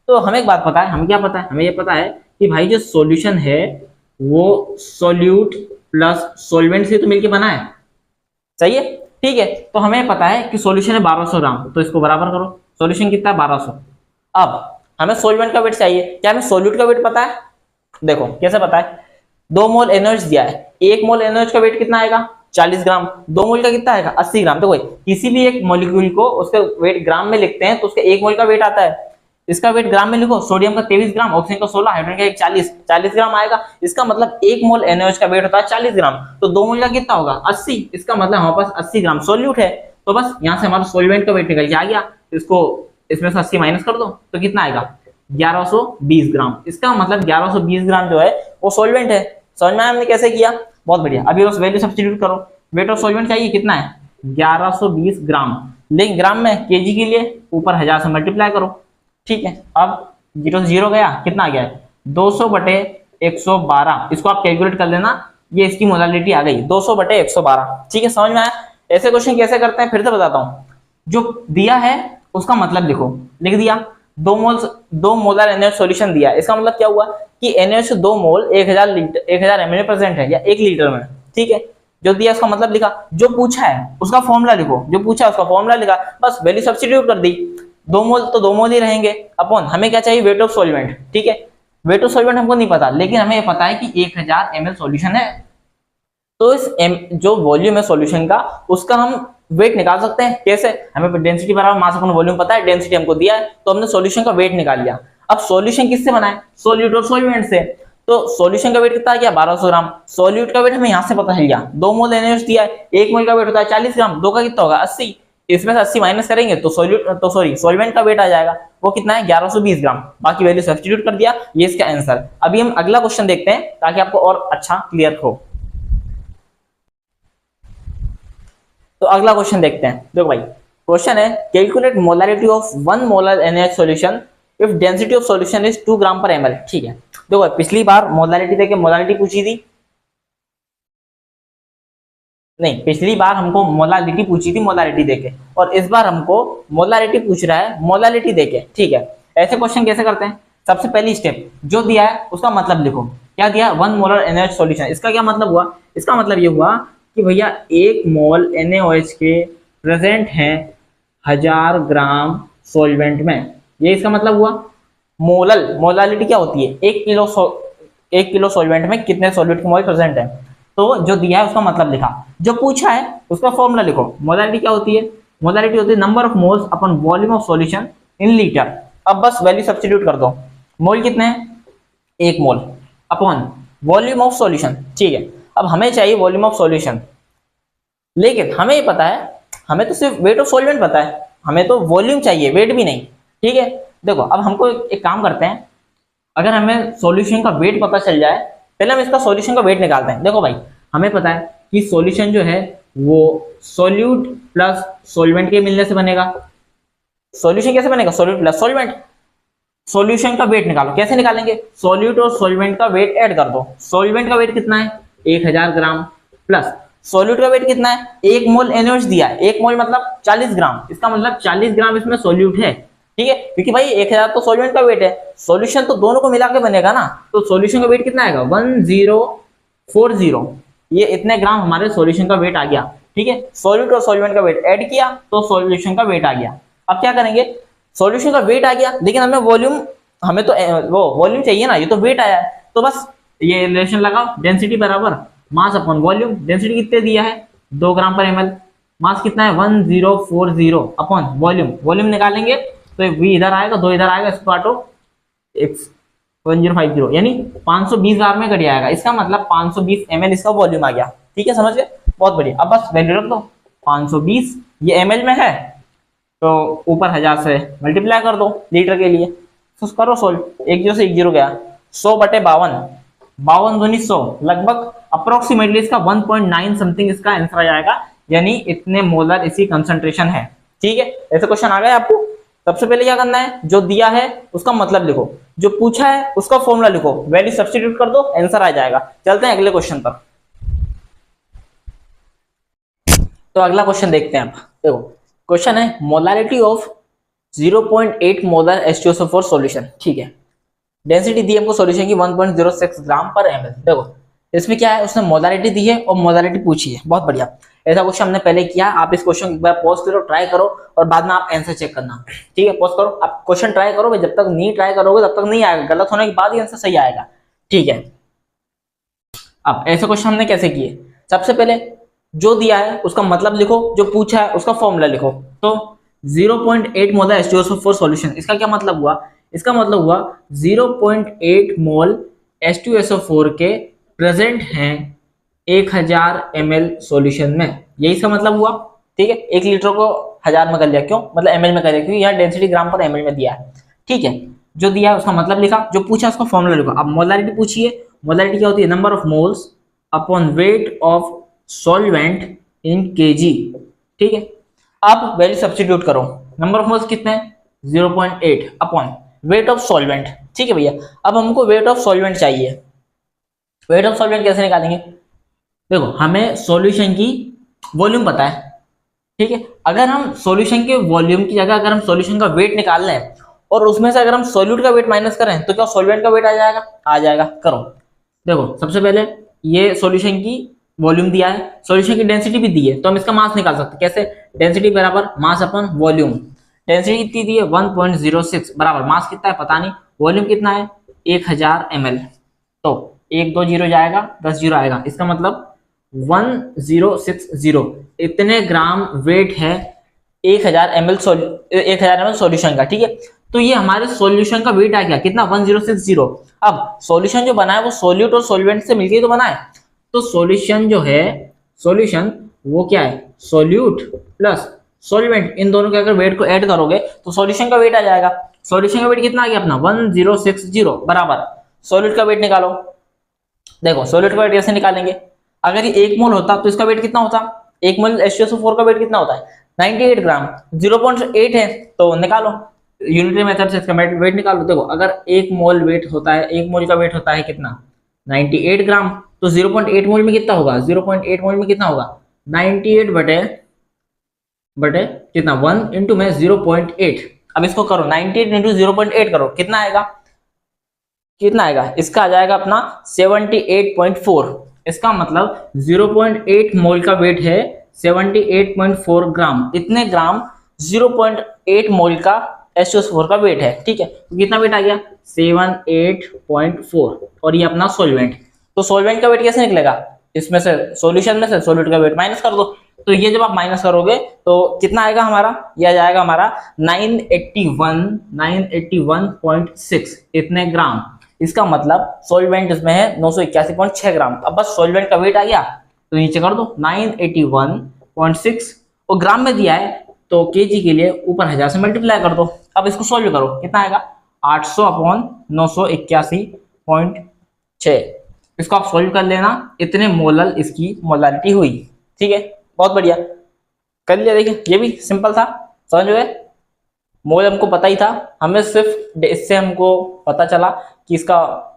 तो हमें एक बात पता है, हमें क्या पता है, हमें ये पता है कि भाई जो सॉल्यूशन है वो सॉल्यूट प्लस सॉल्वेंट से तो मिलके बना है, सही है, ठीक है। तो हमें पता है कि सॉल्यूशन है 1200 ग्राम, तो इसको बराबर करो, सॉल्यूशन कितना है 1200। अब हमें सॉल्वेंट का वेट चाहिए, क्या हमें सॉल्यूट का वेट पता है, देखो कैसे पता है, 2 मोल NaOH दिया है, 1 मोल NaOH का वेट कितना आएगा 40 ग्राम, 2 मोल का कितना आएगा 80 ग्राम। तो किसी भी एक मॉलिक्यूल को उसके वेट ग्राम में लिखते हैं तो उसके 1 मोल का वेट आता है, इसका वेट ग्राम में लिखो, सोडियम का 23 ग्राम, ऑक्सीजन का 16, हाइड्रोजन का 40 ग्राम आएगा। इसका मतलब 1 मोल NaOH का वेट होता है 40 ग्राम, तो 2 मोल का कितना होगा 80, इसका मतलब हमारे पास 80 ग्राम सोल्यूट है। तो बस यहाँ से हमारा सॉल्वेंट का वेट निकल के आ गया, इसको इसमें से 80 माइनस कर दो तो कितना आएगा 1120 ग्राम। इसका मतलब 1120 ग्राम जो है वो सॉल्वेंट है। समझ में आया हमने कैसे किया, बहुत बढ़िया। अभी उस वैल्यू सब्स्टिट्यूट करो, वेट ऑफ सॉल्वेंट चाहिए कितना है 1120 ग्राम, लेकिन ग्राम में केजी के लिए ऊपर 1000 से मल्टीप्लाई करो, ठीक है। अब 0 से 0 गया, कितना आ गया 200/112, इसको आप कैलकुलेट कर लेना, ये इसकी मोलालिटी आ गई 200/112, ठीक है। समझ में आया, ऐसे क्वेश्चन कैसे करते हैं फिर से बताता हूँ। जो दिया है उसका मतलब लिखो, लिख दिया 2 मोलर NaOH सॉल्यूशन दिया, इसका मतलब क्या हुआ कि NaOH 2 मोल 1000 ml प्रेजेंट है या 1 लीटर में, ठीक है। जो दिया उसका मतलब लिखा, जो पूछा है उसका फॉर्मूला लिखो, जो पूछा है उसका फॉर्मूला लिखा, बस वैल्यू सब्स्टिट्यूट कर दी, 2 मोल तो 2 मोल ही रहेंगे अपॉन हमें क्या चाहिए वेट ऑफ सॉल्वेंट, ठीक है। वेट ऑफ सॉल्वेंट हमको नहीं पता, लेकिन हमें ये पता है कि 1000 ml सॉल्यूशन है, तो इस जो वॉल्यूम है सॉल्यूशन का उसका हम वेट निकाल सकते हैं। कैसे, हमें डेंसिटी बराबर मास अपॉन वॉल्यूम पता है, डेंसिटी हमको दिया है तो हमने सॉल्यूशन का वेट निकाल लिया। अब सॉल्यूशन किससे बना है, सोल्यूट और सॉल्वेंट से, तो सॉल्यूशन का वेट कितना आ गया 1200 ग्राम, सॉल्यूट का वेट हमें यहाँ से पता चल गया 2 मोल NaOH दिया है, 1 मोल का वेट होता है 40 ग्राम, 2 का कितना होगा 80, इसमें से 80 माइनस करेंगे तो सॉल्वेंट का वेट आ जाएगा, वो कितना है 1120 ग्राम, बाकी वैल्यू सब्स्टिट्यूट कर दिया, ये इसका आंसर। अभी हम अगला क्वेश्चन देखते हैं ताकि आपको और अच्छा क्लियर हो। तो अगला क्वेश्चन देखते हैं, देखो भाई क्वेश्चन है calculate molarity of 1 molar NaOH solution if density of solution is 2 ग्राम पर ml, ठीक है। देखो पिछली बार मोलारिटी देके मोलारिटी पूछी थी, नहीं पिछली बार हमको मोलारिटी पूछी थी मोलारिटी देके, और इस बार हमको मोलारिटी पूछ रहा है मोलारिटी देके, ठीक है। ऐसे क्वेश्चन कैसे करते हैं, सबसे पहली स्टेप जो दिया है उसका मतलब लिखो, क्या दिया 1 मोलर NaOH सॉल्यूशन, इसका क्या मतलब हुआ, इसका मतलब ये हुआ कि भैया 1 मोल NaOH के प्रेजेंट हैं 1000 ग्राम सॉल्वेंट में। ये इसका मतलब हुआ। मोलालिटी क्या होती है, 1 किलो सॉल्वेंट में कितने सॉल्वेंट के मोल प्रेजेंट है। तो जो दिया है उसका मतलब लिखा, जो पूछा है उसका फॉर्मूला लिखो। मोलालिटी क्या होती है, मोलालिटी होती है number of moles upon volume of solution in litre. अब बस वैल्यू सब्स्टिट्यूट कर दो। मोल कितने हैं, 1 mole upon volume of solution. ठीक है, अब हमें चाहिए वॉल्यूम ऑफ सॉल्यूशन, लेकिन हमें ये पता है, हमें तो सिर्फ वेट ऑफ सॉल्वेंट पता है, हमें तो वॉल्यूम चाहिए, वेट भी नहीं। ठीक है, देखो अब हमको एक काम करते हैं, अगर हमें सॉल्यूशन का वेट पता चल जाए, पहले हम इसका सॉल्यूशन का वेट निकालते हैं। देखो भाई, हमें पता है कि सॉल्यूशन जो है वो सॉल्यूट प्लस सॉल्वेंट के मिलने से बनेगा। सॉल्यूशन कैसे बनेगा, सॉल्यूट प्लस सॉल्वेंट। सॉल्यूशन का वेट निकालो, कैसे निकालेंगे, सॉल्यूट और सॉल्वेंट का वेट ऐड कर दो। सॉल्वेंट का वेट कितना है, 1000 ग्राम, प्लस सॉल्यूट का वेट कितना है, 1 मोल NaOH दिया है, 1 मोल मतलब 40 ग्राम, इसका मतलब 40 ग्राम इसमें सॉल्यूट है। ठीक है, क्योंकि भाई 1000 तो सॉल्वेंट का वेट है, सॉल्यूशन तो दोनों को मिला के बनेगा ना, तो सॉल्यूशन का वेट कितना आएगा, 1040। ये इतने ग्राम हमारे सॉल्यूशन का वेट आ गया। ठीक है, सॉल्यूट और सॉल्वेंट का वेट ऐड किया तो सॉल्यूशन का वेट आ गया। अब क्या करेंगे, सॉल्यूशन का वेट आ गया, लेकिन हमें वॉल्यूम, हमें तो वो वॉल्यूम चाहिए ना, ये तो वेट आया है, तो बस ये रिलेशन लगाओ, डेंसिटी बराबर मास अपॉन वॉल्यूम। डेंसिटी कितने दिया है, 2 ग्राम पर ml, मास कितना है 1040 अपॉन वॉल्यूम। वॉल्यूम निकालेंगे तो V इधर आएगा, 2 इधर आएगा, इसको काटो, 1050 यानी 520 बार में कट जाएगा। इसका मतलब 520 ml इसका वॉल्यूम आ गया। ठीक है, समझ गए, बहुत बढ़िया। अब बस वैल्यू रख दो, 520 ये ml में है तो ऊपर 1000 से मल्टीप्लाई कर दो लीटर के लिए, तो करो सोल्व, 1 0 से 1 0 गया, 100/52, 52 दूनी 100, लगभग अप्रोक्सीमेटली इसका 1.9 समथिंग इसका आंसर आ जाएगा, यानी इतने मोलर इसकी कंसंट्रेशन है। ठीक है, ऐसे क्वेश्चन आ गए आपको। सबसे पहले क्या करना है, जो दिया है उसका मतलब लिखो, जो पूछा है उसका फॉर्मूला लिखो, वैल्यू सब्स्टिट्यूट कर दो, आंसर आ जाएगा। चलते हैं अगले क्वेश्चन पर। तो अगला क्वेश्चन देखते हैं आप। देखो क्वेश्चन है molarity of 0.8 molar H2SO4 solution. ठीक है, डेंसिटी दी हमको सॉल्यूशन की 1.06 ग्राम पर ml। देखो इसमें क्या है, उसने मोलारिटी दी है और मोलारिटी पूछी है, बहुत बढ़िया। ऐसा क्वेश्चन हमने पहले किया, आप इस क्वेश्चन एक बार पॉज करो, ट्राई करो और बाद में आप आंसर चेक करना। ठीक है, पॉज करो, आप क्वेश्चन ट्राई करो, जब तक नहीं ट्राई करोगे तब तक नहीं आएगा, गलत होने के बाद ही आंसर सही आएगा। ठीक है, अब ऐसे क्वेश्चन हमने कैसे किए, सबसे पहले जो दिया है उसका मतलब लिखो, जो पूछा है उसका फॉर्मूला लिखो। तो 0.8 मोलर H2SO4 सॉल्यूशन, इसका क्या मतलब हुआ, इसका मतलब हुआ 0.8 मोल H2SO4 के प्रेजेंट हैं 1000 ml सॉल्यूशन में, यही इसका मतलब हुआ। ठीक है, 1 लीटर को 1000 में कर लिया, क्यों, मतलब ml में कर लिया, क्योंकि यहाँ डेंसिटी ग्राम पर ml में दिया है। ठीक है, जो दिया है उसका मतलब लिखा, जो पूछा उसका फॉर्मूला लिखा। अब मोलारिटी पूछिए, मोलारिटी क्या होती है, number of moles upon weight of solvent in kg। ठीक है, अब वैल्यू सब्स्टिट्यूट करो, नंबर ऑफ मोल्स कितने हैं 0.8 अपॉन वेट ऑफ सॉल्वेंट। ठीक है भैया, अब हमको वेट ऑफ सॉल्वेंट चाहिए। वेट ऑफ सॉल्वेंट कैसे निकालेंगे, देखो हमें सॉल्यूशन की वॉल्यूम पता है। ठीक है, अगर हम सॉल्यूशन के वॉल्यूम की जगह अगर हम सॉल्यूशन का वेट निकाल लें और उसमें से अगर हम सॉल्यूट का वेट माइनस करें तो क्या सॉल्वेंट का वेट आ जाएगा, आ जाएगा। करो, देखो सबसे पहले ये सॉल्यूशन की वॉल्यूम दिया है, सॉल्यूशन की डेंसिटी भी दी है, तो हम इसका मास निकाल सकते हैं। कैसे, डेंसिटी बराबर मास अपॉन वॉल्यूम। डेंसिटी कितनी दी है 1.06 बराबर मास कितना है पता नहीं, वॉल्यूम कितना है 1000 ml। तो 1 2 0 जाएगा, 10 0 आएगा, इसका मतलब 1060 इतने ग्राम वेट है 1000 ml सॉल्यूशन का। ठीक है, तो ये हमारे सॉल्यूशन का वेट आ गया कितना 1060। अब सॉल्यूशन जो बना है वो सॉल्यूट और सॉल्वेंट से मिलकर तो बना है, तो सॉल्यूशन जो है, सॉल्यूशन वो क्या है, सॉल्यूट प्लस सॉल्वेंट, इन दोनों के अगर वेट को ऐड करोगे तो सॉल्यूशन का वेट आ जाएगा। सॉल्यूशन का वेट कितना आ गया अपना 1060 बराबर सॉल्यूट का वेट निकालो। देखो सॉल्यूट का वेट कैसे निकालेंगे, अगर ये 1 मोल होता तो इसका वेट कितना होता, 1 मोल H2SO4 का वेट कितना होता है 98 ग्राम, 0.8 है तो निकालो, यूनिटरी मेथड से इसका वेट निकालो। देखो अगर 1 मोल वेट होता है, 1 मोल का वेट होता है कितना 98 ग्राम, तो 0.8 मोल में कितना होगा, 0.8 मोल में कितना होगा 98 बटे कितना 1 इंटू में 0.8। अब इसको करो 98 इंटू 0.8 करो, कितना आएगा, कितना आएगा, इसका आ जाएगा अपना 78.4। इसका मतलब 0.8 मोल का वेट है 78.4 ग्राम। इतने ग्राम 0.8 मोल का H2SO4 का वेट है। ठीक है, तो कितना वेट आ गया 78.4, और ये अपना सॉल्वेंट। तो सॉल्वेंट का वेट कैसे निकलेगा, इसमें से सॉल्यूशन में से सॉल्यूट का वेट माइनस कर दो। तो ये जब आप माइनस करोगे तो कितना आएगा हमारा, ये आ जाएगा हमारा 981.6 इतने ग्राम। इसका मतलब सॉल्वेंट इसमें है 981.6 ग्राम। अब बस सॉल्वेंट का वेट आ गया तो नीचे कर दो 981.6, और ग्राम में दिया है तो केजी के लिए ऊपर 1000 से मल्टीप्लाई कर दो। अब इसको सॉल्व करो, कितना आएगा 800/981.6। इसको आप सॉल्व कर लेना, इतने मोलल इसकी मोलारिटी हुई। ठीक है, बहुत बढ़िया कर लिया। देखिए ये भी सिंपल था, समझ गए। मोल हमको पता ही था, हमें सिर्फ इससे हमको पता चला कि इसका,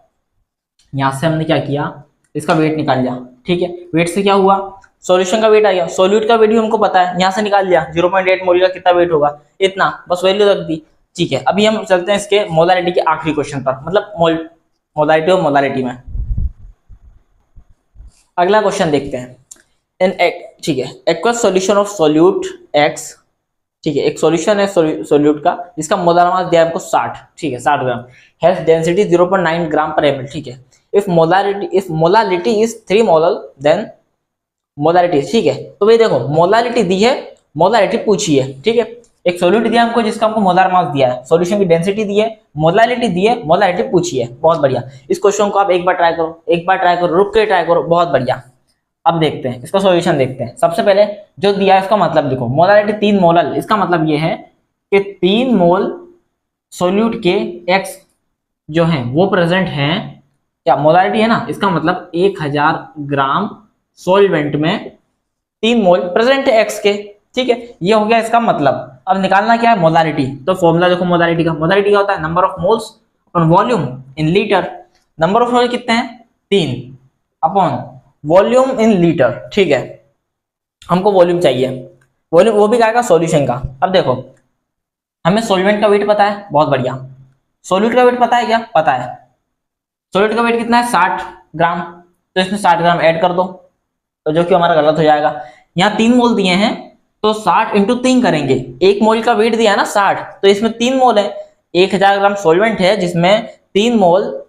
यहां से हमने क्या किया, इसका वेट निकाल लिया। ठीक है, वेट से क्या हुआ, सॉल्यूशन का वेट आ गया, सॉल्यूट का वेट भी हमको पता है, यहां से निकाल लिया 0.8 मोल का कितना वेट होगा, इतना, बस वैल्यू रख दी। ठीक है, अभी हम चलते हैं इसके मोलारिटी के आखिरी क्वेश्चन पर, मतलब मोलारिटी और मोलारिटी में। अगला क्वेश्चन देखते हैं। ठीक है, aqueous solution of solute x. ठीक है, एक सॉल्यूशन है सोल्यूट का जिसका मोलर मास दिया है हमको 60। ठीक है, 60 ग्राम, हैज डेंसिटी 0.9 ग्राम पर ml। ठीक है, if molarity is 3 molar then molarity. ठीक है, तो भाई देखो मोलारिटी दी है, मोलारिटी पूछी है। ठीक है, एक सोल्यूट दिया हमको जिसका हमको मोलर मास दिया है, सॉल्यूशन की डेंसिटी दी है, मोलारिटी दी है, मोलारिटी पूछी है। बहुत बढ़िया, इस क्वेश्चन को आप एक बार ट्राई करो, एक बार ट्राई करो, रुक के ट्राई करो, बहुत बढ़िया। अब देखते हैं इसका सॉल्यूशन देखते हैं। सबसे पहले जो दिया है इसका मतलब लिखो, मोलारिटी 3 मोलल, इसका मतलब ये है कि 3 मोल सोल्यूट के एक्स जो हैं वो प्रेजेंट हैं, क्या मोलारिटी है ना, इसका मतलब 1000 ग्राम सॉल्वेंट में 3 मोल प्रेजेंट है एक्स के। ठीक है, ये हो गया इसका मतलब। अब निकालना क्या है, मोलारिटी। तो फॉर्मूला देखो मोलारिटी का, मोलारिटी क्या होता है, number of moles upon volume in litre. Number of mole कितने हैं 3 अपॉन वॉल्यूम इन लीटर। ठीक है, हमको वॉल्यूम चाहिए, वॉल्यूम वो भी क्या आएगा सॉल्यूशन का। अब देखो हमें सॉल्वेंट का वेट पता है, बहुत बढ़िया। सॉल्यूट का वेट पता है क्या, पता है। सॉल्यूट का वेट कितना है 60 ग्राम, तो इसमें 60 ग्राम ऐड कर दो, तो जो कि हमारा गलत हो जाएगा। यहाँ 3 मोल दिए हैं तो 60 इंटू 3 करेंगे, 1 मोल का वेट दिया है ना 60, तो इसमें 3 मोल है, 1000 ग्राम सॉल्वेंट है जिसमें 3 मोल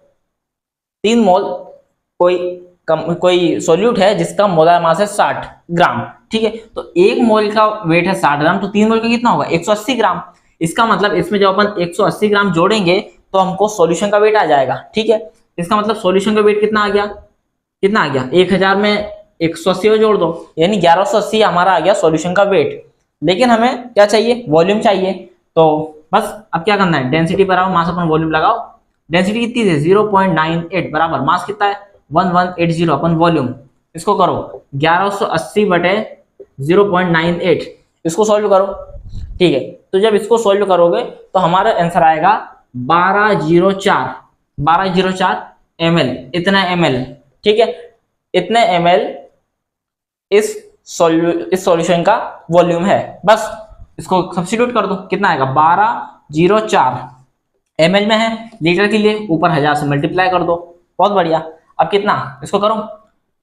कोई सोल्यूट है जिसका मोलर मास है 60 ग्राम। ठीक है, तो 1 मोल का वेट है 60 ग्राम, तो 3 मोल का कितना होगा 180 ग्राम। इसका मतलब इसमें जब अपन 180 ग्राम जोड़ेंगे तो हमको सॉल्यूशन का वेट आ जाएगा। ठीक है, इसका मतलब सॉल्यूशन का वेट कितना आ गया, 1000 में 180 जोड़ दो, यानी 1180 हमारा आ गया सॉल्यूशन का वेट। लेकिन हमें क्या चाहिए, वॉल्यूम चाहिए। तो बस अब क्या करना है, डेंसिटी बराबर मास अपन वॉल्यूम लगाओ। डेंसिटी कितनी थी 0.98 बराबर मास कितना है 1180 अपन वॉल्यूम। इसको करो 1180/0.98, इसको सॉल्व करो। ठीक है, तो जब इसको सॉल्व करोगे तो हमारा आंसर आएगा 1204 ml, इतना ml। ठीक है, इतने ml इस सॉल्यूशन का वॉल्यूम है। बस इसको सब्स्टिट्यूट कर दो, कितना आएगा 1204 ml में है, लीटर के लिए ऊपर 1000 से मल्टीप्लाई कर दो। बहुत बढ़िया, अब कितना, इसको करो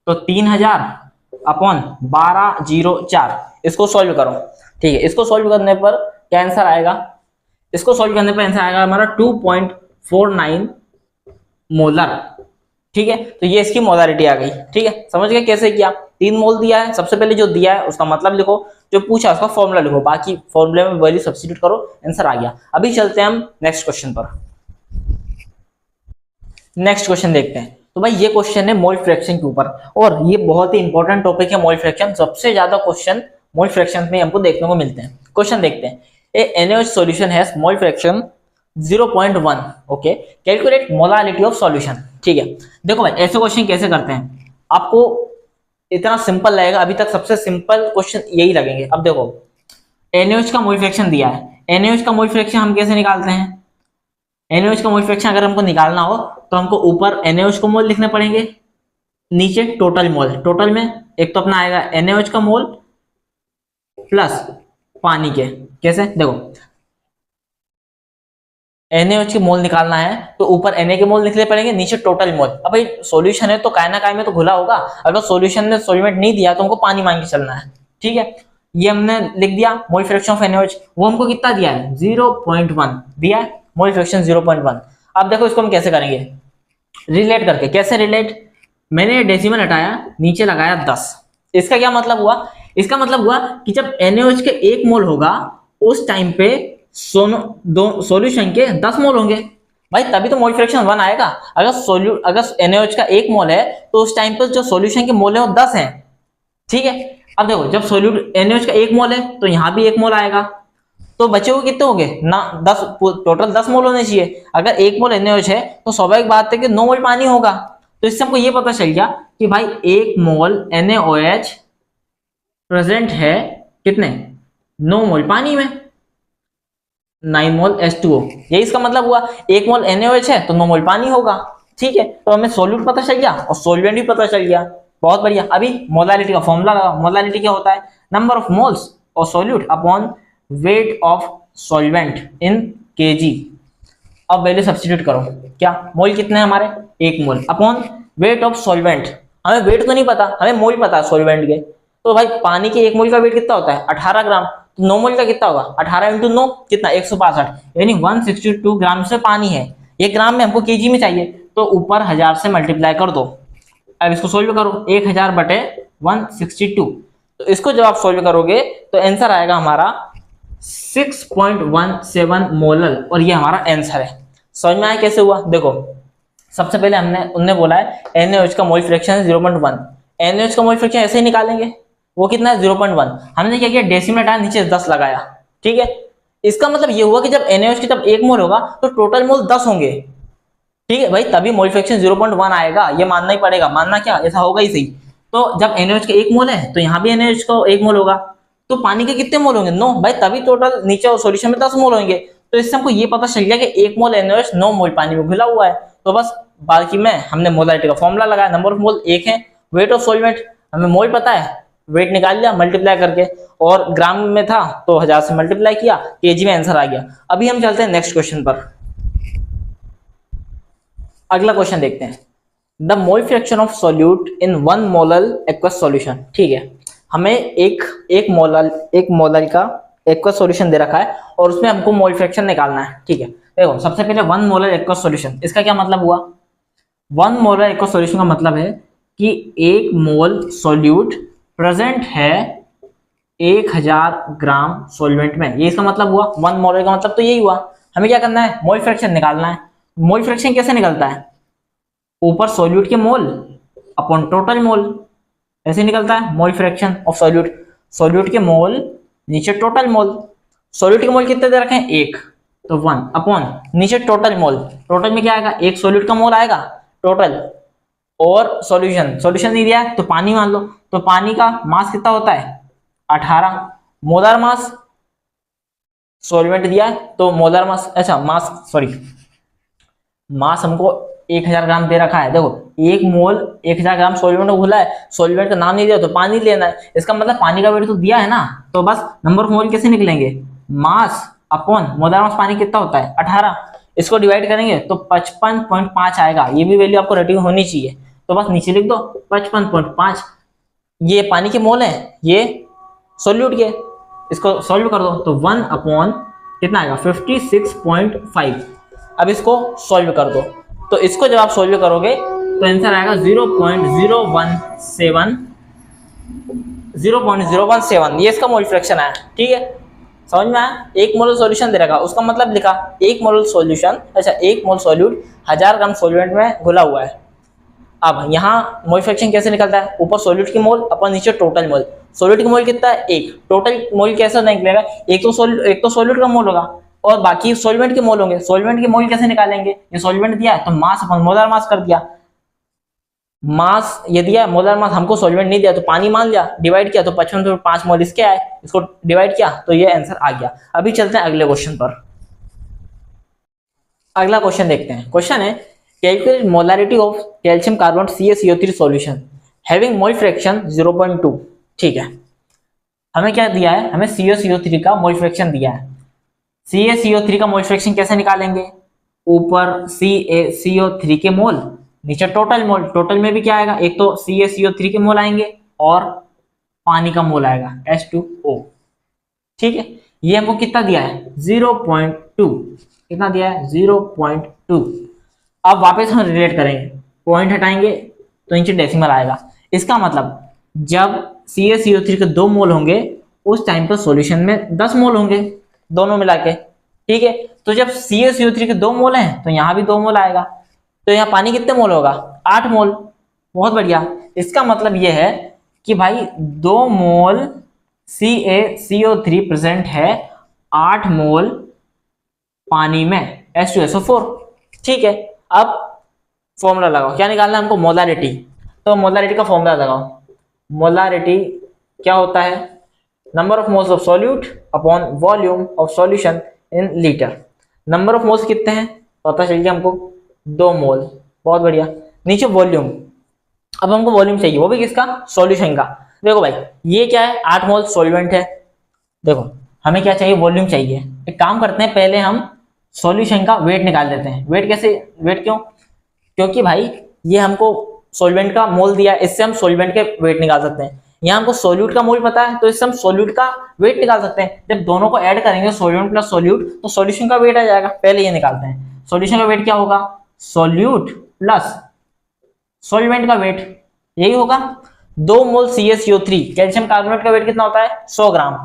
तो 3000/1204, इसको सॉल्व करो। ठीक है, इसको सॉल्व करने पर क्या आंसर आएगा, इसको सॉल्व करने पर आंसर आएगा हमारा 2.49 मोलर। ठीक है, तो ये इसकी मोलारिटी आ गई। ठीक है, समझ गए कैसे किया। 3 मोल दिया है, सबसे पहले जो दिया है उसका मतलब लिखो, जो पूछा उसका फॉर्मूला लिखो, बाकी फॉर्मूले में वैल्यू सब्स्टिट्यूट करो, आंसर आ गया। अभी चलते हैं हम नेक्स्ट क्वेश्चन पर। नेक्स्ट क्वेश्चन देखते हैं। तो भाई ये क्वेश्चन है मोल फ्रैक्शन के ऊपर, और ये बहुत ही इंपॉर्टेंट टॉपिक है मोल फ्रैक्शन। सबसे ज्यादा क्वेश्चन मोल फ्रैक्शन में हमको देखने को मिलते हैं। क्वेश्चन देखते हैं, ए NaOH solution has mole fraction 0.1, okay, calculate molarity of solution. ठीक है, देखो भाई ऐसे क्वेश्चन कैसे करते हैं, आपको इतना सिंपल लगेगा, अभी तक सबसे सिंपल क्वेश्चन यही लगेंगे। अब देखो NaOH का मोल फ्रैक्शन दिया है, NaOH का मोल फ्रैक्शन हम कैसे निकालते हैं, NaOH का मोल फ्रैक्शन अगर हमको निकालना हो तो हमको ऊपर NaOH को मोल लिखने पड़ेंगे, नीचे टोटल मोल। टोटल में एक तो अपना आएगा NaOH का मोल प्लस पानी के, कैसे देखो NaOH के मोल निकालना है तो ऊपर Na के मोल निकले पड़ेंगे, नीचे टोटल मोल। अब भाई सॉल्यूशन है तो काय ना काय में तो घुला होगा, अगर सॉल्यूशन ने सॉल्वेंट नहीं दिया तो हमको पानी मांग के चलना है। ठीक है, ये हमने लिख दिया मोल फ्रैक्शन ऑफ NaOH। वो हमको कितना दिया है 0.1 दिया है, मोल फ्रैक्शन 0.1। अब देखो इसको हम कैसे करेंगे, रिलेट करके। कैसे रिलेट, मैंने डेसिमल हटाया, नीचे लगाया 10। इसका क्या मतलब हुआ, इसका मतलब हुआ कि जब NaOH के 1 मोल होगा उस टाइम पे सॉल्यूशन के 10 मोल होंगे भाई, तभी तो मोल फ्रैक्शन 1 आएगा। अगर NaOH का 1 मोल है तो उस टाइम पर जो सॉल्यूशन के मोल है वो 10 हैं। ठीक है, अब देखो जब NaOH का 1 मोल है तो यहाँ भी 1 मोल आएगा, तो बचे हुए कितने होंगे ना 10, टोटल 10 मोल होने चाहिए। अगर 1 मोल NaOH है तो स्वाभाविक बात है कि 9 मोल पानी होगा। तो इससे हमको ये पता चल गया कि भाई 1 मोल NaOH प्रेजेंट है कितने 9 मोल पानी में, 9 मोल H2O। यही इसका मतलब हुआ, 1 मोल NaOH है तो 9 मोल पानी होगा। ठीक है, तो हमें सोल्यूट पता चल गया और सोल्वेंट भी पता चल गया, बहुत बढ़िया। अभी मोलारिटी का फॉर्मूला लगा। मोलारिटी क्या होता है, नंबर ऑफ मोल्स और solute upon weight of solvent in kg। अब वैल्यू सब्स्टिट्यूट करो, क्या मोल कितने हैं हमारे 1 mole upon weight of solvent. हमें वेट तो नहीं पता, हमें मोल पता है सॉल्वेंट के। तो भाई पानी के 1 मोल का वेट कितना होता है 18 ग्राम, तो 9 मोल का कितना होगा 18 इंटू 9 कितना 162, यानी 162 ग्राम से पानी है। ये ग्राम में हमको केजी में चाहिए, तो ऊपर 1000 से मल्टीप्लाई कर दो। अब इसको सोल्व करो, 1000 बटे 162। तो इसको जब आप सोल्व करोगे तो आंसर आएगा हमारा 6.17 मोलल, और ये हमारा आंसर है। समझ में आया कैसे हुआ। देखो सबसे पहले उन्होंने बोला है NaOH का मोल फ्रैक्शन 0.1। NaOH का मोल फ्रैक्शन ऐसे ही निकालेंगे, वो कितना है 0.1। हमने क्या किया डेसिमल हटाया, नीचे 10 लगाया। ठीक है, इसका मतलब ये हुआ कि जब NaOH की जब 1 मोल होगा तो टोटल मोल 10 होंगे। ठीक है भाई, तभी मोल फ्रैक्शन 0.1 आएगा, ये मानना ही पड़ेगा। मानना क्या, ऐसा होगा ही सही। तो जब NaOH का 1 मोल है तो यहाँ भी NaOH का 1 मोल होगा, तो पानी के कितने मोल होंगे 9 भाई, तभी टोटल नीचे सॉल्यूशन में 10 मोल होंगे। तो इससे हमको ये पता चल गया कि 1 मोल NaOH 9 मोल पानी में घुला हुआ है। तो बस बाकी में हमने मोलारिटी का फॉर्मूला लगाया, नंबर ऑफ मोल 1 है, वेट ऑफ सॉल्वेंट हमें मोल पता है, वेट निकाल लिया मल्टीप्लाई करके, और ग्राम में था तो 1000 से मल्टीप्लाई किया, केजी में आंसर आ गया। अभी हम चलते हैं नेक्स्ट क्वेश्चन पर। अगला क्वेश्चन देखते हैं, the mole fraction of solute in 1 molal aqueous solution. ठीक है, हमें एक मोलल का एक्वस सॉल्यूशन दे रखा है और उसमें हमको मोल फ्रैक्शन निकालना है। ठीक है, देखो सबसे पहले 1 मोलर एक्वस सॉल्यूशन, इसका क्या मतलब हुआ, 1 मोलर एक्वस सॉल्यूशन का मतलब है कि 1 मोल सॉल्यूट प्रेजेंट है 1000 ग्राम सॉल्वेंट में। ये इसका मतलब हुआ, 1 मोलर का मतलब तो यही हुआ। हमें क्या करना है, मोल फ्रैक्शन निकालना है। मोल फ्रैक्शन कैसे निकलता है, ऊपर सॉल्यूट के मोल अपॉन टोटल मोल, ऐसे निकलता है मोल फ्रैक्शन ऑफ सॉल्यूट। सॉल्यूट के मोल नीचे टोटल मोल, सॉल्यूट के मोल कितने दे रखे हैं 1, तो 1 अपॉन नीचे टोटल मोल। टोटल में क्या आएगा, 1 सॉल्यूट का मोल आएगा टोटल, और सॉल्यूशन नहीं दिया है तो पानी मान लो। तो पानी का मास कितना होता है 18 मोलर मास, सॉल्वेंट दिया है तो मोलर मास, अच्छा मास हमको 1000 ग्राम दे रखा है। देखो 1 मोल 1000 ग्राम सॉल्वेंट घुला है, सॉल्वेंट का नाम नहीं दिया तो पानी लेना है, इसका मतलब पानी का वेट तो दिया है ना। तो बस नंबर ऑफ मोल कैसे निकलेंगे, मास अपॉन मोलर मास, पानी कितना होता है 18, इसको डिवाइड करेंगे तो 55.5 आएगा। ये भी वैल्यू आपको रेटिंग होनी चाहिए, तो बस नीचे लिख दो 55.5। ये पानी के मोल है, ये सॉल्यूट के, इसको सॉल्व कर दो तो 1 अपॉन कितना आएगा 56.5। अब इसको सॉल्व कर दो, तो इसको जब आप सॉल्व करोगे तो आंसर आएगा 0.017। ये इसका मोल फ्रैक्शन है। ठीक है, समझ में आया। 1 मोल सॉल्यूशन दे रखा, उसका मतलब लिखा 1 मोल सॉल्यूशन, अच्छा 1 मोल सॉल्यूट 1000 ग्राम सॉल्वेंट में घुला हुआ है। अब यहाँ मोल फ्रैक्शन कैसे निकलता है, ऊपर सॉल्यूट की मोल अपन नीचे टोटल मोल। सॉल्यूट की मोल कितना है 1, टोटल मोल कैसे निकलेगा, एक तो सॉल्यूट का मोल होगा और बाकी सॉल्वेंट के मोल होंगे। सॉल्वेंट के मोल कैसे निकालेंगे, ये सॉल्वेंट दिया है तो मास अपन मोलर मास कर दिया, मास ये दिया मोलर मास, हमको सॉल्वेंट नहीं दिया तो पानी मान लिया, डिवाइड किया तो 55.5 मोल इसके आए, इसको डिवाइड किया तो ये आंसर आ गया। अभी चलते हैं अगले क्वेश्चन पर। अगला क्वेश्चन देखते हैं। क्वेश्चन है calculate molarity of calcium carbonate CaCO3 solution having mole fraction 0.2। ठीक है, हमें क्या दिया है, हमें CaCO3 का मोल फ्रैक्शन दिया है। CaCO3 का मोल फ्रैक्शन कैसे निकालेंगे, ऊपर CaCO3 के मोल, नीचे टोटल मोल। टोटल में भी क्या आएगा, एक तो CaCO3 के मोल आएंगे और पानी का मोल आएगा H2O। ठीक है, ये हमको कितना दिया है 0.2, कितना दिया है 0.2। अब वापस हम रिलेट करेंगे, पॉइंट हटाएंगे तो नीचे डेसिमल आएगा। इसका मतलब जब CaCO3 के 2 मोल होंगे उस टाइम पर सॉल्यूशन में 10 मोल होंगे दोनों मिला के। ठीक है, तो जब CaCO3 के 2 मोल हैं तो यहाँ भी 2 मोल आएगा, तो यहाँ पानी कितने मोल होगा 8 मोल। बहुत बढ़िया, इसका मतलब ये है कि भाई 2 मोल CaCO3 प्रेजेंट है 8 मोल पानी में H2SO4। ठीक है, अब फॉर्मूला लगाओ, क्या निकालना है हमको मोलारिटी। तो मोलारिटी का फॉर्मूला लगाओ। मोलारिटी क्या होता है, number of moles of solute upon volume of solution in litre. Number of moles कितने हैं पता चल गया हमको, 2 मोल। बहुत बढ़िया, नीचे वॉल्यूम। अब हमको वॉल्यूम चाहिए, वो भी किसका, सॉल्यूशन का। देखो भाई ये क्या है 8 मोल सॉल्वेंट है, देखो हमें क्या चाहिए वॉल्यूम चाहिए। एक काम करते हैं, पहले हम सॉल्यूशन का वेट निकाल देते हैं। वेट कैसे, वेट क्यों, क्योंकि भाई ये हमको सॉल्वेंट का मोल दिया, इससे हम सॉल्वेंट के वेट निकाल सकते हैं। यहाँ हमको सोल्यूट का मोल पता है तो इससे हम सोल्यूट का वेट निकाल सकते हैं। जब दोनों को ऐड करेंगे सोल्यूट प्लस सोल्यूट तो सॉल्यूशन का वेट आ जाएगा। पहले ये निकालते हैं, सॉल्यूशन का वेट क्या होगा, सोल्यूट प्लस सॉल्वेंट का वेट, यही होगा। 2 मोल CaCO3, कैल्शियम कार्बोनेट का वेट कितना होता है 100 ग्राम,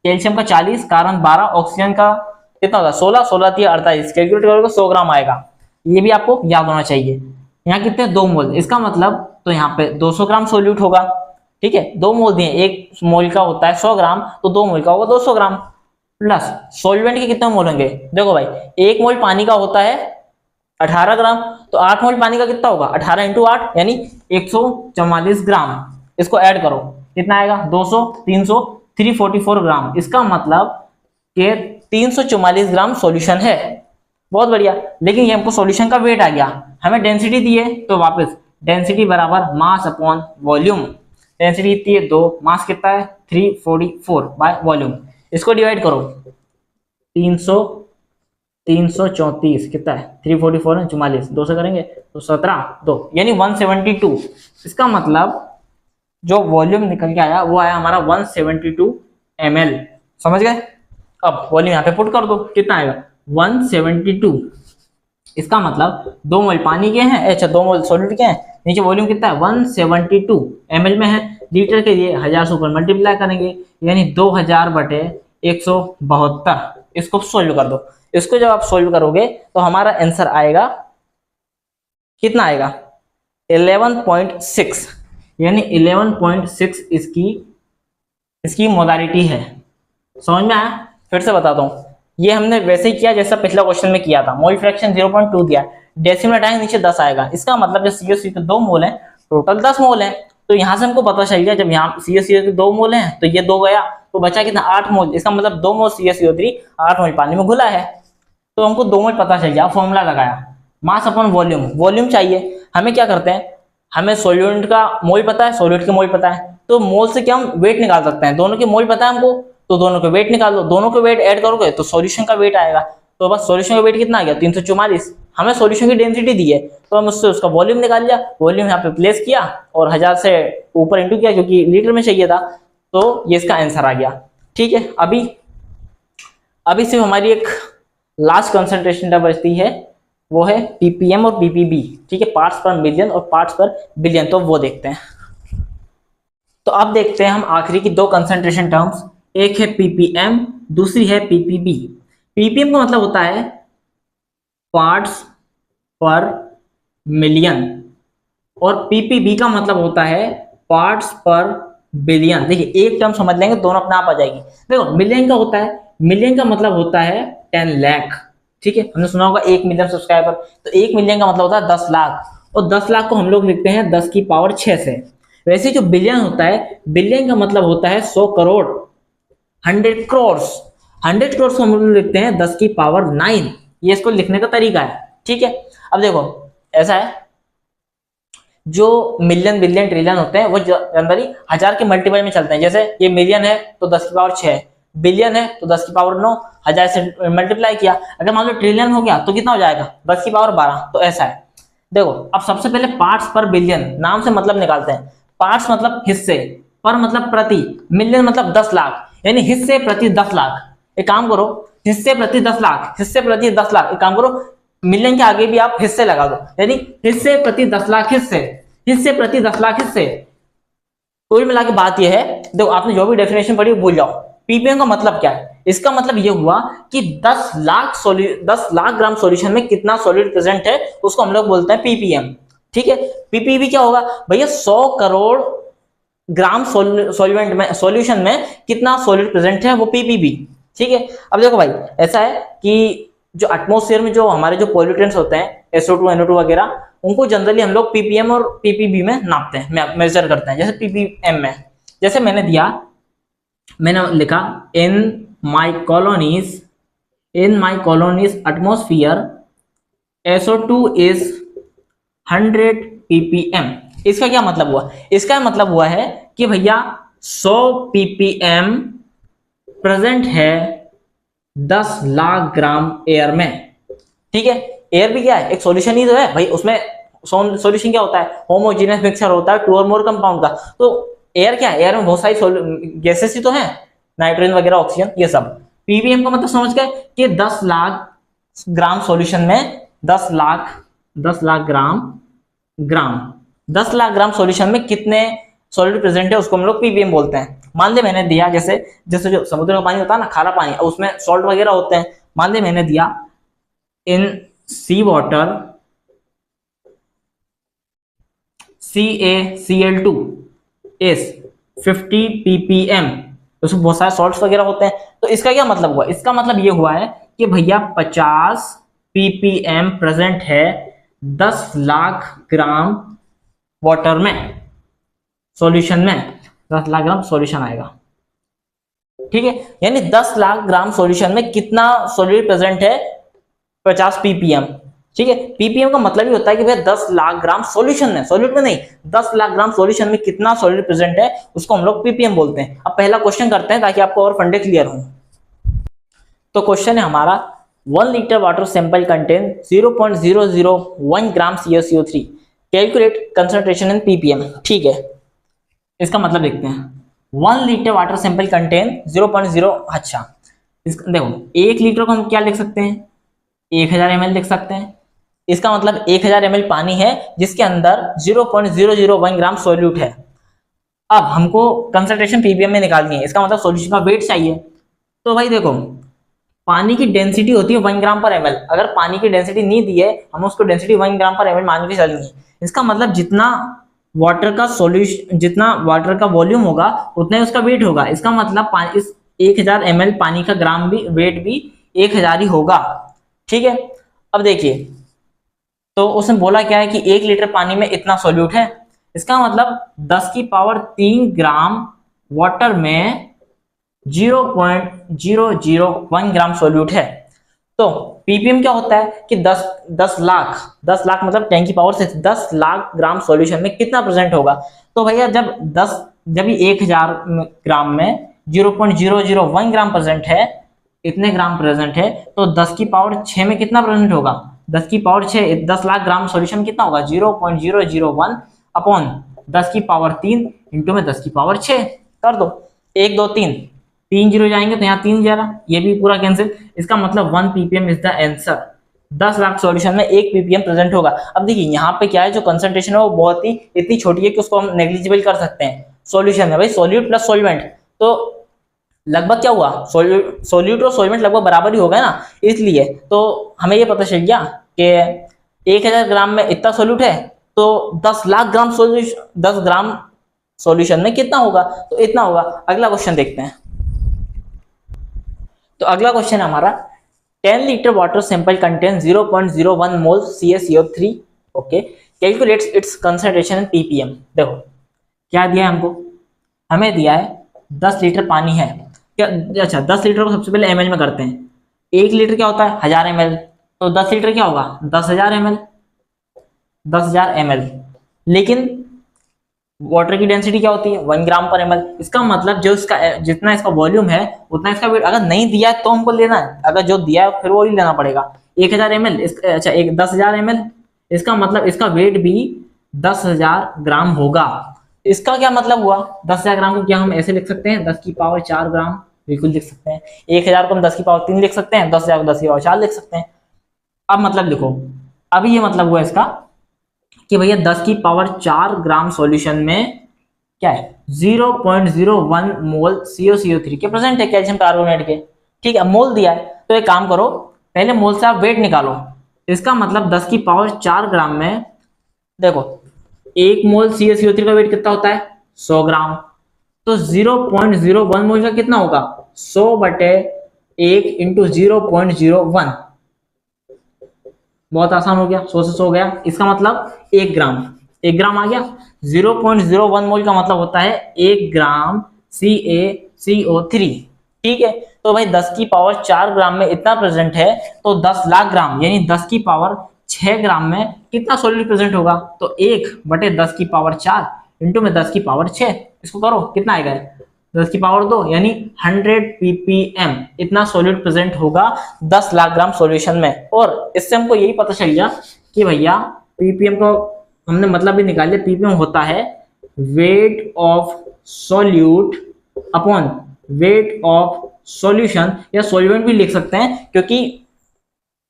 कैल्शियम का 40, कार्बन 12, ऑक्सीजन का कितना होता है 16, 16 48, कैलकुलेट करोगे 100 ग्राम आएगा। ये भी आपको याद होना चाहिए। यहाँ कितने 2 मोल, इसका मतलब तो यहाँ पे 200 ग्राम सोल्यूट होगा। ठीक है, 2 मोल दिए, 1 मोल का होता है 100 ग्राम तो 2 मोल का होगा 200 ग्राम प्लस सॉल्वेंट के कितने मोल होंगे। देखो भाई 1 मोल पानी का होता है 18 ग्राम, तो 8 मोल पानी का कितना होगा 18 इंटू 8 यानी 144 ग्राम। इसको ऐड करो कितना आएगा 200, 300, 344 ग्राम। इसका मतलब कि 344 ग्राम सॉल्यूशन है। बहुत बढ़िया, लेकिन ये हमको सॉल्यूशन का वेट आ गया, हमें डेंसिटी दी है तो वापस डेंसिटी बराबर मास अपॉन वॉल्यूम। डेंसिटी कितनी है 2, मास कितना है 344 बाय वॉल्यूम। इसको डिवाइड करो 334 कितना है 344 है 44, 2 से करेंगे तो 17, 2 यानी 172। इसका मतलब जो वॉल्यूम निकल के आया वो आया हमारा 172 ml। समझ गए। अब वॉल्यूम यहाँ पे पुट कर दो, कितना आएगा 172। इसका मतलब 2 मोल पानी के हैं, अच्छा 2 मोल सॉल्यूट के हैं, नीचे वॉल्यूम कितना है 172 ml में है। लीटर के लिए 1000 से ऊपर मल्टीप्लाई करेंगे यानी 2000 बटे 172। इसको सोल्व कर दो। इसको जब आप सोल्व करोगे तो हमारा आंसर आएगा कितना आएगा 11.6 यानी 11.6 इसकी मोलारिटी है। समझ में आया। फिर से बताता हूँ, ये हमने वैसे ही किया जैसा पिछला क्वेश्चन में किया था। मोल फ्रैक्शन 0.2 दिया, डेसिमल हटाएंगे नीचे 10 आएगा। इसका मतलब जो CaCO3 के 2 मोल हैं टोटल 10 मोल हैं। तो यहाँ से हमको पता चल गया जब यहाँ CaCO3 के 2 मोल हैं तो ये 2 गया तो बचा कितना 8 मोल। इसका मतलब 2 मोल CaCO3 8 मोल पानी में घुला है। तो हमको 2 मोल पता चल गया, फॉर्मूला लगाया मास अपॉन वॉल्यूम। वॉल्यूम चाहिए हमें, क्या करते हैं हमें सोल्यूट का मोल पता है, सोल्यूट के मोल पता है, तो मोल से क्या हम वेट निकाल सकते हैं। दोनों के मोल पता है हमको तो दोनों के वेट निकाल लो, दोनों के वेट ऐड करोगे तो सॉल्यूशन का वेट आएगा। तो बस सॉल्यूशन का वेट कितना आ गया 344। हमें सॉल्यूशन की डेंसिटी दी है तो हम उससे उसका वॉल्यूम निकाल लिया, वॉल्यूम यहाँ पे प्लेस किया और 1000 से ऊपर इंटू किया क्योंकि लीटर में चाहिए था, तो ये इसका आंसर आ गया। ठीक है, अभी सिर्फ हमारी एक लास्ट कंसंट्रेशन बचती है, वो है ppm और ppb। ठीक है, पार्ट्स पर मिलियन और पार्ट्स पर बिलियन, तो वो देखते हैं। तो अब देखते हैं हम आखिरी की 2 कंसंट्रेशन टर्म्स, एक है ppm, दूसरी है ppb। ppm का मतलब होता है पार्ट्स पर मिलियन और ppb का मतलब होता है पार्ट्स पर बिलियन। देखिए एक टर्म समझ लेंगे दोनों अपने आप आ जाएगी। देखो मिलियन का होता है, मिलियन का मतलब होता है 10 लाख। ठीक है, हमने सुना होगा 1 मिलियन सब्सक्राइबर, तो 1 मिलियन का मतलब होता है 10 लाख और 10 लाख को हम लोग लिखते हैं 10 की पावर 6 से। वैसे जो बिलियन होता है, बिलियन का मतलब होता है 100 करोड़, 100 करोड़। 100 करोड़ को हम लोग लिखते हैं 10 की पावर 9। ये इसको लिखने का तरीका है। ठीक है, अब देखो ऐसा है, जो मिलियन बिलियन ट्रिलियन होते हैं वो जनरली 1000 के मल्टीपल में चलते हैं। जैसे ये मिलियन है तो 10 की पावर 6 है, बिलियन है तो 10 की पावर 9, 1000 से मल्टीप्लाई किया, अगर मान लो ट्रिलियन हो गया तो कितना हो जाएगा 10 की पावर 12। तो ऐसा है। देखो अब सबसे पहले पार्ट्स पर बिलियन नाम से मतलब निकालते हैं। पार्ट्स मतलब हिस्से, पर मतलब प्रति, मिलियन मतलब 10 लाख, यानी हिस्से प्रति 10 लाख। एक काम करो, हिस्से प्रति 10 लाख, हिस्से प्रति 10 लाख, एक काम करो मिलियन के आगे भी आप हिस्से लगा दो, यानी हिस्से प्रति 10 लाख हिस्से, हिस्से प्रति 10 लाख हिस्से। कुल मिला के बात यह है, देखो आपने जो भी डेफिनेशन पढ़ी भूल जाओ। पीपीएम का मतलब क्या है? इसका मतलब ये हुआ कि 10 लाख ग्राम सॉल्यूशन में कितना सॉलिड प्रेजेंट है, उसको हम लोग बोलते हैं पीपीएम। ठीक है। पीपीबी क्या होगा भैया? 100 करोड़ ग्राम सॉल्वेंट में, सॉल्यूशन में कितना सॉलिड प्रेजेंट है, वो पीपीबी। ठीक है। अब देखो भाई ऐसा है कि जो एटमॉस्फेयर में जो हमारे जो पॉल्यूटेंट्स होते हैं SO2 NO2 वगैरह, उनको जनरली हम लोग पीपीएम और पीपीबी में नापते हैं, मेजर करते हैं। जैसे पीपीएम में जैसे मैंने लिखा in my colonies atmosphere SO2 is 100 ppm। इसका क्या मतलब हुआ? इसका मतलब हुआ है कि भैया 100 ppm प्रेजेंट है 10 लाख ग्राम एयर में। ठीक है। एयर भी क्या है? एक सॉल्यूशन ही तो है भाई। उसमें सॉल्यूशन क्या होता है? होमोजेनियस मिक्सचर होता है 2 और मोर कंपाउंड का। तो एयर क्या है? एयर में बहुत सारी गैसेस ही तो हैं, नाइट्रोजन वगैरह, ऑक्सीजन, ये सब। पीवीएम का मतलब समझ गए कि 10 लाख ग्राम सॉल्यूशन में 10 लाख ग्राम सॉल्यूशन में कितने सॉलिड प्रेजेंट है, उसको हम लोग पीवीएम बोलते हैं। मान ले मैंने दिया, जैसे जो समुद्र का पानी होता है ना, खारा पानी, उसमें सॉल्ट वगैरह होते हैं। मान ले मैंने दिया इन सी वाटर CaCl2 इज 50 ppm। उसमें बहुत सारे सॉल्ट्स वगैरह होते हैं। तो इसका क्या मतलब हुआ? इसका मतलब ये हुआ है कि भैया 50 ppm प्रेजेंट है 10 लाख ग्राम वाटर में, सॉल्यूशन में 10 लाख ग्राम सॉल्यूशन आएगा। ठीक है। यानी 10 लाख ग्राम सॉल्यूशन में कितना सॉलिड प्रेजेंट है? 50 ppm। ठीक है। पीपीएम का मतलब ही होता है कि भैया 10 लाख ग्राम सॉल्यूशन है, सॉल्यूट में नहीं, 10 लाख ग्राम सॉल्यूशन में कितना सॉलिड प्रेजेंट है, उसको हम लोग पीपीएम बोलते हैं। अब पहला क्वेश्चन करते हैं ताकि आपको और फंडे क्लियर हो। तो क्वेश्चन है हमारा 1 litre water sample contain 0.001 gram CaCO3, calculate concentration in PPM. ठीक है। इसका मतलब देखते हैं। 1 लीटर वाटर सैंपल कंटेन 0.0, अच्छा देखो 1 लीटर को हम क्या लिख सकते हैं? 1000 ml लिख सकते हैं। इसका मतलब 1000 ml पानी है जिसके अंदर 0.001 ग्राम सॉल्यूट है। अब हमको कंसंट्रेशन पीपीएम में निकालनी है, इसका मतलब सॉल्यूशन का वेट चाहिए। तो भाई देखो पानी की डेंसिटी होती है 1 ग्राम पर ml। अगर पानी की डेंसिटी नहीं दी है, हम उसको डेंसिटी 1 ग्राम पर ml मान के चलेंगे। इसका मतलब जितना वाटर का सॉल्यूशन, जितना वाटर का वॉल्यूम होगा उतना ही उसका वेट होगा। इसका मतलब इस 1000 ml पानी का ग्राम भी वेट भी 1000 ही होगा। ठीक है। अब देखिए तो उसने बोला क्या है कि 1 लीटर पानी में इतना सॉल्यूट है। इसका मतलब 10 की पावर 3 ग्राम वाटर में 0.001 ग्राम सॉल्यूट है। तो पीपीएम क्या होता है कि 10 लाख मतलब 10 की पावर 6, 10 लाख ग्राम सॉल्यूशन में कितना प्रेजेंट होगा। तो भैया जब ये 1000 ग्राम में 0.001 ग्राम प्रेजेंट है, इतने ग्राम प्रेजेंट है, तो 10 की पावर 6 में कितना प्रेजेंट होगा? 10 की पावर 6, 10 लाख ग्राम सॉल्यूशन कितना होगा? 0.001 अपॉन 10 की पावर 3 इंटू में 10 की पावर 6 कर दो। 1 2 3 जीरो जाएंगे तो यहाँ 3 जाएगा, ये भी पूरा कैंसिल। इसका मतलब 1 ppm is the answer. 10 lakh solution में 1 ppm प्रेजेंट होगा। अब देखिए यहाँ पे क्या है, जो कंसंट्रेशन है वो बहुत ही इतनी छोटी है कि उसको हम नेग्लिजिबल कर सकते हैं। सॉल्यूशन है भाई, सॉल्यूट प्लस सॉल्वेंट, तो लगभग क्या हुआ, सॉल्यूट और सॉल्वेंट लगभग बराबर ही हो गया ना, इसलिए तो हमें ये पता चल गया कि 1000 ग्राम में इतना सॉल्यूट है, तो 10 लाख ग्राम सॉल्यूशन, 10 ग्राम सॉल्यूशन में कितना होगा? तो इतना होगा। अगला क्वेश्चन देखते हैं। तो अगला क्वेश्चन है हमारा 10 litre water sample contain 0.01 mole CaCO3, okay, calculates it's concentration in ppm। देखो क्या दिया है हमको, हमें दिया है 10 लीटर पानी है क्या, अच्छा 10 लीटर को सबसे पहले ml में करते हैं। 1 लीटर क्या होता है? 1000 ml, तो 10 लीटर क्या होगा? 10,000 ml, 10,000 ml। लेकिन वाटर की डेंसिटी क्या होती है 1 ग्राम पर ml। इसका मतलब जो इसका जितना इसका वॉल्यूम है उतना इसका वेट, अगर नहीं दिया है तो हमको लेना है, अगर जो दिया है फिर वो ही लेना पड़ेगा। 1000 ml, अच्छा 10,000 ml, इसका मतलब इसका वेट भी 10,000 ग्राम होगा। इसका क्या मतलब हुआ, 10,000 ग्राम को क्या हम ऐसे लिख सकते हैं 10 की पावर 4 ग्राम, बिल्कुल लिख सकते हैं। 1000 को हम 10 की पावर 3 लिख सकते हैं, 10,000 को 10 की पावर 4 लिख सकते हैं। अब मतलब देखो, अभी ये मतलब हुआ इसका कि भैया 10 की पावर 4 ग्राम सॉल्यूशन में क्या है 0.01 मोल CaCO3 के प्रेजेंट है कैल्शियम कार्बोनेट के। ठीक है, मोल दिया है तो एक काम करो, पहले मोल से आप वेट निकालो। इसका मतलब 10 की पावर 4 ग्राम में देखो 1 मोल CaCO3 का वेट कितना होता है 100 ग्राम, तो 0.01 मोल का कितना होगा 100 बटे 1 इंटू 0.01, बहुत आसान हो गया, 100 से 100 हो गया। इसका मतलब 1 ग्राम, 1 ग्राम आ गया। 0.01 मोल का मतलब होता है 1 ग्राम CaCO3। ठीक है, तो भाई 10 की पावर 4 ग्राम में इतना प्रेजेंट है, तो 10 लाख ग्राम यानी 10 की पावर 6 ग्राम में कितना सॉल्यूट प्रेजेंट होगा, तो 1 बटे 10 की पावर 4 इंटू में 10 की पावर 6, इसको करो कितना आएगा 10 की पावर 2 यानी 100 ppm इतना सॉल्यूट प्रेजेंट होगा 10 लाख ग्राम सॉल्यूशन में। और इससे हमको यही पता चल गया कि भैया ppm को हमने मतलब भी निकाल लिया, ppm होता है weight of solute upon weight of solution, या सॉल्यूएंट भी लिख सकते हैं क्योंकि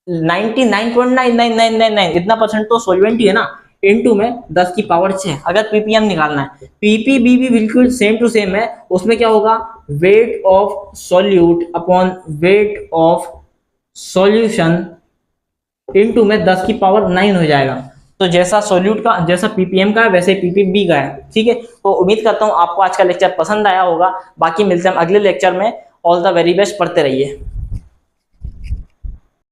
99.99999 इतना परसेंट तो सॉल्वेंट ही है ना, इनटू में 10 की पावर 6। अगर पीपीएम निकालना है, पीपीबी भी बिल्कुल सेम टू सेम है, उसमें क्या होगा weight of solute upon weight of solution into में 10 की पावर 9 हो जाएगा। तो जैसा सॉल्यूट का जैसा पीपीएम का है वैसे पीपीबी का है। ठीक है, तो उम्मीद करता हूं आपको आज का लेक्चर पसंद आया होगा। बाकी मिलते हैं अगले लेक्चर में। ऑल द वेरी बेस्ट, पढ़ते रहिए।